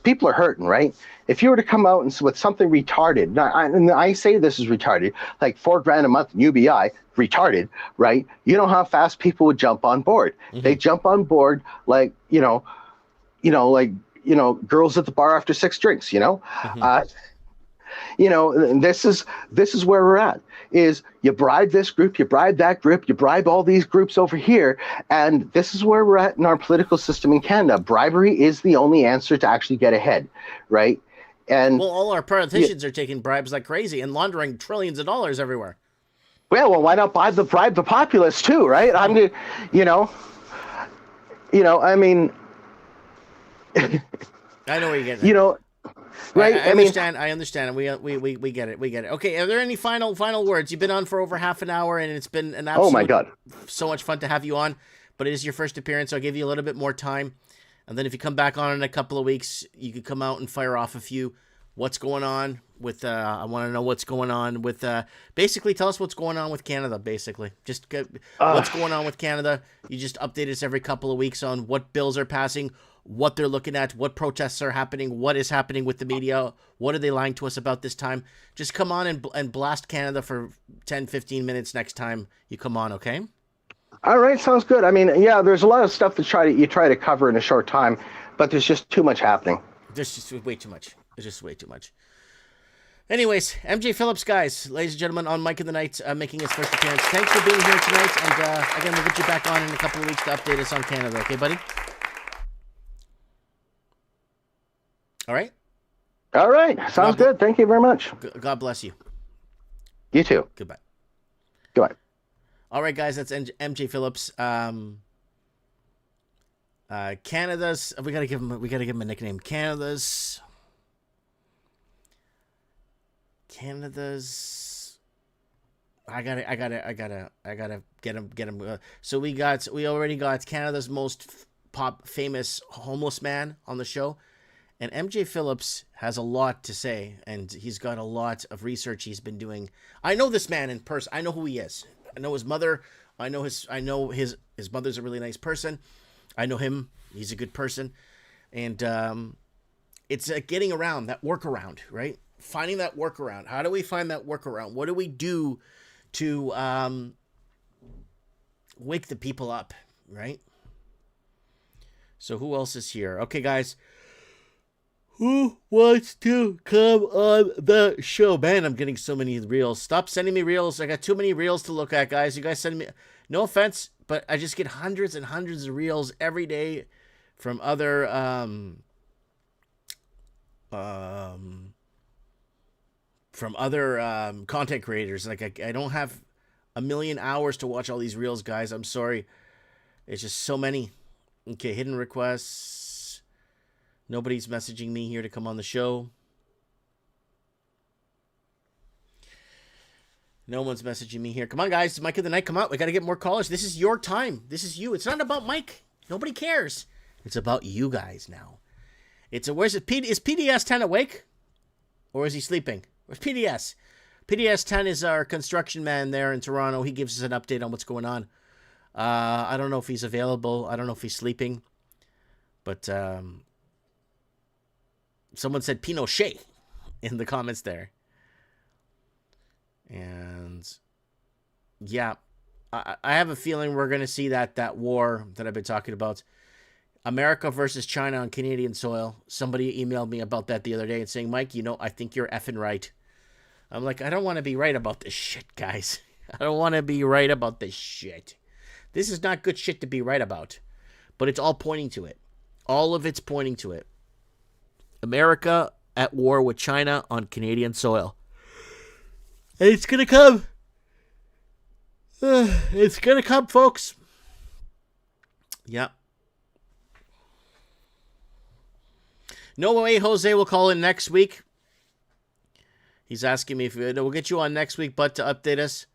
people are hurting, right? If you were to come out and with something retarded, and I say this is retarded, like $4,000 a month in UBI, retarded, right? You know how fast people would jump on board. They jump on board like girls at the bar after 6 drinks. This is where we're at. Is you bribe this group, you bribe that group, you bribe all these groups over here, and this is where we're at in our political system in Canada. Bribery is the only answer to actually get ahead, right? And all our politicians are taking bribes like crazy and laundering trillions of dollars everywhere. Well, why not bribe the populace too, right? I mean, I know where you're getting at. Right? I understand. We get it. Okay, are there any final words? You've been on for over half an hour, and it's been an absolute, oh my God, so much fun to have you on. But it is your first appearance, so I'll give you a little bit more time. And then if you come back on in a couple of weeks, you could come out and fire off a few. What's going on with, I want to know what's going on with, basically tell us what's going on with Canada, basically. Just what's going on with Canada. You just update us every couple of weeks on what bills are passing, what they're looking at, what protests are happening, what is happening with the media, what are they lying to us about this time. Just come on and blast Canada for 10, 15 minutes next time you come on, okay? All right, sounds good. I mean, yeah, there's a lot of stuff you try to cover in a short time, but there's just too much happening. There's just way too much. It's just way too much. Anyways, MJ Phillips, guys, ladies and gentlemen, on Mike of the Night, making his first appearance. Thanks for being here tonight, and again, we'll get you back on in a couple of weeks to update us on Canada. Okay, buddy? All right? All right. Sounds good. Thank you very much. God bless you. You too. Goodbye. Goodbye. All right, guys, that's MJ Phillips. Canada's. We gotta give him a nickname. Canada's. I gotta get him. So we already got Canada's most famous homeless man on the show, and MJ Phillips has a lot to say, and he's got a lot of research he's been doing. I know this man in person. I know who he is. I know his mother. I know his mother's a really nice person. I know him. He's a good person, and it's getting around that workaround, right? Finding that workaround. How do we find that workaround? What do we do to wake the people up, right? So who else is here? Okay, guys. Who wants to come on the show? Man, I'm getting so many reels. Stop sending me reels. I got too many reels to look at, guys. You guys send me... No offense, but I just get hundreds and hundreds of reels every day from other... content creators. Like I don't have a million hours to watch all these reels, guys. I'm sorry. It's just so many. Okay, hidden requests. Nobody's messaging me here to come on the show. No one's messaging me here. Come on, guys. Mike of the Night, come out. We got to get more callers. This is your time. This is you. It's not about Mike. Nobody cares. It's about you guys now. Is PDS 10 awake? Or is he sleeping? Where's PDS? PDS 10 is our construction man there in Toronto. He gives us an update on what's going on. I don't know if he's available. I don't know if he's sleeping. But someone said Pinochet in the comments there. And yeah, I have a feeling we're going to see that war that I've been talking about. America versus China on Canadian soil. Somebody emailed me about that the other day and saying, Mike, I think you're effing right. I'm like, I don't want to be right about this shit, guys. I don't want to be right about this shit. This is not good shit to be right about. But it's all pointing to it. All of it's pointing to it. America at war with China on Canadian soil. And it's going to come. It's going to come, folks. Yeah. No way Jose will call in next week. He's asking me if we'll get you on next week, but to update us.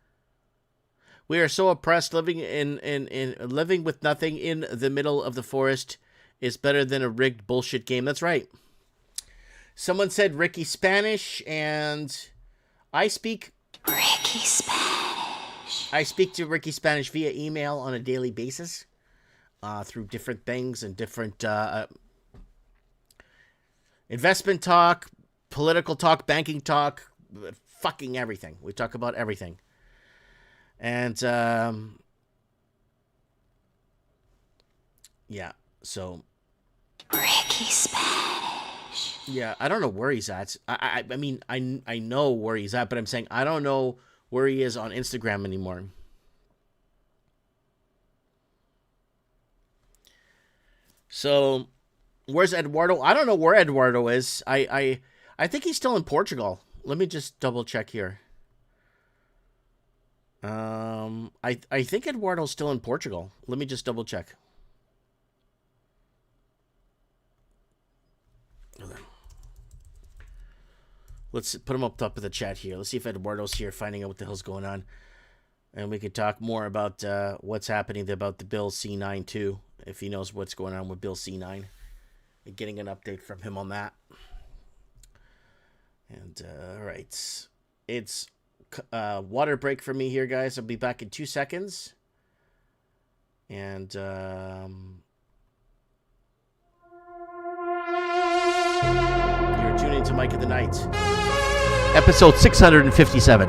We are so oppressed. Living living with nothing in the middle of the forest is better than a rigged bullshit game. That's right. Someone said Ricky Spanish, and I speak Ricky Spanish. I speak to Ricky Spanish via email on a daily basis, through different things and different investment talk, political talk, banking talk, fucking everything. We talk about everything. And, yeah, so. Ricky Spanish. Yeah, I don't know where he's at. I mean, I know where he's at, but I'm saying I don't know where he is on Instagram anymore. So, where's Eduardo? I don't know where Eduardo is. I think he's still in Portugal. Let me just double check here. I think Eduardo's still in Portugal. Let me just double check. Let's put him up top of the chat here. Let's see if Eduardo's here finding out what the hell's going on. And we could talk more about what's happening about the Bill C9 too, if he knows what's going on with Bill C9. Getting an update from him on that. And, all right. It's water break for me here, guys. I'll be back in 2 seconds. And, you're tuning to Mike of the Night. Episode 657.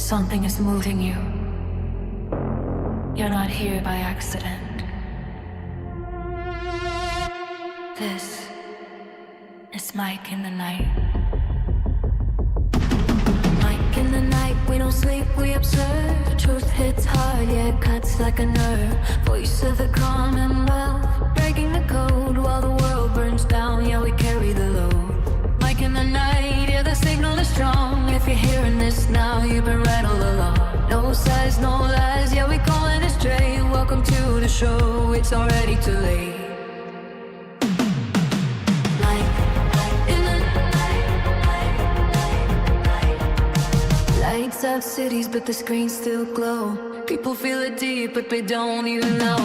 Something is moving you. You're not here by accident. This is Mike in the night. Mike in the night, we don't sleep, we observe. Truth hits hard, yeah, it cuts like a nerve. Voice of the Commonwealth, breaking the code while the world burns down. Yeah, we carry the load. Mike in the night, yeah, the signal is strong. If you're hearing this now, you've been right all along. No size, no lies, yeah, we calling it straight. Welcome to the show, it's already too late. Lights out cities, but the screens still glow. People feel it deep, but they don't even know.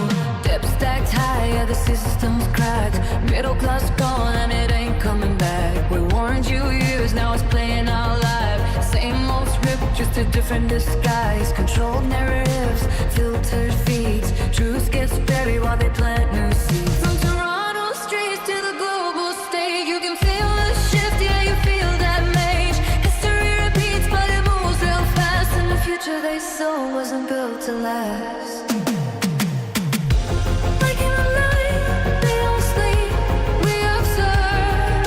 Debt stacked high, yeah, the system's cracked. Middle class gone, and it ain't coming back. We warned you years, now it's playing out live. Same old script, just a different disguise. Controlled narratives, filtered feeds. Truth gets buried while they plant new seeds. From Toronto streets to the global stage, you can feel the shift, yeah, you feel that mage. History repeats, but it moves real fast. And the future they saw wasn't built to last. Like in the night, they don't sleep, we observe.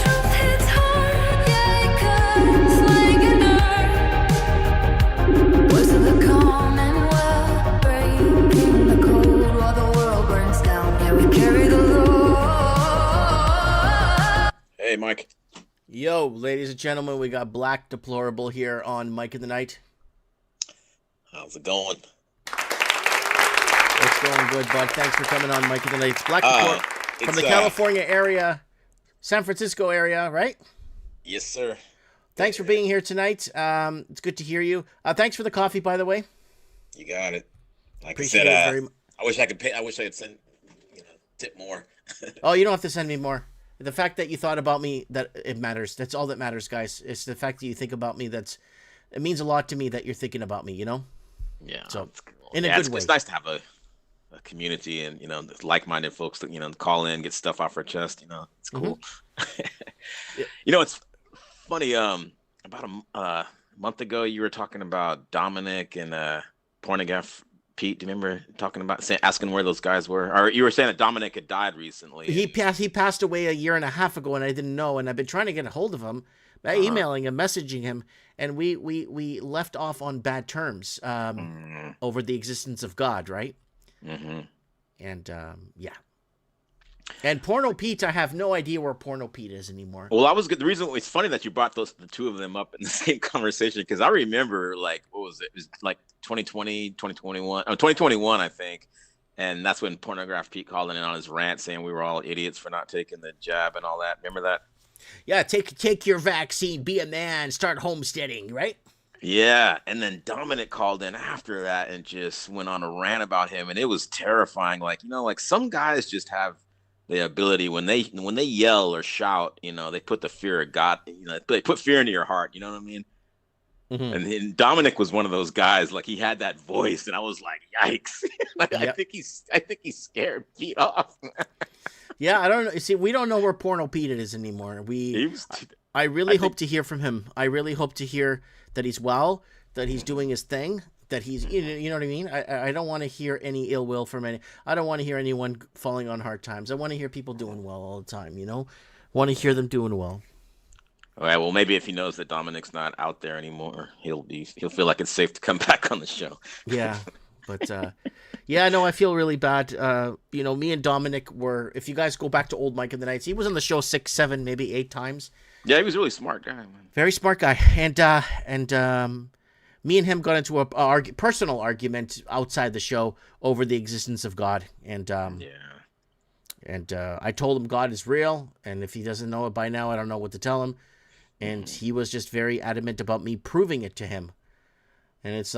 Truth hits hard, yeah, it cuts like a nerve. Voice of the Commonwealth, breaking the code while the world burns down. Yeah, we carry the load. Hey, Mike. Yo, ladies and gentlemen, we got Black Deplorable here on Mike in the Night. How's it going? It's going good, bud. Thanks for coming on Mike in the Night. It's Black Deplorable from the California area, San Francisco area, right? Yes, sir. Thanks for being here tonight. It's good to hear you. Thanks for the coffee, by the way. You got it. Like Appreciate I said, it very I wish I could pay. I wish I had sent, tip more. Oh, you don't have to send me more. The fact that you thought about me, that it matters. That's all that matters, guys. It's the fact that you think about me. It means a lot to me that you're thinking about me, you know? Yeah. So, Cool. in a good way. It's nice to have a community and, like-minded folks that, call in, get stuff off our chest. It's cool. Yeah. It's funny. About a month ago, you were talking about Dominic and Pornograph Pete. Do you remember talking about asking where those guys were? Or you were saying that Dominic had died recently. He passed away a year and a half ago, and I didn't know. And I've been trying to get a hold of him, emailing him, messaging him, and we left off on bad terms over the existence of God, right? Mm-hmm. And yeah. And Porno Pete, I have no idea where Porno Pete is anymore. Well, the reason it's funny that you brought the two of them up in the same conversation, because I remember, what was it? It was like 2020, 2021, 2021, I think. And that's when Pornograph Pete called in on his rant saying we were all idiots for not taking the jab and all that. Remember that? Yeah, take your vaccine, be a man, start homesteading, right? Yeah, and then Dominic called in after that and just went on a rant about him, and it was terrifying. Some guys just have the ability when they yell or shout, they put the fear of God, they put fear into your heart. You know what I mean? Mm-hmm. And Dominic was one of those guys. He had that voice, and I was like, yikes! I think he's scared Pete off. Yeah, I don't know. See, we don't know where Porno Pete is anymore. I really hope to hear from him. I really hope to hear that he's well, that he's doing his thing, that he's, you know what I mean? I don't want to hear any ill will from I don't want to hear anyone falling on hard times. I want to hear people doing well all the time, want to hear them doing well. All right, well, maybe if he knows that Dominic's not out there anymore, he'll feel like it's safe to come back on the show. Yeah. But, I feel really bad. Me and Dominic were, if you guys go back to old Mike in the Nights, he was on the show 6, 7, maybe 8 times. Yeah, he was a really smart guy, man. Very smart guy. And me and him got into a personal argument outside the show over the existence of God. And, I told him God is real. And if he doesn't know it by now, I don't know what to tell him. And he was just very adamant about me proving it to him. And it's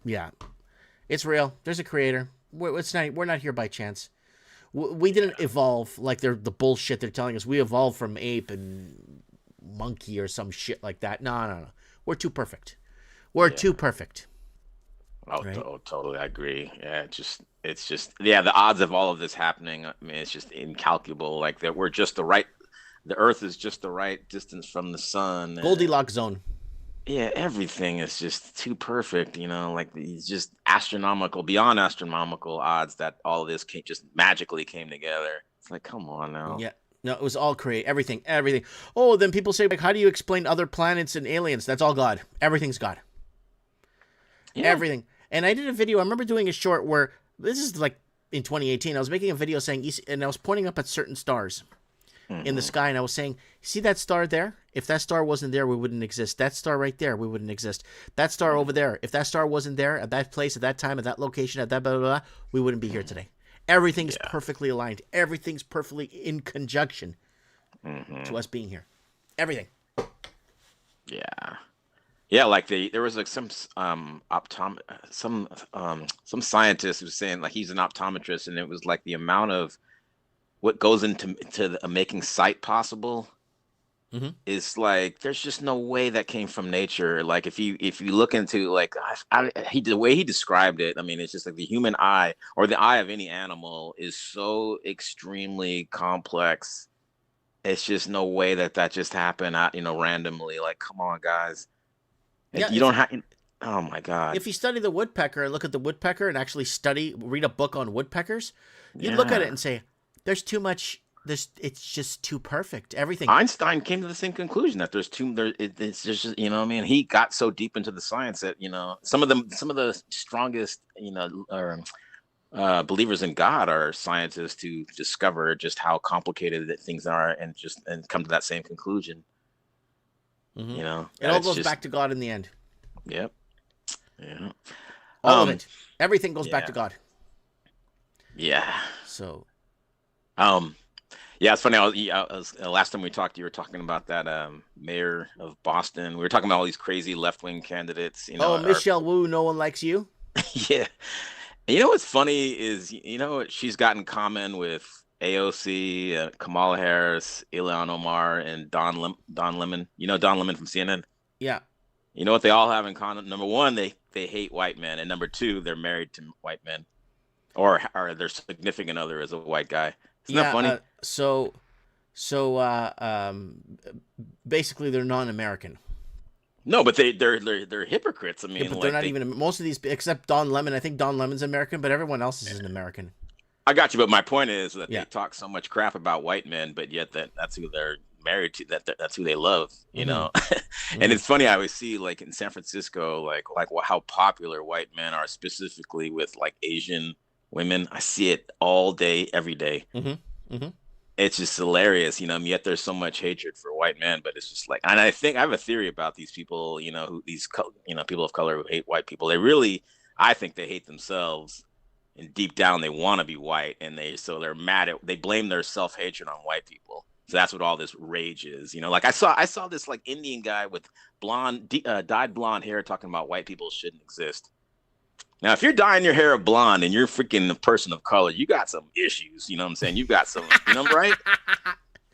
yeah, it's real. There's a creator. We're not here by chance. We didn't evolve like the bullshit they're telling us. We evolved from ape and monkey or some shit like that. No. We're too perfect. We're too perfect. Oh, right? Totally. I agree. Yeah, the odds of all of this happening, I mean, it's just incalculable. That we're just the right the Earth is just the right distance from the sun. Goldilocks zone. Yeah, everything is just too perfect, like these just astronomical, beyond astronomical odds that all of this just magically came together. It's like, come on now. Yeah. No, it was all everything. Oh, then people say, like, how do you explain other planets and aliens? That's all God. Everything's God. Yeah. Everything. And I did a video. I remember doing a short where, this is like in 2018, I was making a video saying, and I was pointing up at certain stars in the sky, and I was saying, see that star there? If that star wasn't there, we wouldn't exist. That star right there, we wouldn't exist. That star over there, if that star wasn't there at that place, at that time, at that location, at that blah, blah, blah, we wouldn't be here today. Everything is perfectly aligned. Everything's perfectly in conjunction to us being here. Everything. Yeah. Yeah, like there was like some scientist who was saying, like, he's an optometrist, and it was like the amount of what goes into making sight possible is like, there's just no way that came from nature. Like if you look into, like, the way he described it, I mean, it's just like the human eye, or the eye of any animal, is so extremely complex. It's just no way that just happened, randomly. Like, come on, guys. Yeah, you don't have. Oh my God. If you study the woodpecker and look at the woodpecker and actually read a book on woodpeckers, you'd look at it and say, there's too much. It's just too perfect. Everything. Einstein came to the same conclusion that it's just, he got so deep into the science that, some of the strongest, believers in God are scientists who discover just how complicated that things are, and come to that same conclusion. It all goes back to God in the end. Yep. Yeah. All of it. Everything goes back to God. Yeah. So. Yeah, it's funny. Last time we talked, you were talking about that mayor of Boston. We were talking about all these crazy left-wing candidates. Michelle Wu, no one likes you. Yeah. And what's funny is, what she's got in common with AOC, Kamala Harris, Ilhan Omar, and Don Lemon. Don Lemon from CNN? Yeah. You know what they all have in common? Number one, they hate white men. And number two, they're married to white men. Or their significant other is a white guy. Isn't that funny? Basically, they're non-American. No, but they're hypocrites. I mean, but they're not even, most of these, except Don Lemon. I think Don Lemon's American, but everyone else is an American. I got you, but my point is that they talk so much crap about white men, but yet that's who they're married to. That's who they love. And it's funny. I always see, like, in San Francisco, like how popular white men are, specifically with, like, Asian women. I see it all day, every day. It's just hilarious, yet there's so much hatred for white men, but it's just like, and I think I have a theory about these people, people of color who hate white people. I think they hate themselves, and deep down they want to be white, and they're mad they blame their self-hatred on white people. So that's what all this rage is, like I saw this, like, Indian guy with dyed blonde hair talking about white people shouldn't exist. Now, if you're dyeing your hair blonde and you're freaking a person of color, you got some issues. You know what I'm saying? You got some, right?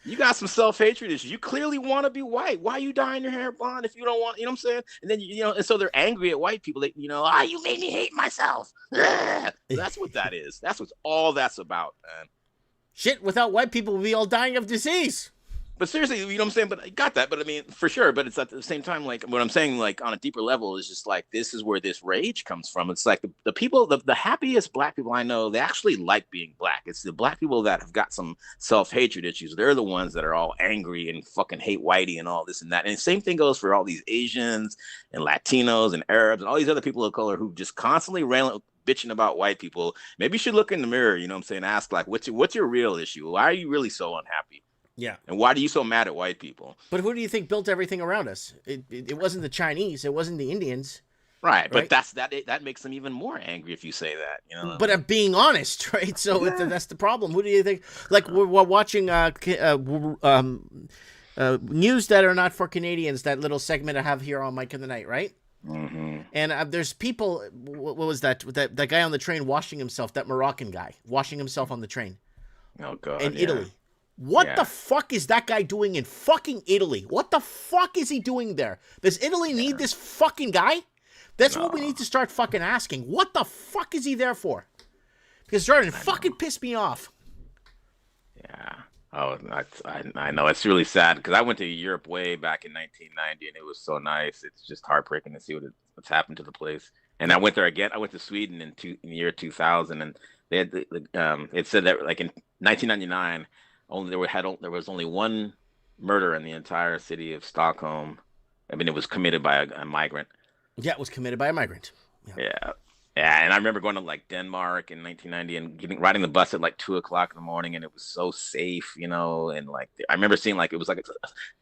You got some self-hatred issues. You clearly want to be white. Why are you dyeing your hair blonde if you don't want, you know what I'm saying? And then, and so they're angry at white people. You made me hate myself. That's what that is. That's what all that's about, man. Shit, without white people, we'd be all dying of disease. But seriously, you know what I'm saying? But I got that. But I mean, for sure. But it's at the same time, like, what I'm saying, like, on a deeper level, is just like, this is where this rage comes from. It's like the people, the happiest black people I know, they actually like being black. It's the black people that have got some self-hatred issues. They're the ones that are all angry and fucking hate whitey and all this and that. And the same thing goes for all these Asians and Latinos and Arabs and all these other people of color who just constantly bitching about white people. Maybe you should look in the mirror, you know what I'm saying? Ask, like, what's your real issue? Why are you really so unhappy? Yeah. And why are you so mad at white people? But who do you think built everything around us? It wasn't the Chinese. It wasn't the Indians. Right. But that makes them even more angry if you say that. But I'm being honest, right? So that's the problem. Who do you think? Like, we're watching news that are not for Canadians, that little segment I have here on Mike in the Night, right? And there's people, what was that guy on the train washing himself, that Moroccan guy washing himself on the train. Oh, God. In Italy. What the fuck is that guy doing in fucking Italy? What the fuck is he doing there? Does Italy need this fucking guy? That's what we need to start fucking asking. What the fuck is he there for? Because Jordan fucking pissed me off. Yeah. Oh, I know it's really sad because I went to Europe way back in 1990 and it was so nice. It's just heartbreaking to see what's happened to the place. And I went there again. I went to Sweden in the year 2000, and they had it said that like in 1999 there was only one murder in the entire city of Stockholm. I mean, it was committed by a migrant. Yeah, it was committed by a migrant. Yeah. Yeah, and I remember going to like Denmark in 1990 and riding the bus at like 2 o'clock in the morning, and it was so safe, and like I remember seeing like it was like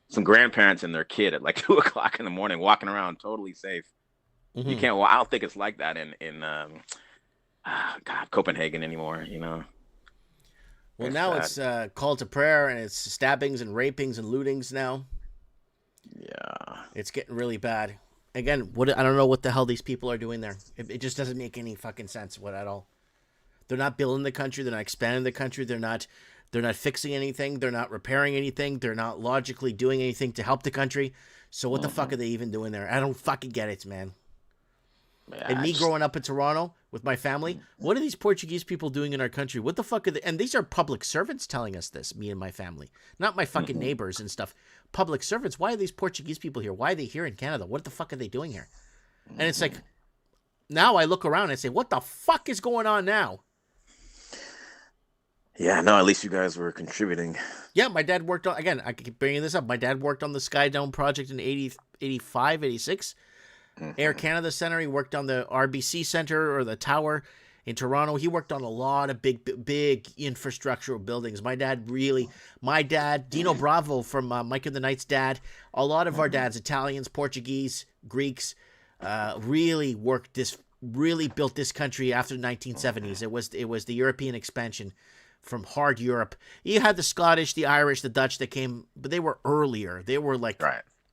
some grandparents and their kid at like 2 o'clock in the morning walking around totally safe. Mm-hmm. You can't. Well, I don't think it's like that in Copenhagen anymore. Well, now it's call to prayer, and it's stabbings and rapings and lootings now. Yeah, it's getting really bad. Again, I don't know what the hell these people are doing there. It just doesn't make any fucking sense at all. They're not building the country. They're not expanding the country. They're not fixing anything. They're not repairing anything. They're not logically doing anything to help the country. So what the fuck are they even doing there? I don't fucking get it, man. Yeah, and me growing up in Toronto with my family, what are these Portuguese people doing in our country? What the fuck are they? And these are public servants telling us this, me and my family, not my fucking neighbors and stuff. Public servants. Why are these Portuguese people here? Why are they here in Canada? What the fuck are they doing here? And it's like, now I look around and say, what the fuck is going on now? Yeah, no, at least you guys were contributing. Yeah, my dad worked on, again, I keep bringing this up. My dad worked on the Sky Dome project in 85, 86. Air Canada Center. He worked on the RBC Center or the tower in Toronto. He worked on a lot of big infrastructural buildings. My dad, Dino Bravo from Mike and the Knight's dad, a lot of our dads, Italians, Portuguese, Greeks, really built this country after the 1970s. It was the European expansion from hard Europe. You had the Scottish, the Irish, the Dutch that came, but they were earlier. They were like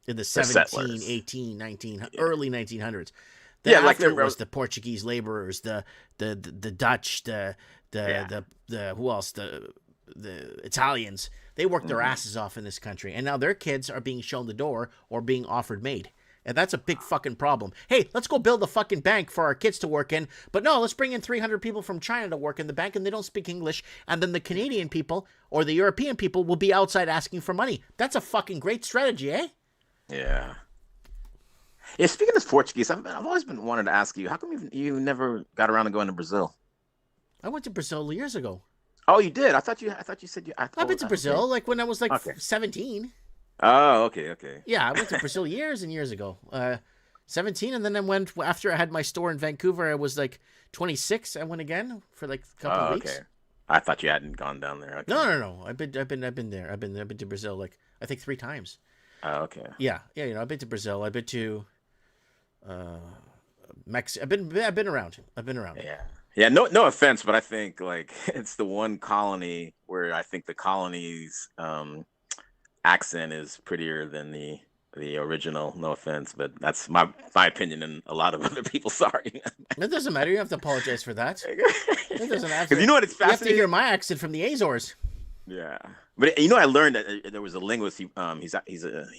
in the 17, 18, 19, early 1900s. After was the Portuguese laborers, the Dutch, the who else? The Italians. They worked their asses off in this country, and now their kids are being shown the door or being offered made. And that's a big fucking problem. Hey, let's go build a fucking bank for our kids to work in. But no, let's bring in 300 people from China to work in the bank, and they don't speak English. And then the Canadian people or the European people will be outside asking for money. That's a fucking great strategy, eh? Yeah. Yeah, speaking of Portuguese, I've always been wanted to ask you, how come you never got around to going to Brazil? I went to Brazil years ago. Oh, you did? I thought you said you. I've been to Brazil like when I was 17. Oh, okay. Yeah, I went to Brazil years and years ago. 17, and then I went after I had my store in Vancouver. I was like 26. I went again for like a couple of weeks. Okay. I thought you hadn't gone down there. Okay. No. I've been there. I've been to Brazil like I think 3 times. Oh, okay. Yeah. I've been to Brazil. I've been to Mexico. I've been around. Yeah. No offense, but I think like it's the one colony where I think the colony's accent is prettier than the original. No offense, but that's my opinion and a lot of other people. Sorry. It doesn't matter. You don't have to apologize for that. It doesn't have to. Because you know what? It's fascinating. You have to hear my accent from the Azores. Yeah, but I learned that there was a linguist. He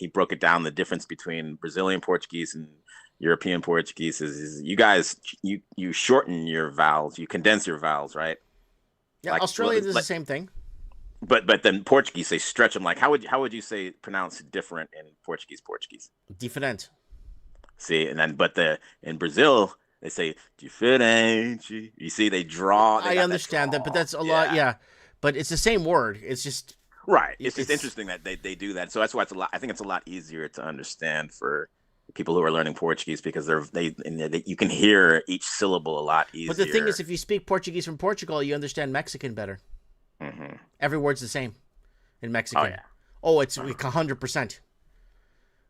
broke it down, the difference between Brazilian Portuguese and European Portuguese is you guys you shorten your vowels, you condense your vowels, right? Yeah, Australia does the same thing. But then Portuguese, they stretch them. Like how would you say pronounce different in Portuguese? Different. See, and then in Brazil they say diferente. You see, they draw. I understand that, but that's a lot. Yeah, but it's the same word. It's just right. It's just interesting that they do that. So that's why I think it's a lot easier to understand for people who are learning Portuguese because you can hear each syllable a lot easier. But the thing is, if you speak Portuguese from Portugal, you understand Mexican better. Mm-hmm. Every word's the same in Mexican. Oh, yeah. Oh, it's 100%.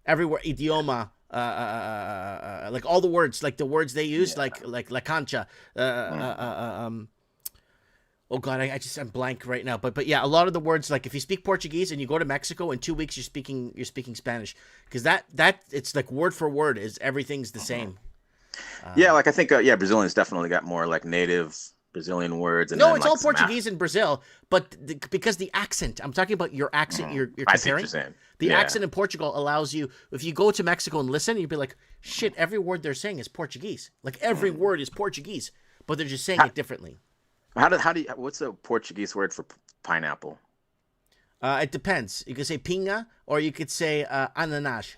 Every word, idioma, like all the words, like the words they use, like la cancha. Oh God, I'm blank right now. But yeah, a lot of the words, like if you speak Portuguese and you go to Mexico in 2 weeks, you're speaking Spanish because that it's like word for word is everything's the same. Like I think Brazilians definitely got more like native Brazilian words. And no, it's all Portuguese in Brazil, but because the accent, I'm talking about your accent, you're comparing. I see what you're saying. The accent in Portugal allows you, if you go to Mexico and listen, you'd be like, shit, every word they're saying is Portuguese. Like every word is Portuguese, but they're just saying it differently. What's the Portuguese word for pineapple? It depends. You could say pinga or you could say ananas.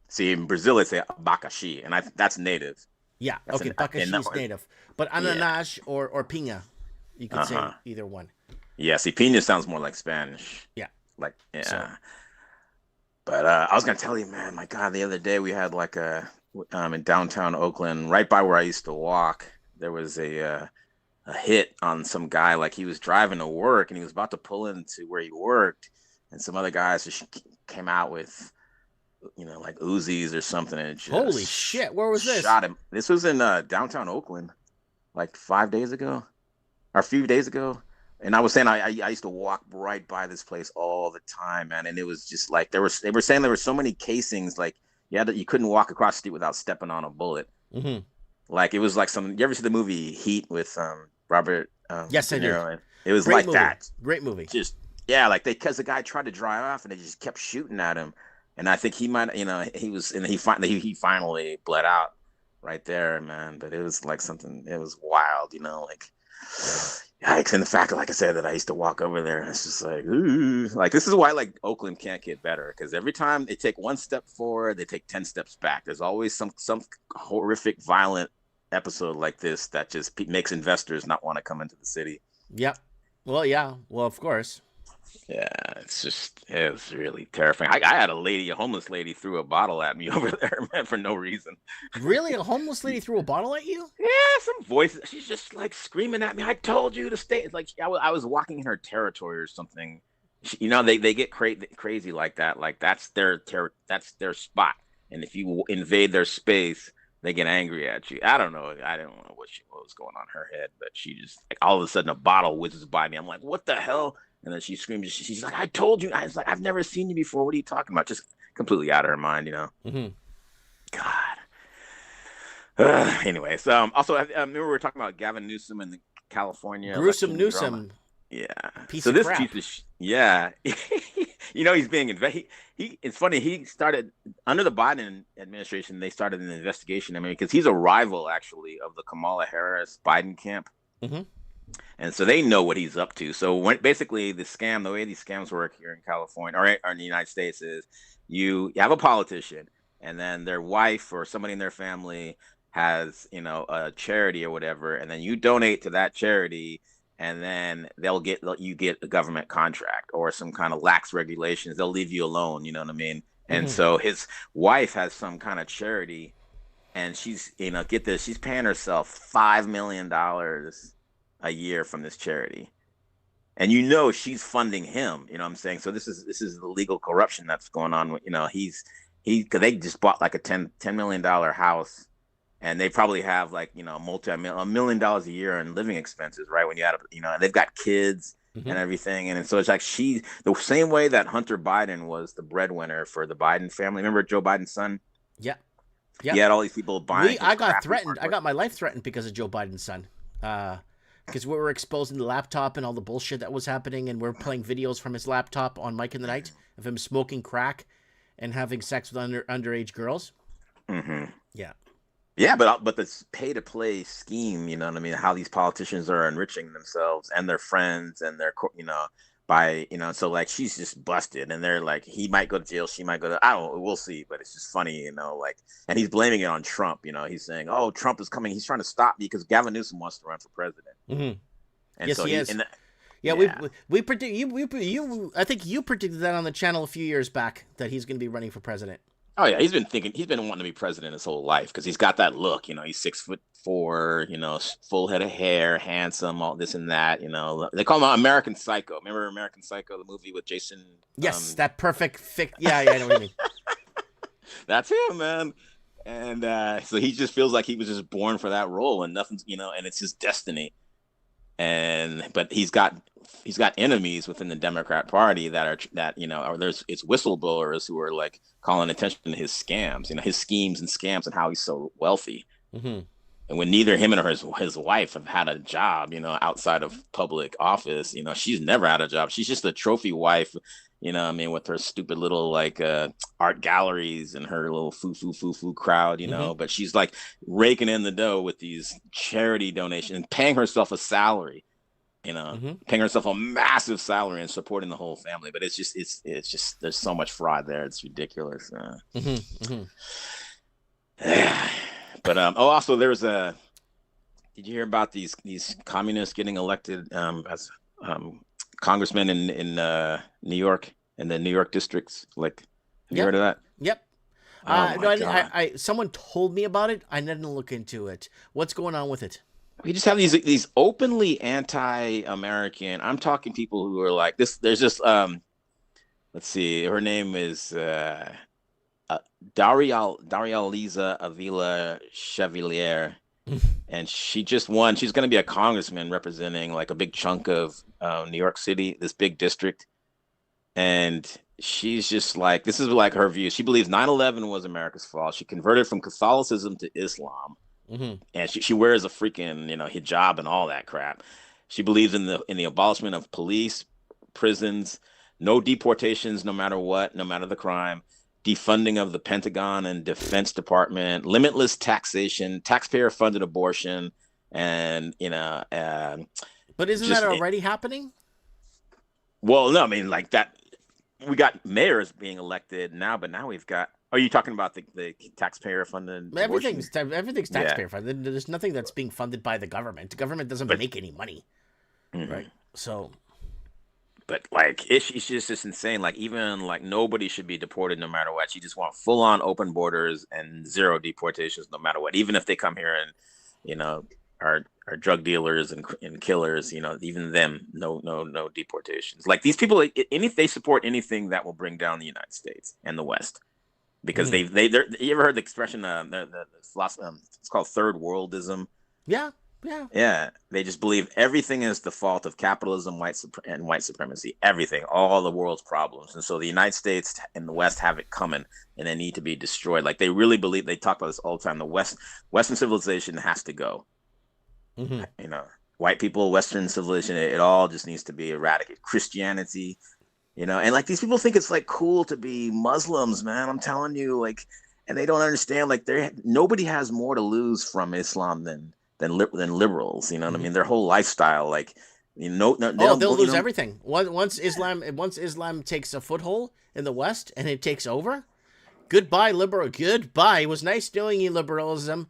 See, in Brazil they say abacaxi, and that's native. Yeah, That's okay, an- bakashi is and- native. But ananas or pinga, you could say either one. Yeah, see, pina sounds more like Spanish. Yeah. Like, yeah. So- But I was gonna tell you, man, my God, the other day we had like in downtown Oakland, right by where I used to walk, there was a hit on some guy. Like he was driving to work and he was about to pull into where he worked, and some other guys just came out with, like Uzis or something, and just Holy shit! Where was this? shot him. This was in downtown Oakland, like 5 days ago, or a few days ago. And I was saying I used to walk right by this place all the time, man. And it was just like they were saying there were so many casings, like you couldn't walk across the street without stepping on a bullet. Mm-hmm. Like it was like you ever see the movie Heat with Robert? Yes, I do. It was Great like movie. that. Great movie. Just like because the guy tried to drive off and they just kept shooting at him, and I think he might, he finally bled out right there, man. But it was like something. It was wild, like. Yikes. And the fact, like I said, that I used to walk over there, and it's just like, ooh. Like, this is why, like, Oakland can't get better, because every time they take one step forward, they take 10 steps back. There's always some horrific, violent episode like this that just makes investors not want to come into the city. Yep. Well, yeah. Well, of course. Yeah, it was really terrifying. I had a homeless lady threw a bottle at me over there, man, for no reason. Really? A homeless lady threw a bottle at you? Yeah, some voice. She's just like screaming at me. I told you to stay. It's like I was walking in her territory or something. They get crazy like that. Like that's their spot. And if you invade their space, they get angry at you. I don't know. I don't know what was going on in her head, but she just like all of a sudden a bottle whizzes by me. I'm like, what the hell? And then she screams. She's like, I told you. I was like, I've never seen you before. What are you talking about? Just completely out of her mind, Mm-hmm. God. Anyway, so also I remember we were talking about Gavin Newsom in California. Gruesome Newsom. Yeah. Piece so of this crap. piece of yeah. He's being invaded. It's funny. He started under the Biden administration. They started an investigation. I mean, because he's a rival actually of the Kamala Harris Biden camp. Mm-hmm. And so they know what he's up to. So basically the way these scams work here in California or in the United States is you have a politician and then their wife or somebody in their family has, a charity or whatever. And then you donate to that charity and then you get a government contract or some kind of lax regulations. They'll leave you alone. You know what I mean? Mm-hmm. And so his wife has some kind of charity and she's, get this, she's paying herself $5 million a year from this charity, and she's funding him. You know what I'm saying? So this is the legal corruption that's going on. Because they just bought like a $10 million house, and they probably have like $1 million a year in living expenses, right? When you add up, and they've got kids and everything, and so it's like the same way that Hunter Biden was the breadwinner for the Biden family. Remember Joe Biden's son? Yeah. He had all these people buying. I got threatened. I got my life threatened because of Joe Biden's son. Because we were exposing the laptop and all the bullshit that was happening, and we're playing videos from his laptop on Mike in the Night of him smoking crack and having sex with underage girls. Mm-hmm. Yeah. Yeah, but this pay-to-play scheme, you know what I mean? How these politicians are enriching themselves and their friends and their, by, so like she's just busted and they're like, he might go to jail, she might go to, I don't know, we'll see, but it's just funny, like, and he's blaming it on Trump, he's saying, oh, Trump is coming, he's trying to stop me because Gavin Newsom wants to run for president. Mm-hmm. And yes, so he is. We predict you. I think you predicted that on the channel a few years back that he's going to be running for president. Oh yeah, he's been wanting to be president his whole life because he's got that look. He's 6'4", full head of hair, handsome, all this and that. They call him American Psycho. Remember American Psycho, the movie with Jason? Yes, that perfect Yeah, I know what you mean. That's him, man. And so he just feels like he was just born for that role, and nothing's, and it's his destiny. But he's got enemies within the Democrat Party it's whistleblowers who are like calling attention to his scams, his schemes and scams and how he's so wealthy. Mm-hmm. And when neither him and his wife have had a job, outside of public office, she's never had a job. She's just a trophy wife, with her stupid little like art galleries and her little foo crowd, Mm-hmm. but she's like raking in the dough with these charity donations and paying herself a salary. paying herself a massive salary and supporting the whole family. But it's just there's so much fraud there. It's ridiculous. But also there's did you hear about these communists getting elected as congressmen in New York, in the New York districts? Like, have you heard of that? Yep. Oh my God. I someone told me about it. I didn't look into it. What's going on with it? We just have these openly anti-American. I'm talking people who are like this. There's just let's see. Her name is Darializa Avila Chevalier, and she just won. She's going to be a congressman representing like a big chunk of New York City, this big district. And she's just like, this is like her view. She believes 9/11 was America's fault. She converted from Catholicism to Islam. And she wears a freaking, hijab and all that crap. She believes in the abolishment of police, prisons, no deportations, no matter what, no matter the crime, defunding of the Pentagon and Defense Department, limitless taxation, taxpayer-funded abortion, and But isn't that already happening? Well, no, I mean, like that. We got mayors being elected now, but now we've got. Are you talking about the taxpayer-funded? Everything's taxpayer-funded. There's nothing that's being funded by the government. The government doesn't make any money, right? So, but like, it's just insane. Like, even like nobody should be deported no matter what. You just want full-on open borders and zero deportations no matter what. Even if they come here and are drug dealers and killers, even them, no deportations. Like, these people, they support anything that will bring down the United States and the West. Because you ever heard the expression it's called third worldism? Yeah. They just believe everything is the fault of capitalism, white supremacy, everything, all the world's problems. And so the United States and the West have it coming, and they need to be destroyed. Like, they really believe, they talk about this all the time. The Western civilization has to go. White people, Western civilization, it all just needs to be eradicated. Christianity. And like, these people think it's like cool to be Muslims, man. I'm telling you, like, and they don't understand, like, nobody has more to lose from Islam than liberals. You know what I mean? Their whole lifestyle, like, they'll lose everything. Once Islam takes a foothold in the West and it takes over, goodbye liberal. Goodbye. It was nice knowing you, liberalism.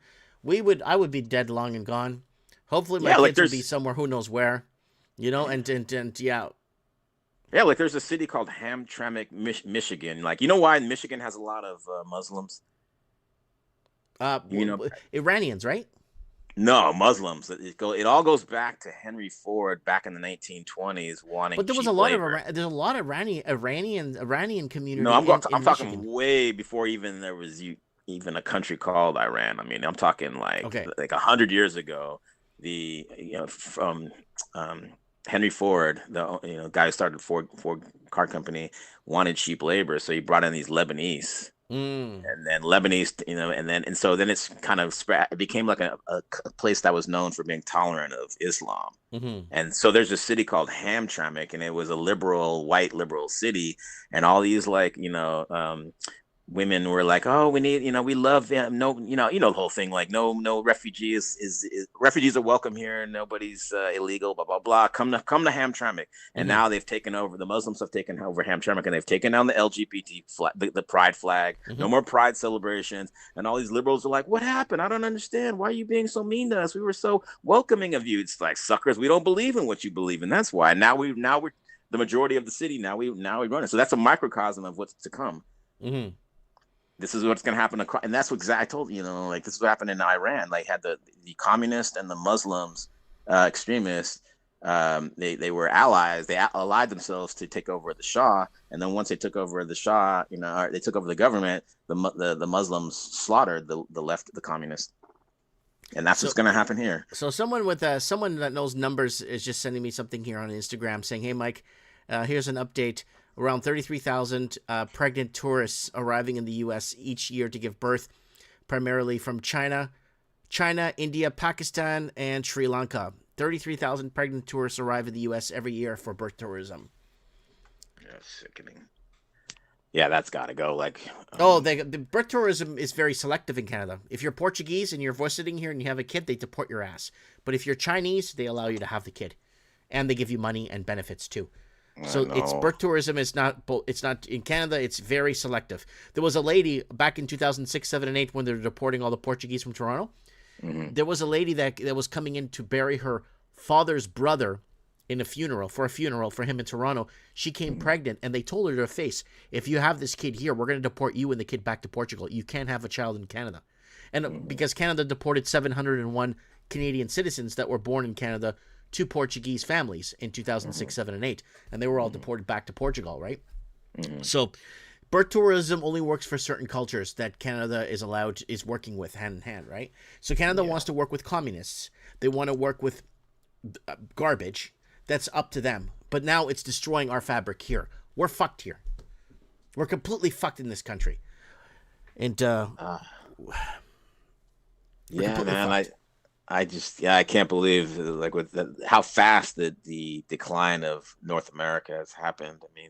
I would be dead, long and gone. Hopefully my kids would be somewhere, who knows where, and yeah. Yeah, like, there's a city called Hamtramck, Michigan. Like, why Michigan has a lot of Muslims? Iranians, right? No, Muslims. It all goes back to Henry Ford back in the 1920s wanting. But there was there's a lot of Iranian community. No, I'm talking way before even there was even a country called Iran. I mean, I'm talking like 100 years ago. From Henry Ford, the guy who started Ford car company, wanted cheap labor, so he brought in these Lebanese, and then Lebanese, and so then it's kind of spread. It became like a place that was known for being tolerant of Islam, and so there's a city called Hamtramck, and it was a white liberal city, and all these women were like, oh, we need, we love them. No, the whole thing, like, no refugees refugees are welcome here. Nobody's illegal, blah, blah, blah. Come to Hamtramck. And now they've taken over, the Muslims have taken over Hamtramck, and they've taken down the LGBT flag, the pride flag, no more pride celebrations. And all these liberals are like, what happened? I don't understand. Why are you being so mean to us? We were so welcoming of you. It's like, suckers, we don't believe in what you believe in. That's why. Now we're the majority of the city. Now we run it. So that's a microcosm of what's to come. This is what's going to happen. And that's what exactly I told like, this is what happened in Iran. Like, had the communists and the Muslims extremists, they were allies. They allied themselves to take over the Shah. And then once they took over the Shah, they took over the government, the Muslims slaughtered the left, the communists. And that's what's going to happen here. So someone that knows numbers is just sending me something here on Instagram saying, hey, Mike, here's an update. Around 33,000 pregnant tourists arriving in the U.S. each year to give birth, primarily from China, India, Pakistan, and Sri Lanka. 33,000 pregnant tourists arrive in the U.S. every year for birth tourism. Yeah, sickening. Yeah, that's got to go. Like, the birth tourism is very selective in Canada. If you're Portuguese and you're visiting here and you have a kid, they deport your ass. But if you're Chinese, they allow you to have the kid. and they give you money and benefits too. So it's birth tourism is not. It's not in Canada. It's very selective. There was a lady back in 2006, 7, and 8 when they were deporting all the Portuguese from Toronto. There was a lady that was coming in to bury her father's brother in a funeral for him in Toronto. She came pregnant, and they told her to her face, "If you have this kid here, we're going to deport you and the kid back to Portugal. You can't have a child in Canada." And because Canada deported 701 Canadian citizens that were born in Canada to Portuguese families in 2006, 7, and 8, and they were all deported back to Portugal, right? So birth tourism only works for certain cultures that Canada is working with hand in hand, right? So Canada wants to work with communists. They want to work with garbage. That's up to them. But now it's destroying our fabric here. We're fucked here. We're completely fucked in this country. And yeah, man, I can't believe like how fast the decline of North America has happened. I mean,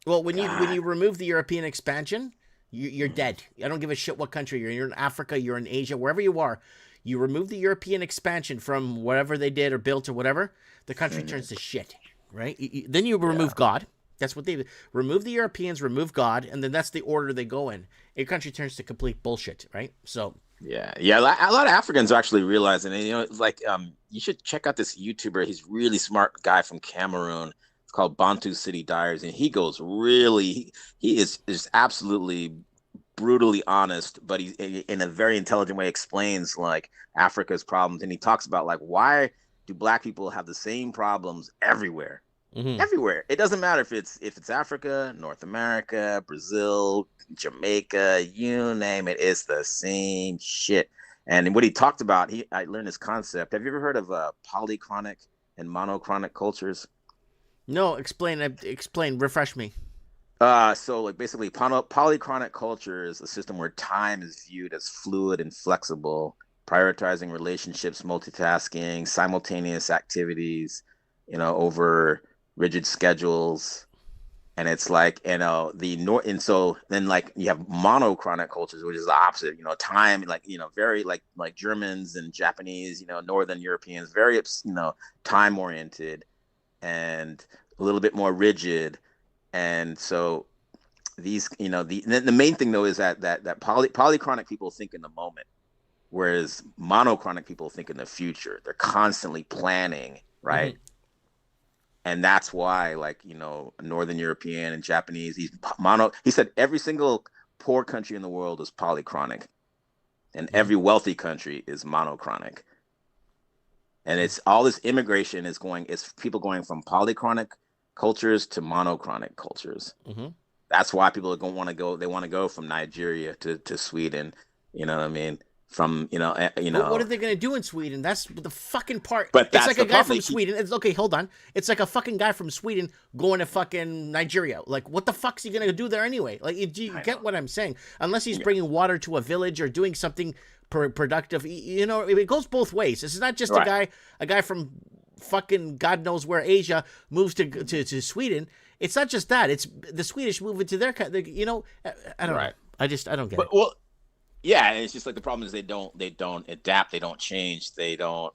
well, when you remove the European expansion, you're dead. I don't give a shit what country you're in. You're in Africa, you're in Asia, wherever you are. You remove the European expansion from whatever they did or built or whatever, the country turns to shit, right? Then you remove God. That's what they remove the Europeans, remove God, and then that's the order they go in. Your country turns to complete bullshit, right? So. Yeah. A lot of Africans are actually realizing, and it's like you should check out this YouTuber. He's a really smart guy from Cameroon. It's called Bantu City Diaries, and he goes he is absolutely brutally honest, but he in a very intelligent way explains like Africa's problems, and he talks about like why do Black people have the same problems everywhere. Everywhere. It doesn't matter if it's Africa, North America, Brazil, Jamaica, you name it, it's the same shit. And what he talked about, I learned this concept. Have you ever heard of polychronic and monochronic cultures? No, explain, refresh me. So like basically polychronic culture is a system where time is viewed as fluid and flexible, prioritizing relationships, multitasking, simultaneous activities, over rigid schedules. And it's like, and so then like you have monochronic cultures, which is the opposite, time, like, very like Germans and Japanese, Northern Europeans, very, time oriented and a little bit more rigid. And so these, the main thing though is that polychronic people think in the moment, whereas monochronic people think in the future. They're constantly planning, right? And that's why, like, Northern European and Japanese, he said every single poor country in the world is polychronic and every wealthy country is monochronic. And it's all this immigration it's people going from polychronic cultures to monochronic cultures. That's why people don't want to go. They want to go from Nigeria to Sweden. You know what I mean? From But what are they gonna do in Sweden? That's the fucking part. But it's like a guy from Sweden. It's okay. Hold on. It's like a fucking guy from Sweden going to fucking Nigeria. Like, what the fuck's he gonna do there anyway? Like, do you get what I'm saying? Unless he's bringing water to a village or doing something productive. It goes both ways. This is not just a guy from fucking God knows where Asia moves to Sweden. It's not just that. It's the Swedish moving to their country. I don't know. I don't get it. Well. Yeah, and it's just like the problem is they don't adapt, they don't change, they don't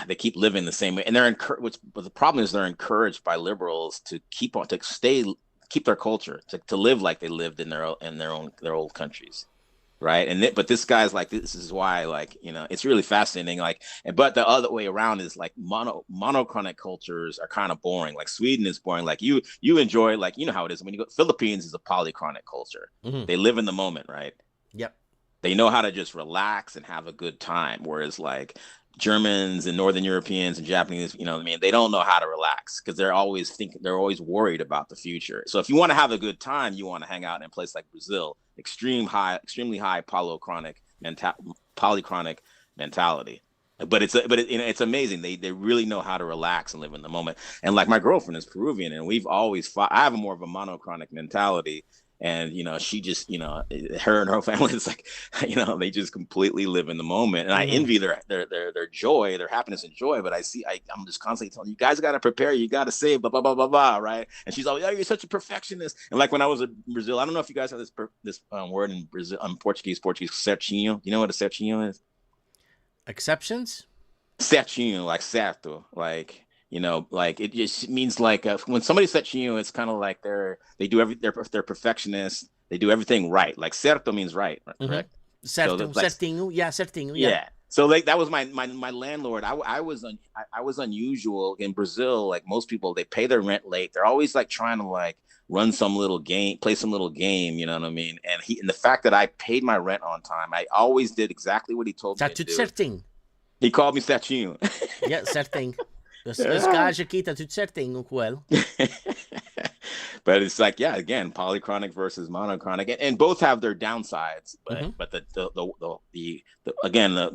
they keep living the same way, and they're encouraged. But the problem is they're encouraged by liberals to keep their culture, to live like they lived in their old countries, right? But this guy's like, this is why, like, it's really fascinating. Like, but the other way around is like monochronic cultures are kind of boring. Like Sweden is boring. Like you enjoy, like, how it is when you go. Philippines is a polychronic culture. They live in the moment, right? Yep. They know how to just relax and have a good time. Whereas like Germans and Northern Europeans and Japanese, they don't know how to relax because they're always worried about the future. So if you want to have a good time, you want to hang out in a place like Brazil, extremely high polychronic mentality. But it's amazing. They really know how to relax and live in the moment. And like my girlfriend is Peruvian, and we've always fought. I have more of a monochronic mentality. And, she just, her and her family, it's like, they just completely live in the moment. And I envy their joy, their happiness and joy. But I'm just constantly telling you guys got to prepare. You got to save, blah, blah, blah, blah, blah. Right. And she's always, you're such a perfectionist. And like when I was in Brazil, I don't know if you guys have this word in Brazil, Portuguese, certinho. You know what a certinho is? Exceptions? Certinho, like certo. Like, You know, like it just means like when somebody says you, it's kind of like they're perfectionists. They do everything right. Like certo means right, correct? So Certo, that's like certinho, yeah, certinho, yeah. yeah. So like that was my landlord. I was unusual in Brazil. Like most people, they pay their rent late. They're always like trying to like run some little game, play some little game. You know what I mean? And the fact that I paid my rent on time, I always did exactly what he told me Tá to tudo do. certinho. He called me Satinho. Yeah, certinho. Esse gajo aqui tá tudo certinho com ele. But it's like, yeah, again, polychronic versus monochronic, and both have their downsides. But the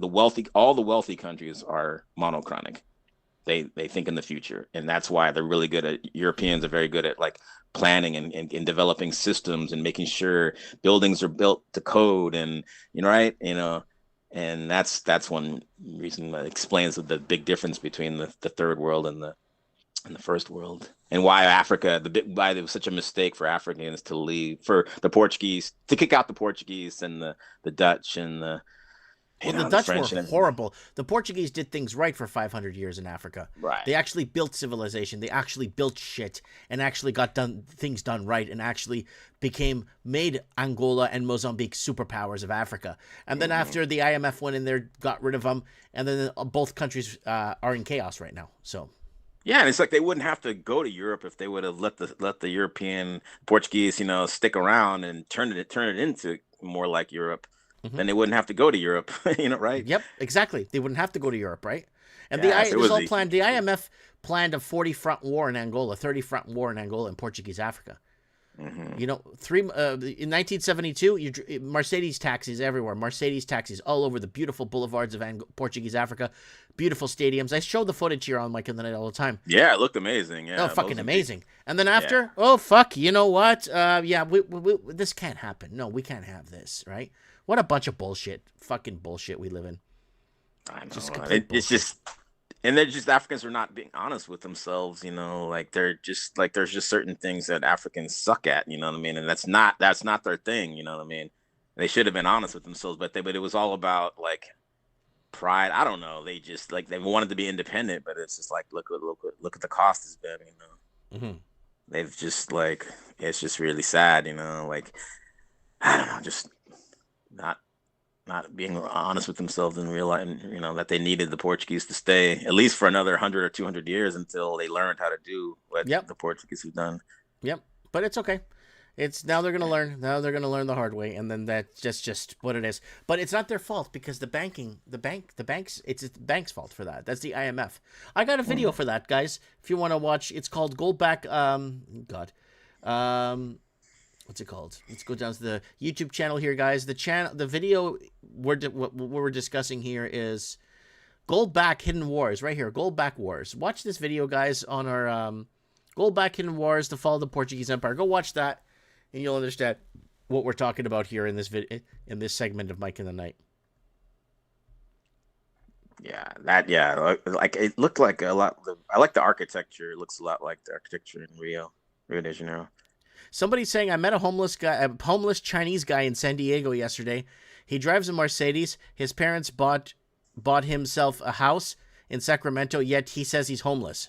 wealthy, all the wealthy countries are monochronic. They think in the future, and that's why they're really good at. Europeans are very good at like planning and developing systems and making sure buildings are built to code, and right, and that's one reason that explains the big difference between the third world and the first world, and why why it was such a mistake for Africans to leave, for the Portuguese to kick out the Portuguese and the Dutch and the Dutch French were horrible. The Portuguese did things right for 500 years in Africa. Right. They actually built civilization. They actually built shit and actually got things done right, and actually made Angola and Mozambique superpowers of Africa. And then after the IMF went in there, got rid of them, and then both countries are in chaos right now. So. Yeah, and it's like they wouldn't have to go to Europe if they would have let the European Portuguese, stick around and turn it into more like Europe. Then they wouldn't have to go to Europe, right? Yep, exactly. They wouldn't have to go to Europe, right? And it was all planned. The IMF planned a 40-front war in Angola, 30-front war in Angola and Portuguese Africa. In 1972, Mercedes taxis everywhere. Mercedes taxis all over the beautiful boulevards of Portuguese Africa. Beautiful stadiums. I show the footage here on Mike in the Night all the time. Yeah, it looked amazing. Yeah, fucking amazing. And then after, oh fuck, you know what? We this can't happen. No, we can't have this, right? What a bunch of bullshit. Fucking bullshit we live in. I know. It's just, and they're just, Africans are not being honest with themselves, like they're just like, there's just certain things that Africans suck at, you know what I mean? And that's not their thing, you know what I mean? They should have been honest with themselves, but it was all about like pride. I don't know. They just like, they wanted to be independent, but it's just like, look at the cost it's been, They've just like, it's just really sad, like, I don't know, just not being honest with themselves and realizing, that they needed the Portuguese to stay at least for another 100 or 200 years until they learned how to do what the Portuguese have done. Yep. But it's okay. It's now they're going to learn. Now they're going to learn the hard way, and then that's just what it is. But it's not their fault, because the banks, it's the bank's fault for that. That's the IMF. I got a video for that, guys. If you want to watch, it's called Goldback. What's it called? Let's go down to the YouTube channel here, guys. The video what we're discussing here is Goldback Hidden Wars, right here. Goldback Wars. Watch this video, guys, on our Goldback Hidden Wars: The Fall of the Portuguese Empire. Go watch that, and you'll understand what we're talking about here in this in this segment of Mike in the Night. Yeah, like it looked like a lot. I like the architecture. It looks a lot like the architecture in Rio de Janeiro. Somebody's saying, I met a homeless Chinese guy in San Diego yesterday. He drives a Mercedes. His parents bought himself a house in Sacramento, yet he says he's homeless.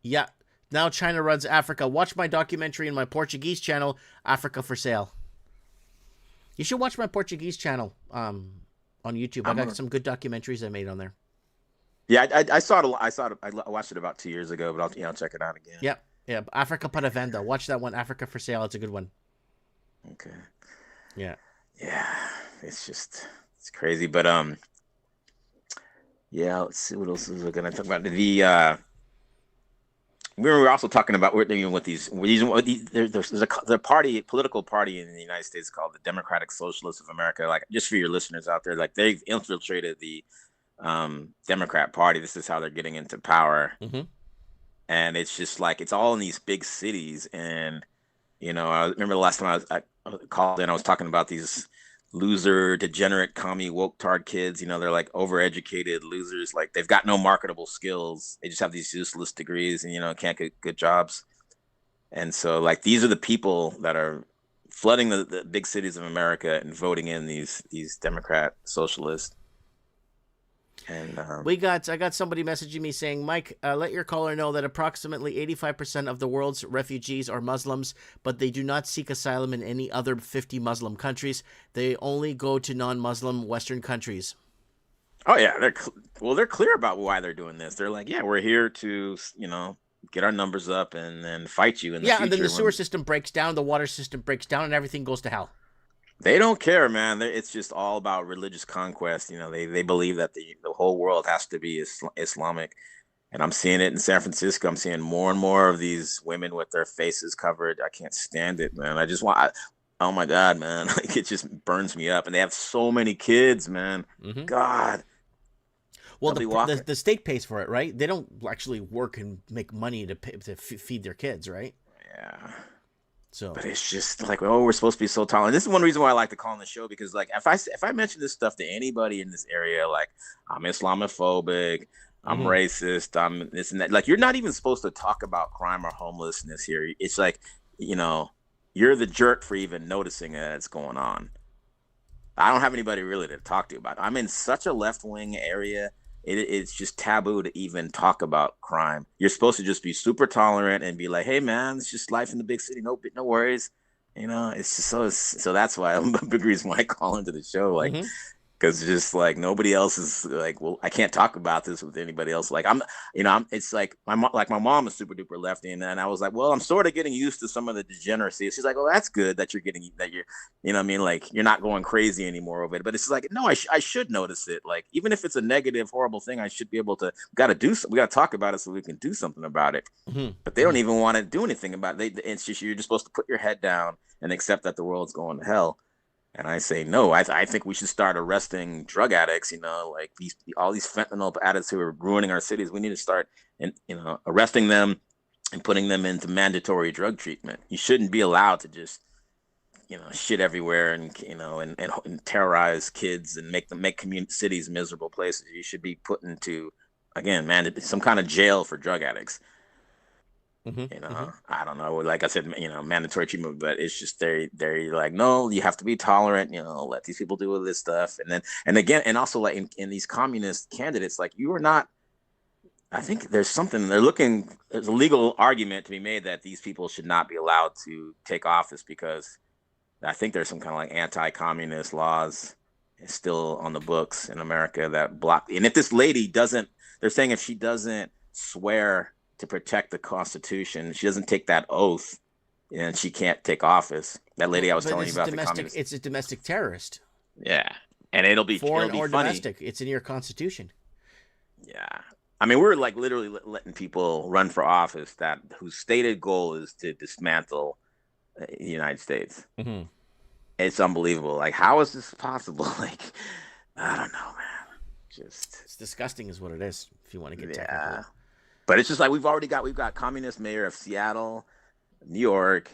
Yeah. Now China runs Africa. Watch my documentary in my Portuguese channel, Africa for Sale. You should watch my Portuguese channel on YouTube. I got some good documentaries I made on there. Yeah, I saw it. I watched it about 2 years ago, but I'll check it out again. Yeah. Africa para Venda. Watch that one, Africa for Sale. It's a good one. Okay. Yeah. It's crazy, but let's see what else is we gonna talk about. We were also talking about there's a political party in the United States called the Democratic Socialist of America. Like, just for your listeners out there, like they've infiltrated the Democrat Party. This is how they're getting into power. And it's just like, it's all in these big cities. And I remember the last time I called in, I was talking about these loser, degenerate, commie, woke tard kids. They're like overeducated losers. Like, they've got no marketable skills. They just have these useless degrees and can't get good jobs. And so, like, these are the people that are flooding the big cities of America and voting in these Democrat socialists. And I got somebody messaging me saying, Mike, let your caller know that approximately 85% of the world's refugees are Muslims, but they do not seek asylum in any other 50 Muslim countries. They only go to non-Muslim Western countries. oh yeah, they're clear about why they're doing this. They're like, yeah, we're here to, get our numbers up and then fight you in the future. And then the sewer system breaks down, the water system breaks down, and everything goes to hell. They don't care, man. It's just all about religious conquest. They believe that the whole world has to be Islamic. And I'm seeing it in San Francisco. I'm seeing more and more of these women with their faces covered. I can't stand it, man. Oh my God, man. Like, it just burns me up. And they have so many kids, man. Mm-hmm. God. Well, the state pays for it, right? They don't actually work and make money to feed their kids, right? Yeah. So, but it's just like, oh, we're supposed to be so tolerant. This is one reason why I like to call on the show, because like if I mention this stuff to anybody in this area, like I'm Islamophobic, I'm racist, I'm this and that. Like, you're not even supposed to talk about crime or homelessness here. It's like, you're the jerk for even noticing that it's going on. I don't have anybody really to talk to about it. I'm in such a left-wing area. It's just taboo to even talk about crime. You're supposed to just be super tolerant and be like, hey, man, it's just life in the big city. No worries. It's just so that's why I'm a big reason why I call into the show. Like, because just like nobody else is like, well, I can't talk about this with anybody else. Like it's like my mom is super duper lefty, and I was like, well, I'm sort of getting used to some of the degeneracy. She's like, well, that's good that you're what I mean, like you're not going crazy anymore over it. But it's like, no, I should notice it. Like, even if it's a negative, horrible thing, I should be able to. We got to talk about it so we can do something about it. But they don't even want to do anything about it. It's just, you're just supposed to put your head down and accept that the world's going to hell. And I say, no, I think we should start arresting drug addicts, like all these fentanyl addicts who are ruining our cities. We need to start arresting them and putting them into mandatory drug treatment. You shouldn't be allowed to just, shit everywhere and terrorize kids and make cities miserable places. You should be put into, again, some kind of jail for drug addicts. I don't know. Like I said, mandatory treatment, but it's just they're like, no, you have to be tolerant. Let these people do all this stuff, and also like in these communist candidates, like you are not. I think there's a legal argument to be made that these people should not be allowed to take office, because I think there's some kind of like anti-communist laws still on the books in America that block. And if this lady doesn't, they're saying if she doesn't swear to protect the Constitution, she doesn't take that oath, and she can't take office. That lady I was telling you about, it's a domestic terrorist. Yeah, and it'll be foreign or funny. Domestic. It's in your Constitution. Yeah, I mean, we're like literally letting people run for office whose stated goal is to dismantle the United States. It's unbelievable. Like, how is this possible? Like, I don't know, man. It's disgusting, is what it is. If you want to get technical. But it's just like we've got communist mayor of Seattle, New York,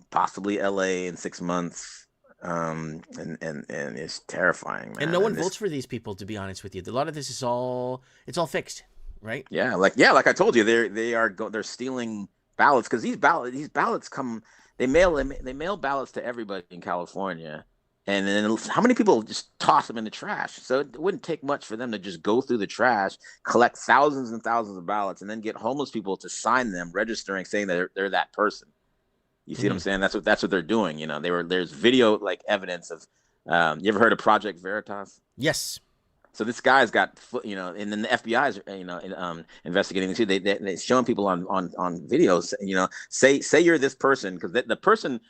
possibly LA in 6 months. And it's terrifying, man. And no one votes for these people, to be honest with you. A lot of this is all fixed, right? Yeah, like I told you, they're stealing ballots, because these ballots come, they mail ballots to everybody in California. And then how many people just toss them in the trash? So it wouldn't take much for them to just go through the trash, collect thousands and thousands of ballots, and then get homeless people to sign them, registering, saying that they're that person. You see what I'm saying? That's what they're doing. There's video like evidence of. You ever heard of Project Veritas? Yes. So this guy's got, and then the FBI is, investigating this too. They showing people on videos, say you're this person, because the person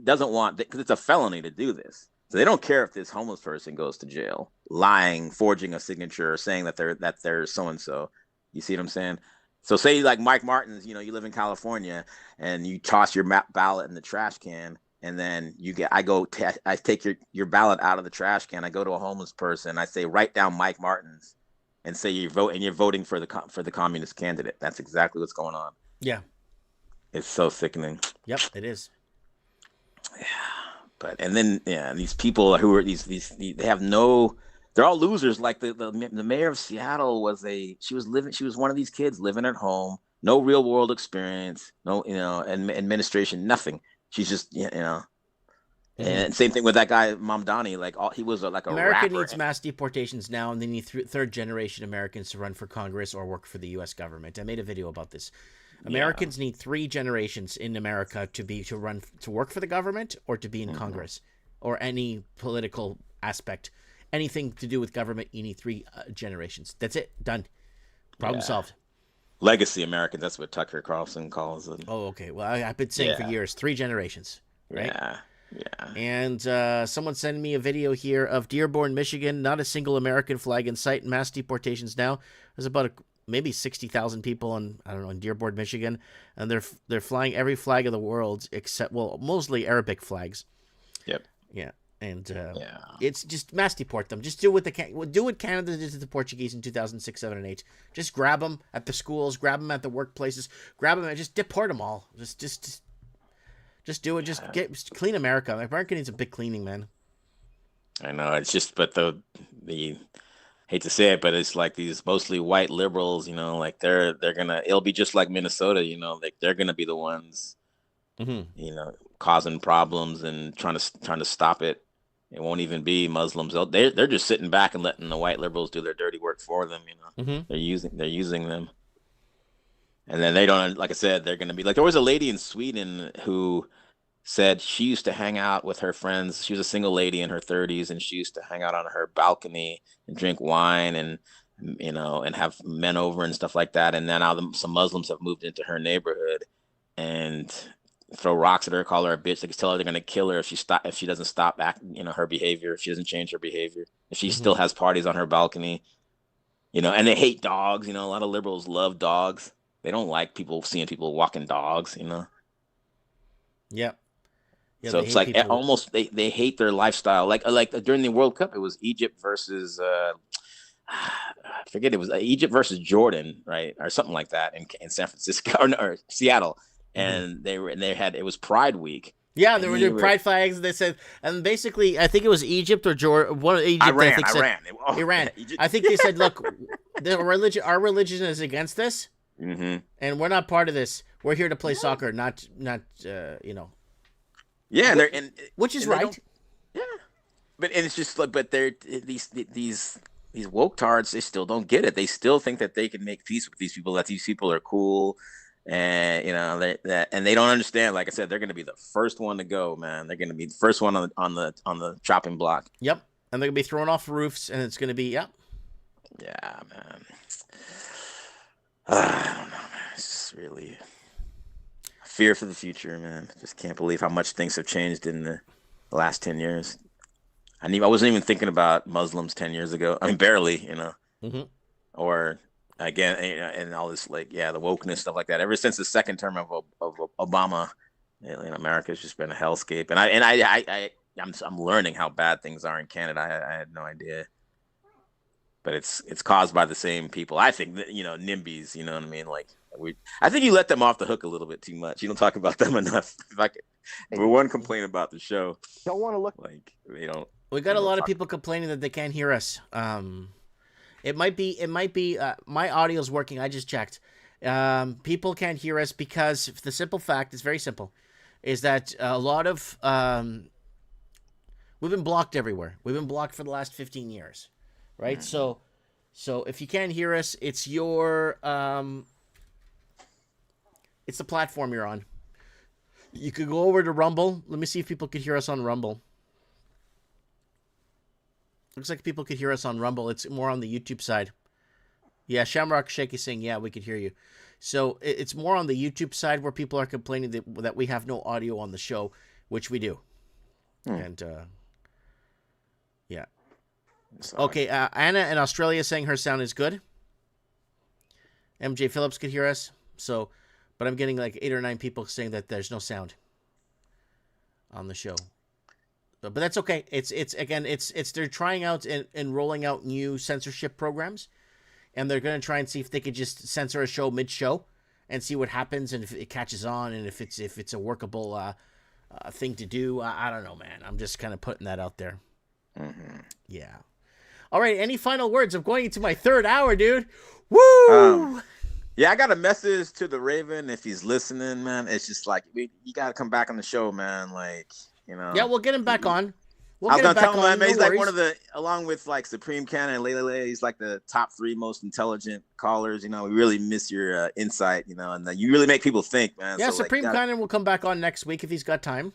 doesn't want, because it's a felony to do this. So they don't care if this homeless person goes to jail, lying, forging a signature, or saying that they're so and so. You see what I'm saying? So say like Mike Martin's, you live in California and you toss your ballot in the trash can, and then I take your ballot out of the trash can. I go to a homeless person. I say, write down Mike Martin's, and say you're voting for the communist candidate. That's exactly what's going on. Yeah. It's so sickening. Yep, it is. Yeah. And then these people who are they have no, they're all losers. Like the mayor of Seattle she was one of these kids living at home, no real world experience, no administration, nothing. She's just And same thing with that guy Mamdani. Like he was like a America rapper. needs mass deportations now, and they need third generation Americans to run for Congress or work for the U.S. government. I made a video about this. Americans need 3 generations in America to work for the government or to be in Congress or any political aspect, anything to do with government. You need 3 generations. That's it. Done. Problem solved. Legacy Americans. That's what Tucker Carlson calls it. Oh, okay. Well, I've been saying for years, 3 generations. Right? Yeah. And someone sent me a video here of Dearborn, Michigan. Not a single American flag in sight. Mass deportations now. There's about maybe 60,000 people in Dearborn, Michigan, and they're flying every flag of the world except mostly Arabic flags. Yep. Yeah. And it's just mass deport them. Just do what Canada did to the Portuguese in 2006, 7, and 8. Just grab them at the schools, grab them at the workplaces, grab them and just deport them all. Just do it. Just clean America. America needs a big cleaning, man. I know. It's just, but the hate to say it, but it's like these mostly white liberals, like it'll be just like Minnesota, like they're gonna be the ones, causing problems and trying to stop it. It won't even be Muslims. They're just sitting back and letting the white liberals do their dirty work for them. They're using them, and then they don't. Like I said, they're gonna be like there was a lady in Sweden who said she used to hang out with her friends. She was a single lady in her 30s, and she used to hang out on her balcony and drink wine and and have men over and stuff like that. And then now some Muslims have moved into her neighborhood and throw rocks at her, call her a bitch. They tell her they're gonna kill her if she doesn't stop acting, her behavior, if she doesn't change her behavior, if she still has parties on her balcony, and they hate dogs. A lot of liberals love dogs. They don't like seeing people walking dogs. Yep. Yeah, so it's like almost they hate their lifestyle. Like during the World Cup, it was Egypt versus I forget, it was Egypt versus Jordan, right, or something like that in San Francisco or Seattle, and it was Pride Week. Yeah, they were doing pride flags. They said, and basically, I think it was Egypt or Jordan. One of Egypt, Iran. I think they said, look, our religion is against this, and we're not part of this. We're here to play soccer, not. Yeah, which is right. Yeah, but it's just like, but they're these woke tards. They still don't get it. They still think that they can make peace with these people. That these people are cool, and and they don't understand. Like I said, they're going to be the first one to go, man. They're going to be the first one on the chopping block. Yep, and they're going to be thrown off roofs, and it's going to be Yeah, man. I don't know, man. It's just really fear for the future, man. Just can't believe how much things have changed in the last 10 years. I wasn't even thinking about Muslims 10 years ago. I mean, barely, or again, and all this, the wokeness, stuff like that. Ever since the second term of Obama, America's just been a hellscape. And I'm learning how bad things are in Canada. I had no idea. But it's caused by the same people. I think that, NIMBYs, you know what I mean? I think you let them off the hook a little bit too much. You don't talk about them enough. One complaint about the show. Don't want to look like they don't. We got a lot of people complaining that they can't hear us. It might be my audio's working. I just checked. People can't hear us because the simple fact is very simple, is that a lot of we've been blocked everywhere. We've been blocked for the last 15 years. Right, so if you can't hear us, it's it's the platform you're on. You could go over to Rumble. Let me see if people could hear us on Rumble. Looks like people could hear us on Rumble. It's more on the YouTube side. Yeah, Shamrock Shake is saying, yeah, we could hear you. So it's more on the YouTube side where people are complaining that we have no audio on the show, which we do. And yeah. Okay, Anna in Australia saying her sound is good. MJ Phillips could hear us. But I'm getting like 8 or 9 people saying that there's no sound on the show. But that's okay. It's they're trying out and rolling out new censorship programs, and they're going to try and see if they could just censor a show mid-show and see what happens, and if it catches on, and if it's a workable thing to do. I don't know, man. I'm just kind of putting that out there. Yeah. All right, any final words? I'm going into my 3rd hour, dude. Woo! Yeah, I got a message to the Raven if he's listening, man. It's just like, you got to come back on the show, man. You know. Yeah, we'll get him back on. We'll I was get him gonna back tell him, on. man, No he's like worries. one of the, along with like Supreme Cannon and Lele, he's like the top 3 most intelligent callers. You know, we really miss your insight. You know, and you really make people think, man. Yeah, so, Supreme like, Cannon will come back on next week if he's got time.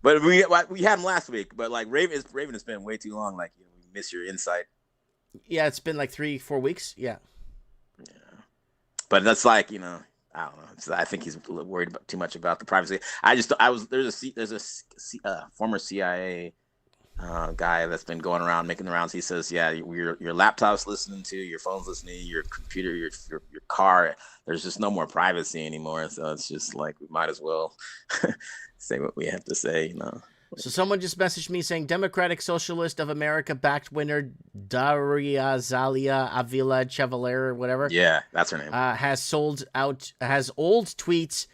But we had him last week. But like Raven has been way too long. Like, you know, we miss your insight. Yeah, it's been like 3-4 weeks. Yeah. But that's like, you know, I don't know. I think he's worried too much about the privacy. There's a former CIA guy that's been going around making the rounds. He says, yeah, your laptop's listening to, your phone's listening to, your computer, your car. There's just no more privacy anymore. So it's just like, we might as well say what we have to say, you know. So someone just messaged me saying Democratic Socialist of America backed winner Daria Zalia Avila Chevalier or whatever. Yeah, that's her name. Has old tweets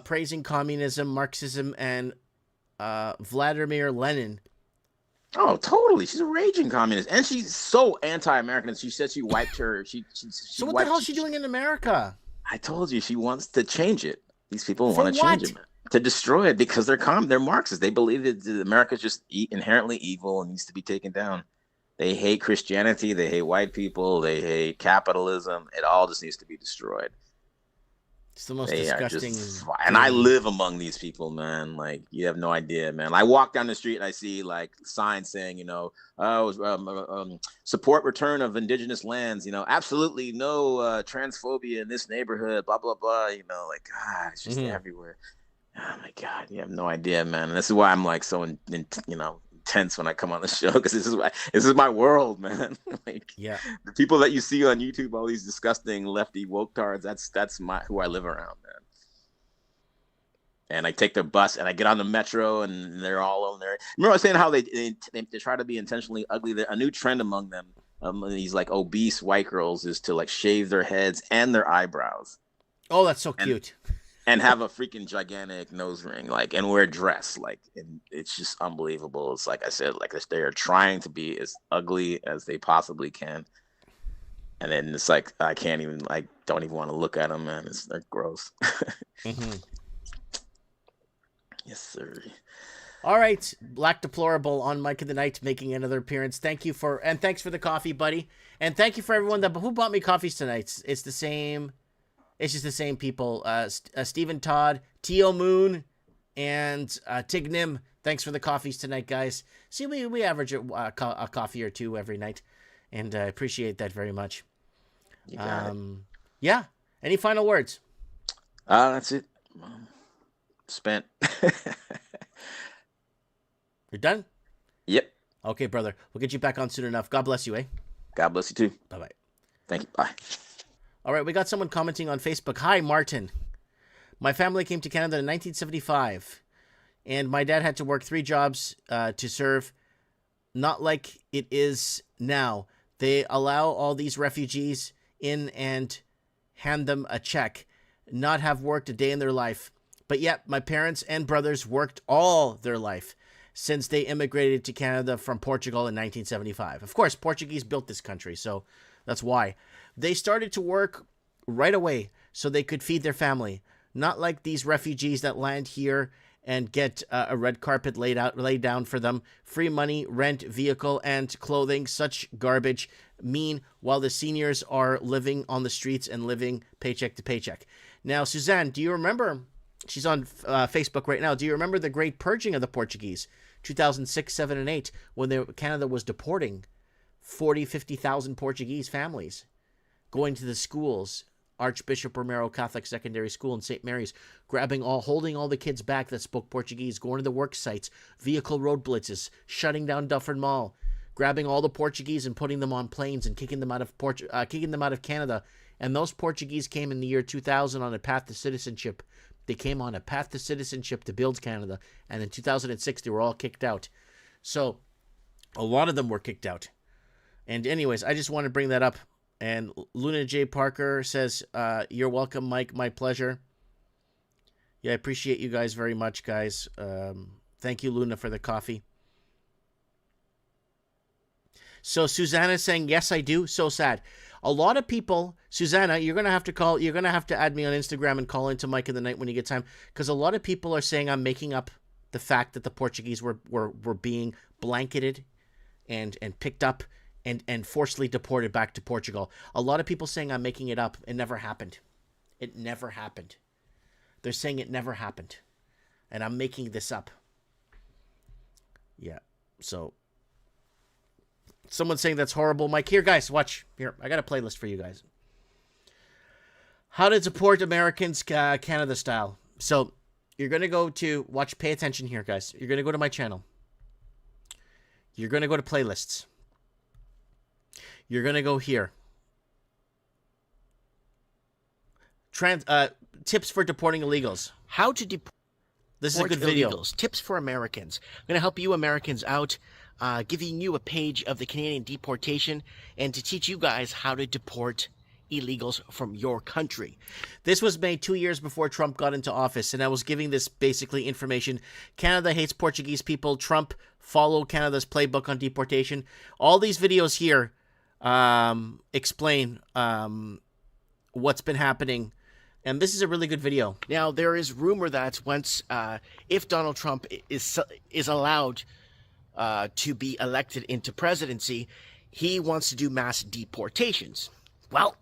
praising communism, Marxism, and Vladimir Lenin. Oh, totally. She's a raging communist, and she's so anti-American. She said she wiped her. So what the hell is she doing in America? I told you, she wants to change it. These people want to what? change it, man. To destroy it, because they're Marxists. They believe that America's just inherently evil and needs to be taken down. They hate Christianity. They hate white people. They hate capitalism. It all just needs to be destroyed. It's the most disgusting. And I live among these people, man. Like, you have no idea, man. I walk down the street and I see like signs saying, you know, support return of indigenous lands. You know, absolutely no transphobia in this neighborhood. Blah blah blah. You know, like, God, it's just everywhere. Oh my God, you have no idea, man. And this is why I'm like so, intense when I come on the show, because this is my world, man. Like, yeah, the people that you see on YouTube, all these disgusting lefty woke tards, that's who I live around, man. And I take their bus and I get on the metro and they're all on there. Remember I was saying how they try to be intentionally ugly. A new trend among them, these like obese white girls, is to like shave their heads and their eyebrows. Oh, that's so cute. And have a freaking gigantic nose ring, like, and wear a dress, like, and it's just unbelievable. It's like I said, like, they are trying to be as ugly as they possibly can, and then it's like I can't even, like, don't even want to look at them, man. They're gross. Yes, sir. All right, Black Deplorable on Mike of the Night making another appearance. Thanks for the coffee, buddy, and thank you for everyone who bought me coffees tonight. It's the same. It's just the same people. Stephen Todd, Teo Moon, and Tignim. Thanks for the coffees tonight, guys. See, we average a coffee or two every night, and I appreciate that very much. You got it. Yeah. Any final words? That's it. Spent. You're done? Yep. Okay, brother. We'll get you back on soon enough. God bless you, eh? God bless you too. Bye-bye. Thank you. Bye. All right, we got someone commenting on Facebook. Hi, Martin. My family came to Canada in 1975, and my dad had to work 3 jobs to serve. Not like it is now. They allow all these refugees in and hand them a check, not have worked a day in their life. But yet, my parents and brothers worked all their life since they immigrated to Canada from Portugal in 1975. Of course, Portuguese built this country, so that's why. They started to work right away so they could feed their family. Not like these refugees that land here and get a red carpet laid down for them. Free money, rent, vehicle, and clothing. Such garbage. Mean, while the seniors are living on the streets and living paycheck to paycheck. Now, Suzanne, do you remember? She's on Facebook right now. Do you remember the great purging of the Portuguese? 2006, 7, and 8, when Canada was deporting 40, 50,000 Portuguese families, going to the schools, Archbishop Romero Catholic Secondary School in St. Mary's, holding all the kids back that spoke Portuguese, going to the work sites, vehicle road blitzes, shutting down Dufferin Mall, grabbing all the Portuguese and putting them on planes and kicking them out of Canada. And those Portuguese came in the year 2000 on a path to citizenship. They came on a path to citizenship to build Canada, and in 2006 they were all kicked out. So a lot of them were kicked out. And anyways, I just want to bring that up. And Luna J. Parker says, you're welcome, Mike. My pleasure. Yeah, I appreciate you guys very much, guys. Thank you, Luna, for the coffee. So Susanna's saying, yes, I do. So sad. A lot of people, Susanna, you're going to have to add me on Instagram and call into Mike in the Night when you get time. Because a lot of people are saying I'm making up the fact that the Portuguese were being blanketed and picked up and forcibly deported back to Portugal. A lot of people saying I'm making it up. It never happened. It never happened. They're saying it never happened. And I'm making this up. Yeah. So someone's saying that's horrible. Mike, here, guys, watch. Here, I got a playlist for you guys. How to deport Americans Canada style. So you're going to go to, pay attention here, guys. You're going to go to my channel. You're going to go to playlists. You're going to go here. Tips for deporting illegals. How to deport This is a good video. illegals. Tips for Americans. I'm going to help you Americans out, giving you a page of the Canadian deportation and to teach you guys how to deport illegals from your country. This was made 2 years before Trump got into office, and I was giving this basically information. Canada hates Portuguese people. Trump followed Canada's playbook on deportation. All these videos here explain what's been happening, and this is a really good video. Now, there is rumor that once, if Donald Trump is allowed to be elected into presidency, he wants to do mass deportations. Well,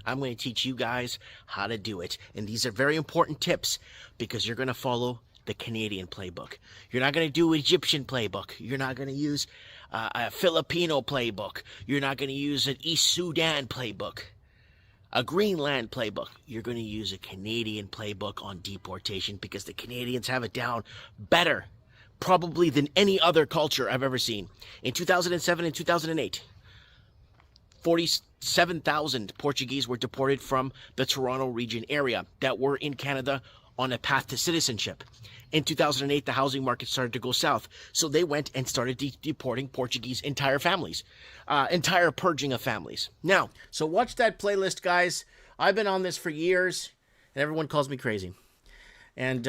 I'm going to teach you guys how to do it. And these are very important tips because you're going to follow the Canadian playbook. You're not going to do Egyptian playbook. You're not going to use a Filipino playbook. You're not going to use an East Sudan playbook, a Greenland playbook. You're going to use a Canadian playbook on deportation because the Canadians have it down better, probably than any other culture I've ever seen. In 2007 and 2008, 47,000 Portuguese were deported from the Toronto region area that were in Canada on a path to citizenship. In 2008, the housing market started to go south, so they went and started deporting Portuguese entire families, entire purging of families. Now, so watch that playlist, guys. I've been on this for years, and everyone calls me crazy. And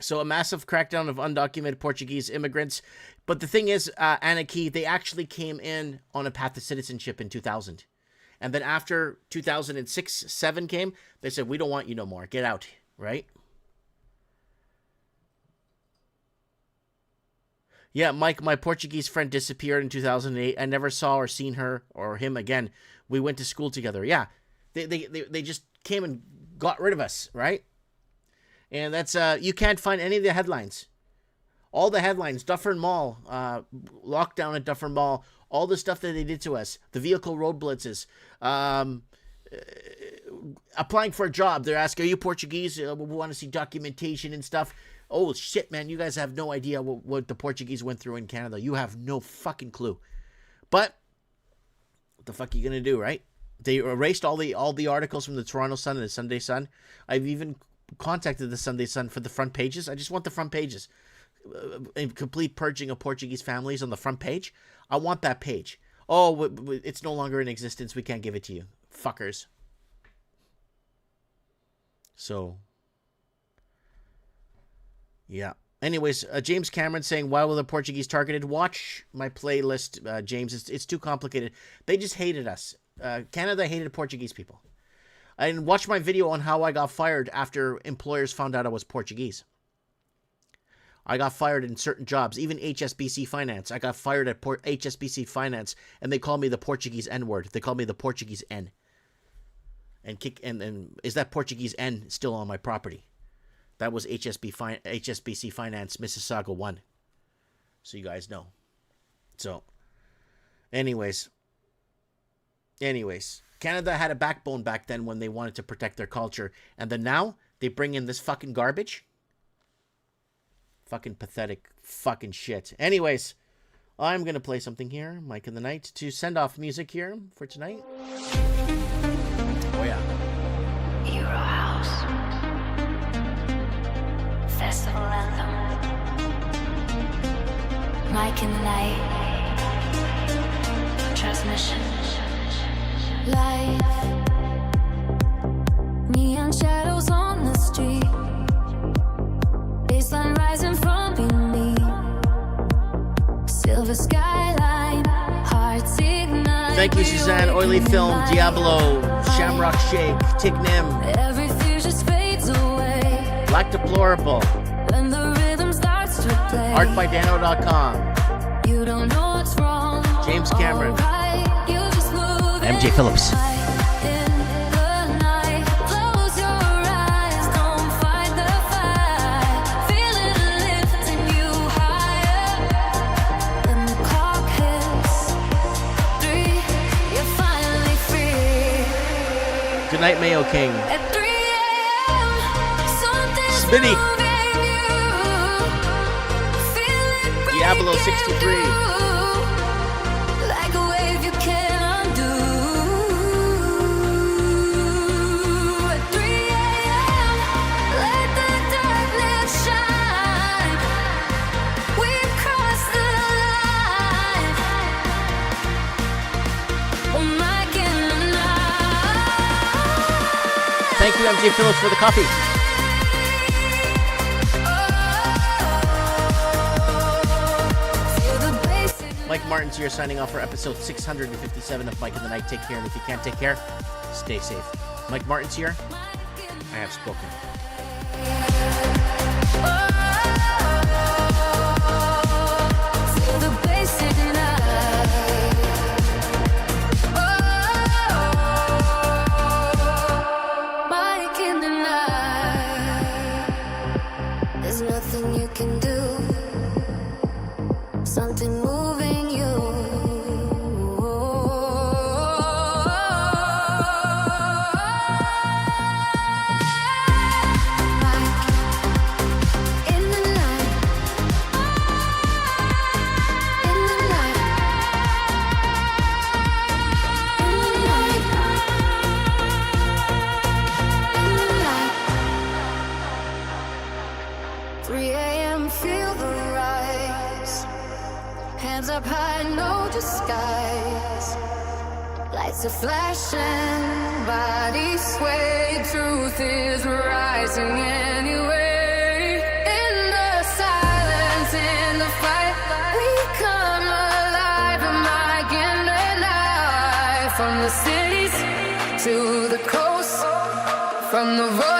so a massive crackdown of undocumented Portuguese immigrants. But the thing is, Anarchy, they actually came in on a path to citizenship in 2000. And then after 2006-7 came, they said, we don't want you no more. Get out, right? Yeah, Mike, my Portuguese friend disappeared in 2008. I never saw or seen her or him again. We went to school together. Yeah, they just came and got rid of us, right? And that's, you can't find any of the headlines. All the headlines, Dufferin Mall, lockdown at Dufferin Mall, all the stuff that they did to us, the vehicle road blitzes, applying for a job. They're asking, are you Portuguese? We want to see documentation and stuff. Oh, shit, man, you guys have no idea what the Portuguese went through in Canada. You have no fucking clue. But what the fuck are you going to do, right? They erased all the articles from the Toronto Sun and the Sunday Sun. I've even contacted the Sunday Sun for the front pages. I just want the front pages. In complete purging of Portuguese families on the front page. I want that page. Oh, it's no longer in existence. We can't give it to you. Fuckers. So, yeah. Anyways, James Cameron saying, why were the Portuguese targeted? Watch my playlist, James. It's too complicated. They just hated us. Canada hated Portuguese people. And watch my video on how I got fired after employers found out I was Portuguese. I got fired in certain jobs, even HSBC Finance. I got fired at HSBC Finance, and they call me the Portuguese N-word. They call me the Portuguese N. And is that Portuguese N still on my property? That was HSBC Finance Mississauga 1. So you guys know. So, anyways. Canada had a backbone back then when they wanted to protect their culture. And then now, they bring in this fucking garbage. Fucking pathetic fucking shit. Anyways, I'm going to play something here, Mike in the Night, to send off music here for tonight. Oh, yeah. Euro House Festival Anthem. Mike in the Night. Transmission. Life. Neon shadows on the street. Baseline rising from beneath. Silver skyline. Hearts ignite. Thank you, Suzanne. Oily Film, Diablo, Shamrock Shake, Tignim, Every fear just fades away Black Deplorable, when the rhythm starts to play. artbydano.com, You don't know what's wrong. James Cameron. Right, you just move MJ it Phillips. in the night. Close your eyes, don't fight the fight. Feel it lifting you higher. When the clock hits 3, you're finally free. Good night, Mayo King. At 3 a.m., something's Spinny. moving you. Feel it break Diablo 63. through. Like a wave you can't undo. At 3 a.m., let the darkness shine. We've crossed the line. We're making the night. Thank you, MJ Phillips, for the coffee. Feel the bass in Mike Martin's here signing off for episode 657 of Mike in the Night. Take care, and if you can't take care, stay safe. Mike Martin's here. I have spoken. Feel the bass ignite. Mike in the night. There's nothing you can do. Something moving you. Mike in the night. In the night. In the night. In the night. 3 a.m. Feel the rise. Hands up high, no disguise. Lights are flashing, bodies sway. Truth is rising anyway. In the silence, in the fight, we come alive. Am I in the night? From the cities to the coast, from the road